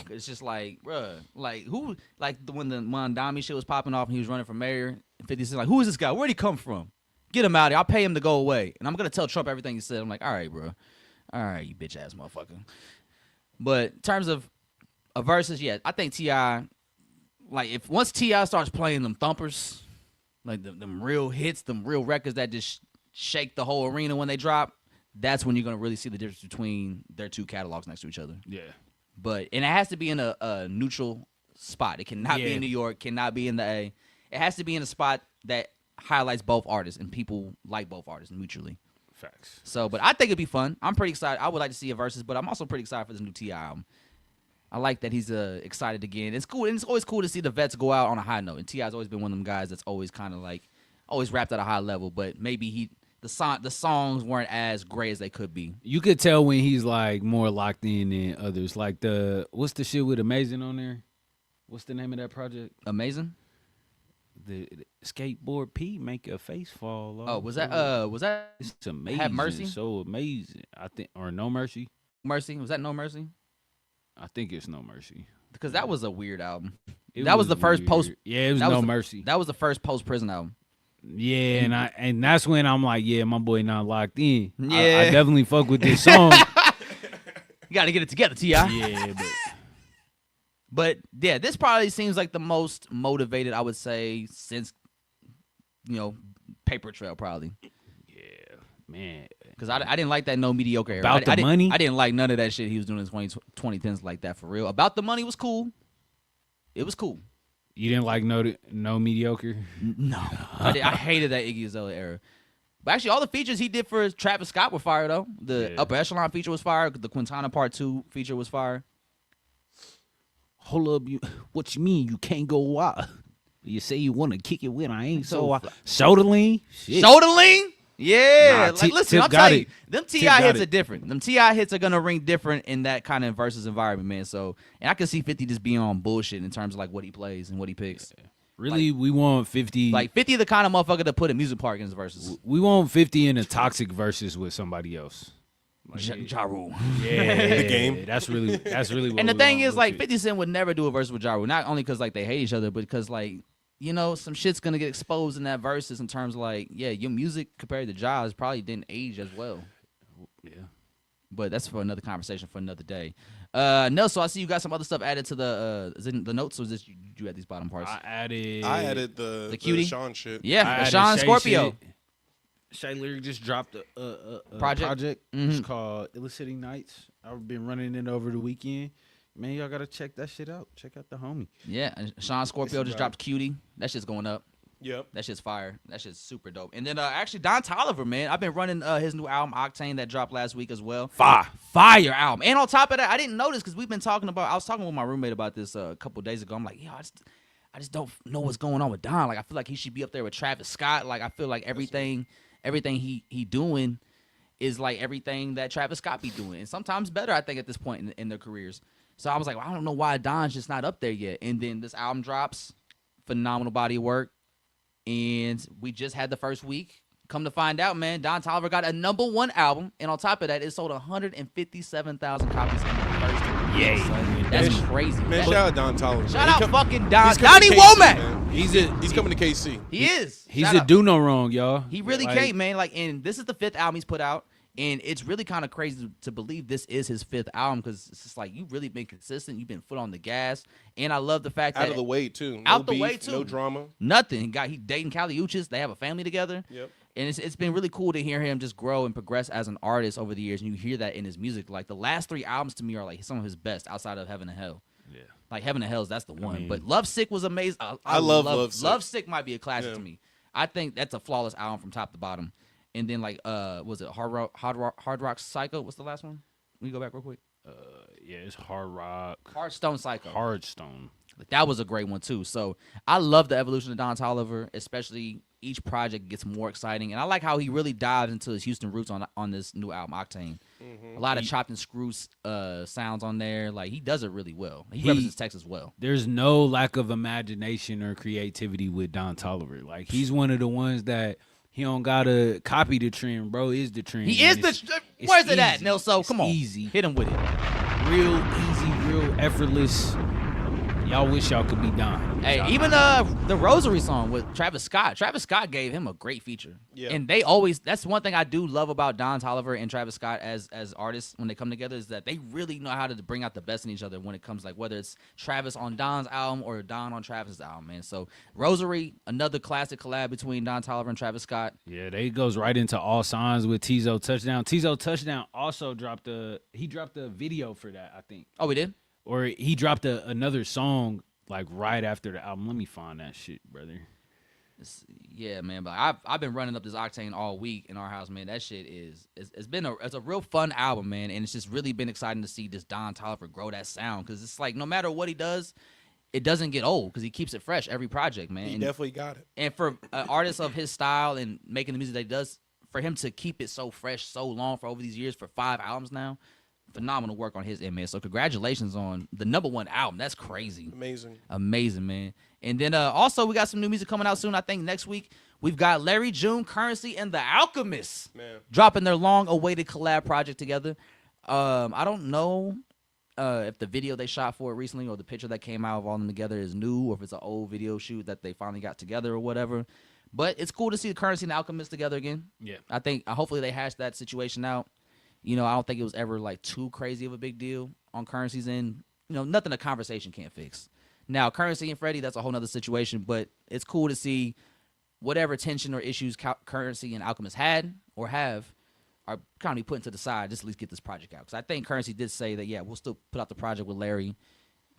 It's just like, bruh, like who, like when the Mondami shit was popping off and he was running for mayor, 50 Cent like, who is this guy? Where'd he come from? Get him out of here. I'll pay him to go away, and I'm gonna tell Trump everything he said. I'm like, all right, bro, all right, you bitch ass motherfucker. But in terms of a versus, yeah, I think T.I., like if once T.I. starts playing them thumpers, like them real hits, them real records that just shake the whole arena when they drop, that's when you're gonna really see the difference between their two catalogs next to each other. Yeah. But and it has to be in a neutral spot. It cannot be in New York, cannot be in the A. It has to be in a spot that highlights both artists and people like both artists mutually. Facts. So, but I think it'd be fun. I'm pretty excited. I would like to see a versus, but I'm also pretty excited for this new T.I. album. I like that he's excited again. It's cool, and it's always cool to see the vets go out on a high note. And T.I.'s always been one of them guys that's always kind of like always rapped at a high level, but maybe the songs weren't as great as they could be. You could tell when he's like more locked in than others. Like what's the shit with Amazing on there? What's the name of that project? Amazing? The skateboard Pete make a face fall off. Oh, was that It's amazing. Have Mercy? So amazing. I think, or No Mercy. Mercy? Was that No Mercy? I think it's No Mercy. Because that was a weird album. It That was the first weird. post. Yeah, it was that No the- Mercy. That was the first post prison album. Yeah, and that's when I'm like, yeah, my boy not locked in. Yeah. I definitely fuck with this song. You got to get it together, T.I. Yeah, But yeah, this probably seems like the most motivated, I would say, since Paper Trail probably. yeah, man. Because I didn't like that No Mediocre era. About the Money? I didn't like none of that shit he was doing in 2010s like that for real. About the Money was cool. It was cool. You didn't like No Mediocre? No. I hated that Iggy Azalea era. But actually, all the features he did for Travis Scott were fire, though. The Upper Echelon feature was fire. The Quintana Part 2 feature was fire. Hold up, what you mean you can't go wild? You say you want to kick it when I ain't so wild. Shoulder lean? Shit. Shoulder lean? Yeah. Nah, like, listen, Tip I'm got telling you, it. them Tip T.I. got hits it. are different. Them T.I. hits are going to ring different in that kind of versus environment, man. So, and I can see 50 just being on bullshit in terms of like what he plays and what he picks. Really, we want 50. Like 50 the kind of motherfucker to put a music park in his verses. We want 50 in a toxic versus with somebody else. Like, Ja Rule. Yeah, The Game. That's really what And the we thing want, is, like, legit. 50 Cent would never do a verse with Ja Rule. Not only because, like, they hate each other, but because, like, some shit's going to get exposed in that verses in terms of, like, yeah, your music compared to Ja's probably didn't age as well. Yeah. But that's for another conversation for another day. Nelson, I see you got some other stuff added to the is it the notes, or is this you at these bottom parts? I added the cutie Sean shit. Yeah, I Sean added Shay Scorpio. shit. Shay Lyric just dropped a Project? It's called Illicit Nights. I've been running it over the weekend. Man, y'all gotta check that shit out. Check out the homie. Yeah, and Sean Scorpio just dropped Cutie. That shit's going up. Yep. That shit's fire. That shit's super dope. And then actually Don Toliver, man, I've been running his new album Octane that dropped last week as well. Fire album. And on top of that, I didn't notice because we've been talking about. I was talking with my roommate about this a couple days ago. I'm like, yo, I just don't know what's going on with Don. Like, I feel like he should be up there with Travis Scott. Like, I feel like everything he doing is like everything that Travis Scott be doing, and sometimes better. I think at this point in their careers. So I was like, well, I don't know why Don's just not up there yet. And then this album drops, phenomenal body of work. And we just had the first week. Come to find out, man, Don Toliver got a #1 album. And on top of that, it sold 157,000 copies in the first week. Yeah. That's crazy. Man, shout out Don Toliver. Shout man. out fucking Don. He's coming Donnie to KC, Womack. man. He's coming to KC. He is. He's Shout a out. do no wrong, y'all. He really Like, came, man. Like, and this is the 5th album he's put out. And it's really kind of crazy to believe this is his 5th album because it's just like you've really been consistent. You've been foot on the gas. And I love the fact that Out of the way, too. Out the beef, way, too. No drama. Nothing. He dating Kali Uchis. They have a family together. Yep. And it's been really cool to hear him just grow and progress as an artist over the years. And you hear that in his music. Like, the last 3 albums to me are, like, some of his best outside of Heaven and Hell. Yeah. Like, Heaven and Hell's, that's the one. mean- but Love Sick was amazing. I love Love Sick. Love Sick might be a classic Yeah. to me. I think that's a flawless album from top to bottom. And then, like, was it Hard Rock Psycho? What's the last one? Let me go back real quick. Yeah, it's Hard Rock. Hearthstone Psycho. Hardstone. Like, that was a great one too. So I love the evolution of Don Toliver, especially each project gets more exciting, and I like how he really dives into his Houston roots on this new album Octane. A lot of chopped and screw sounds on there. Like, he does it really well. He represents Texas well. There's no lack of imagination or creativity with Don Toliver. Like, he's one of the ones that He don't gotta copy the trend, bro. Is the trend. He is It's where's it at, easy. Nelso? It's Come on. easy. Hit him with it. Real easy, real effortless. Y'all wish y'all could be Don. Hey, even the Rosary song with Travis Scott. Travis Scott gave him a great feature. Yeah. And they always, that's one thing I do love about Don Toliver and Travis Scott as artists when they come together, is that they really know how to bring out the best in each other when it comes, like, whether it's Travis on Don's album or Don on Travis's album, man. So Rosary, another classic collab between Don Toliver and Travis Scott. Yeah, they goes right into All Signs with Tizo Touchdown. Tizo Touchdown also dropped a video for that, I think. Oh, we did? Or he dropped another song like right after the album. Let me find that shit, brother. Yeah, man, but I've been running up this Octane all week in our house, man. That shit it's a real fun album, man, and it's just really been exciting to see this Don Toliver grow that sound, because it's like no matter what he does, it doesn't get old because he keeps it fresh every project, man. He definitely got it. And for an artist of his style and making the music that he does, for him to keep it so fresh so long for over these years, for 5 albums now, phenomenal work on his end, man. So congratulations on the #1 album. That's crazy. Amazing, man. And then also we got some new music coming out soon. I think next week we've got Larry June, Currency, and The Alchemist dropping their long-awaited collab project together. I don't know if the video they shot for it recently or the picture that came out of all of them together is new, or if it's an old video shoot that they finally got together or whatever. But it's cool to see the Currency and The Alchemist together again. Yeah. I think hopefully they hash that situation out. You know, I don't think it was ever like too crazy of a big deal on Currency's end. You know, nothing a conversation can't fix. Now, Currency and Freddie, that's a whole nother situation, but it's cool to see whatever tension or issues Currency and Alchemist had or have are kind of put to the side, just at least get this project out. Because I think Currency did say that, yeah, we'll still put out the project with Larry,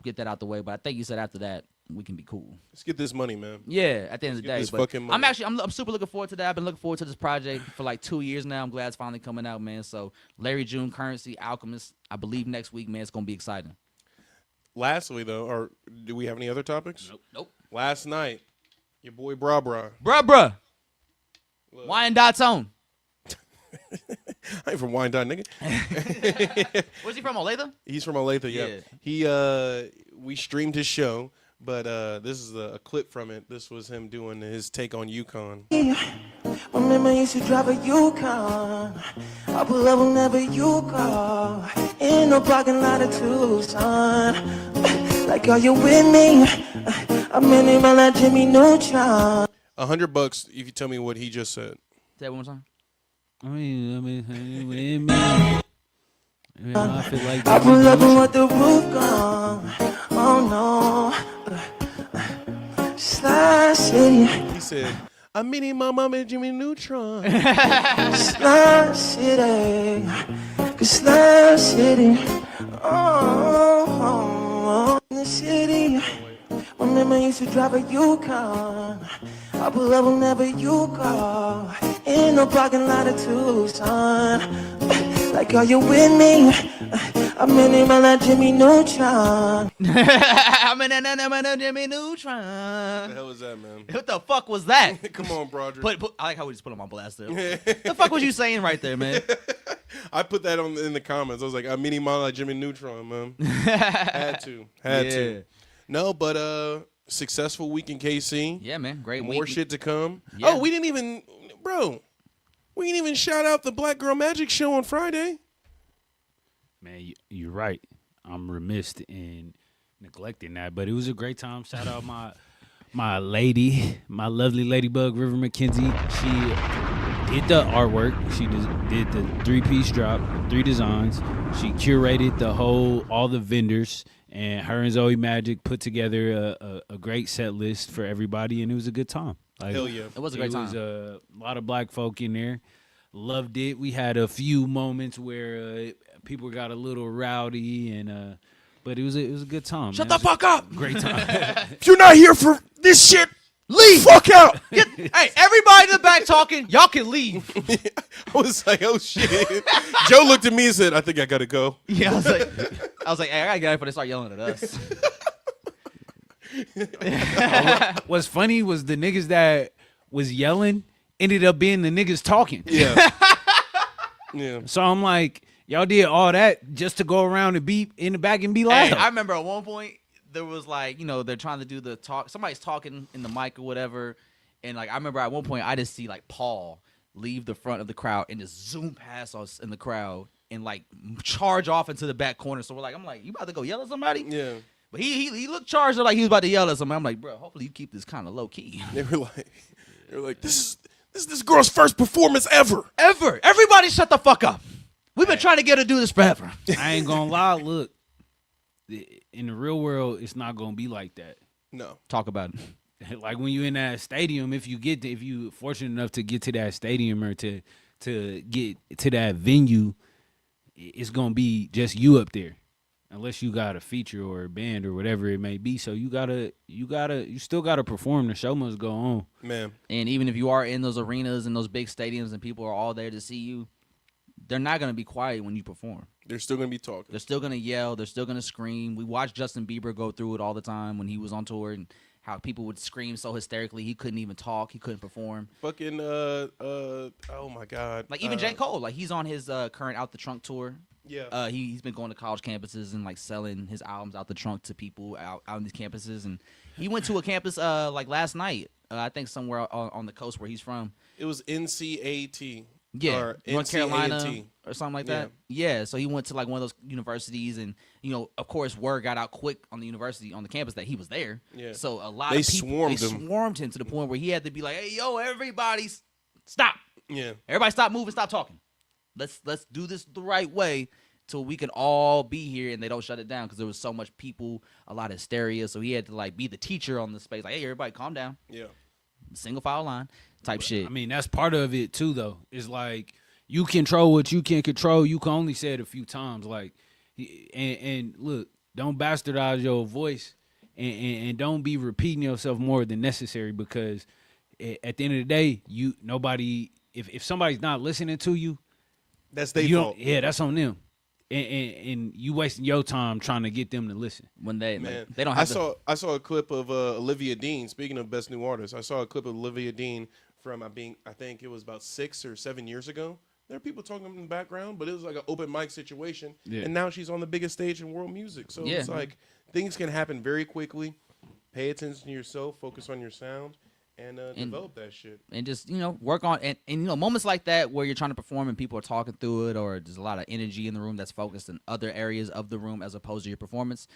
get that out the way, but I think you said after that, we can be cool. Let's get this money, man. Yeah, at the end of the day. This But fucking money. I'm super looking forward to that. I've been looking forward to this project for like 2 years now. I'm glad it's finally coming out, man. So Larry June, Currency, Alchemist, I believe next week, man, it's going to be exciting. Lastly, though, or do we have any other topics? Nope. Last night, your boy Bruh. Bruh. Wyandotte on. I ain't from Wyandotte, nigga. Where's he from, Olathe? He's from Olathe, yeah. He we streamed his show, but this is a clip from it. This was him doing his take on Yukon. Remember, I used to drive a Yukon. I pull up whenever you call. In no parking lot of Tucson. Like, are you with me? I'm in it, man, like Jimmy Neutron. $100 if you tell me what he just said. Say that one more time. I feel like I pull up and with the roof gone. Oh no. Slide City. He said, I'm meeting my mom and Jimmy Neutron. Slide City. Slide City. Oh, in the city. Remember, I used to drive a Yukon. I pull up whenever you call. In no parking lot of Tucson. Like, are you with me? I'm in it, man, like Jimmy Neutron. I'm in it, Jimmy Neutron. What the hell was that, man? What the fuck was that? Come on, Broderick. I like how we just put him on blast there. The fuck was you saying right there, man? I put that in the comments. I was like, I'm meeting my like Jimmy Neutron, man. Had to. No, but successful week in KC. Yeah, man. Great week. More shit to come. Yeah. Oh, we didn't even shout out the Black Girl Magic show on Friday. Man, you're right. I'm remiss in neglecting that, but it was a great time. Shout out my lady, my lovely ladybug, River McKenzie. She did the artwork. She did the 3-piece drop, 3 designs. She curated all the vendors, and her and Zoe Magic put together a great set list for everybody, and it was a good time. Like, hell yeah. It was a great time. There was a lot of black folk in there. Loved it. We had a few moments where people got a little rowdy, but it was a good time. Shut the fuck up. Great time. If you're not here for this shit, Leave. fuck out. Hey, everybody in the back talking, y'all can leave. I was like, oh shit. Joe looked at me and said, I think I gotta go. Yeah, I was like, hey, I gotta get out before they start yelling at us. What's funny was the niggas that was yelling ended up being the niggas talking. Yeah. Yeah. So I'm like, y'all did all that just to go around and be in the back and be loud. Hey, I remember at one point there was like, they're trying to do the talk. Somebody's talking in the mic or whatever, And like I remember at one point I just see like Paul leave the front of the crowd and just zoom past us in the crowd and like charge off into the back corner. So I'm like, you about to go yell at somebody? Yeah. But he looked charged up like he was about to yell at somebody. I'm like, bro, hopefully you keep this kind of low key. They were like, this is this girl's first performance ever. Ever. Everybody shut the fuck up. We've been trying to get her to do this forever. I ain't gonna lie. Look, in the real world, it's not gonna be like that. No. Talk about it. Like when you in that stadium, if you fortunate enough to get to that stadium or to get to that venue, it's gonna be just you up there, unless you got a feature or a band or whatever it may be. So you still gotta perform. The show must go on, man. And even if you are in those arenas and those big stadiums and people are all there to see you, they're not gonna be quiet when you perform. They're still gonna be talking. They're still gonna yell. They're still gonna scream. We watched Justin Bieber go through it all the time when he was on tour and how people would scream so hysterically he couldn't even talk, he couldn't perform. Fucking oh my god. Like even J. Cole, like he's on his current Out the Trunk tour. Yeah. He's been going to college campuses and like selling his albums out the trunk to people out on these campuses. And he went to a campus like last night, I think somewhere on the coast where he's from. It was NCAT. Yeah, or North Carolina NCAT. or something like that. Yeah, so he went to like one of those universities, and of course, word got out quick on the university, on the campus, that he was there. Yeah, so a lot they of people swarmed him to the point where he had to be like, "Hey, yo, everybody, stop! Yeah, everybody, stop moving, stop talking. Let's do this the right way." So we can all be here and they don't shut it down because there was so much people, a lot of hysteria. So he had to like be the teacher on the space, like, "Hey, everybody, calm down." Yeah, single file line type shit. I mean, that's part of it too, though. It's like you control what you can control. You can only say it a few times. Like, and look, don't bastardize your voice, and don't be repeating yourself more than necessary, because at the end of the day, if somebody's not listening to you, that's their fault. Yeah, that's on them. And you wasting your time trying to get them to listen when they don't have. I saw a clip of Olivia Dean. Speaking of best new artists, I saw a clip of Olivia Dean from I think it was about 6 or 7 years ago. There are people talking in the background, but it was like an open mic situation. Yeah. And now she's on the biggest stage in world music. So it's like things can happen very quickly. Pay attention to yourself. Focus on your sound. And develop that shit. And just, work on and moments like that where you're trying to perform and people are talking through it, or there's a lot of energy in the room that's focused in other areas of the room as opposed to your performance.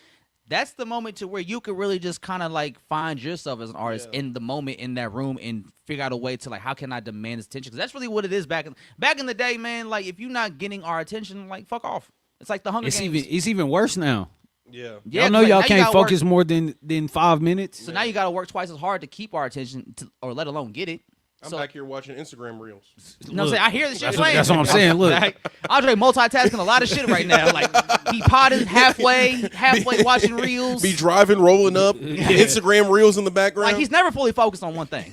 That's the moment to where you could really just kind of like find yourself as an artist in the moment in that room and figure out a way to like, how can I demand this attention? Because that's really what it is back in the day, man. Like if you're not getting our attention, like fuck off. It's like the Hunger Games. It's even worse now. Yeah. Y'all know y'all can't focus more than 5 minutes. So now you got to work twice as hard to keep our attention, or let alone get it. I'm back here watching Instagram reels. You know what I'm saying? I hear the shit playing. That's what I'm saying. Look, Andre multitasking a lot of shit right now. Like he potted halfway watching reels. Be driving, rolling up, Instagram reels in the background. Like he's never fully focused on one thing.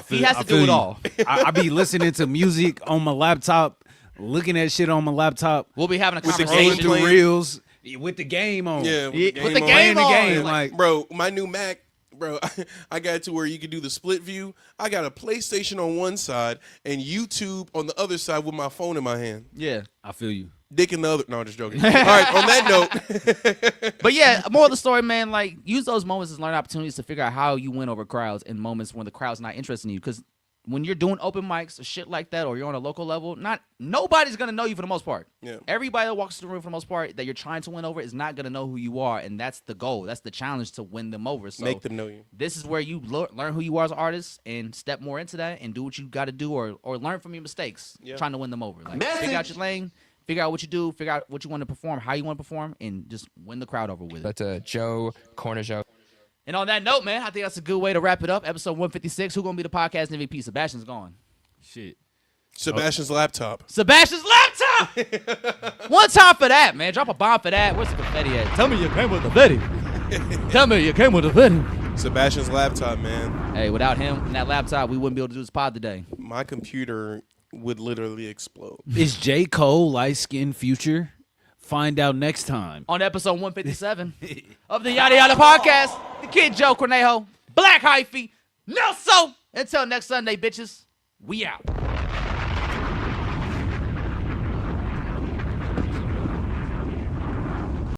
He has to do it all. I be listening to music on my laptop, looking at shit on my laptop. We'll be having a conversation conversation through reels with the game on. Yeah, with the game on. Like, bro, my new Mac. Bro, I got it to where you can do the split view. I got a PlayStation on one side and YouTube on the other side with my phone in my hand. Yeah. I feel you. Dick in the other. No, I'm just joking. All right, on that note. But yeah, more of the story, man, like use those moments as learning opportunities to figure out how you win over crowds in moments when the crowd's not interested in you. Because when you're doing open mics or shit like that, or you're on a local level, nobody's gonna know you for the most part. Yeah. Everybody that walks through the room for the most part that you're trying to win over is not gonna know who you are, and that's the goal. That's the challenge, to win them over. So make them know you. This is where you learn who you are as an artist and step more into that and do what you got to do, or learn from your mistakes, trying to win them over. Like figure out your lane, figure out what you do, figure out what you want to perform, how you want to perform, and just win the crowd over with it. That's Joe Cornish. And on that note, man, I think that's a good way to wrap it up. Episode 156. Who's gonna be the podcast MVP? Sebastian's gone. Shit. Sebastian's laptop. Sebastian's laptop! One time for that, man. Drop a bomb for that. Where's the confetti at? Tell me you came with the confetti. Tell me you came with the confetti. Sebastian's laptop, man. Hey, without him and that laptop, we wouldn't be able to do this pod today. My computer would literally explode. Is J. Cole light-skinned Future? Find out next time. On episode 157 of the Yada Yada Podcast, the kid Joe Cornejo, Black Hyphy, Nelson. Until next Sunday, bitches, we out.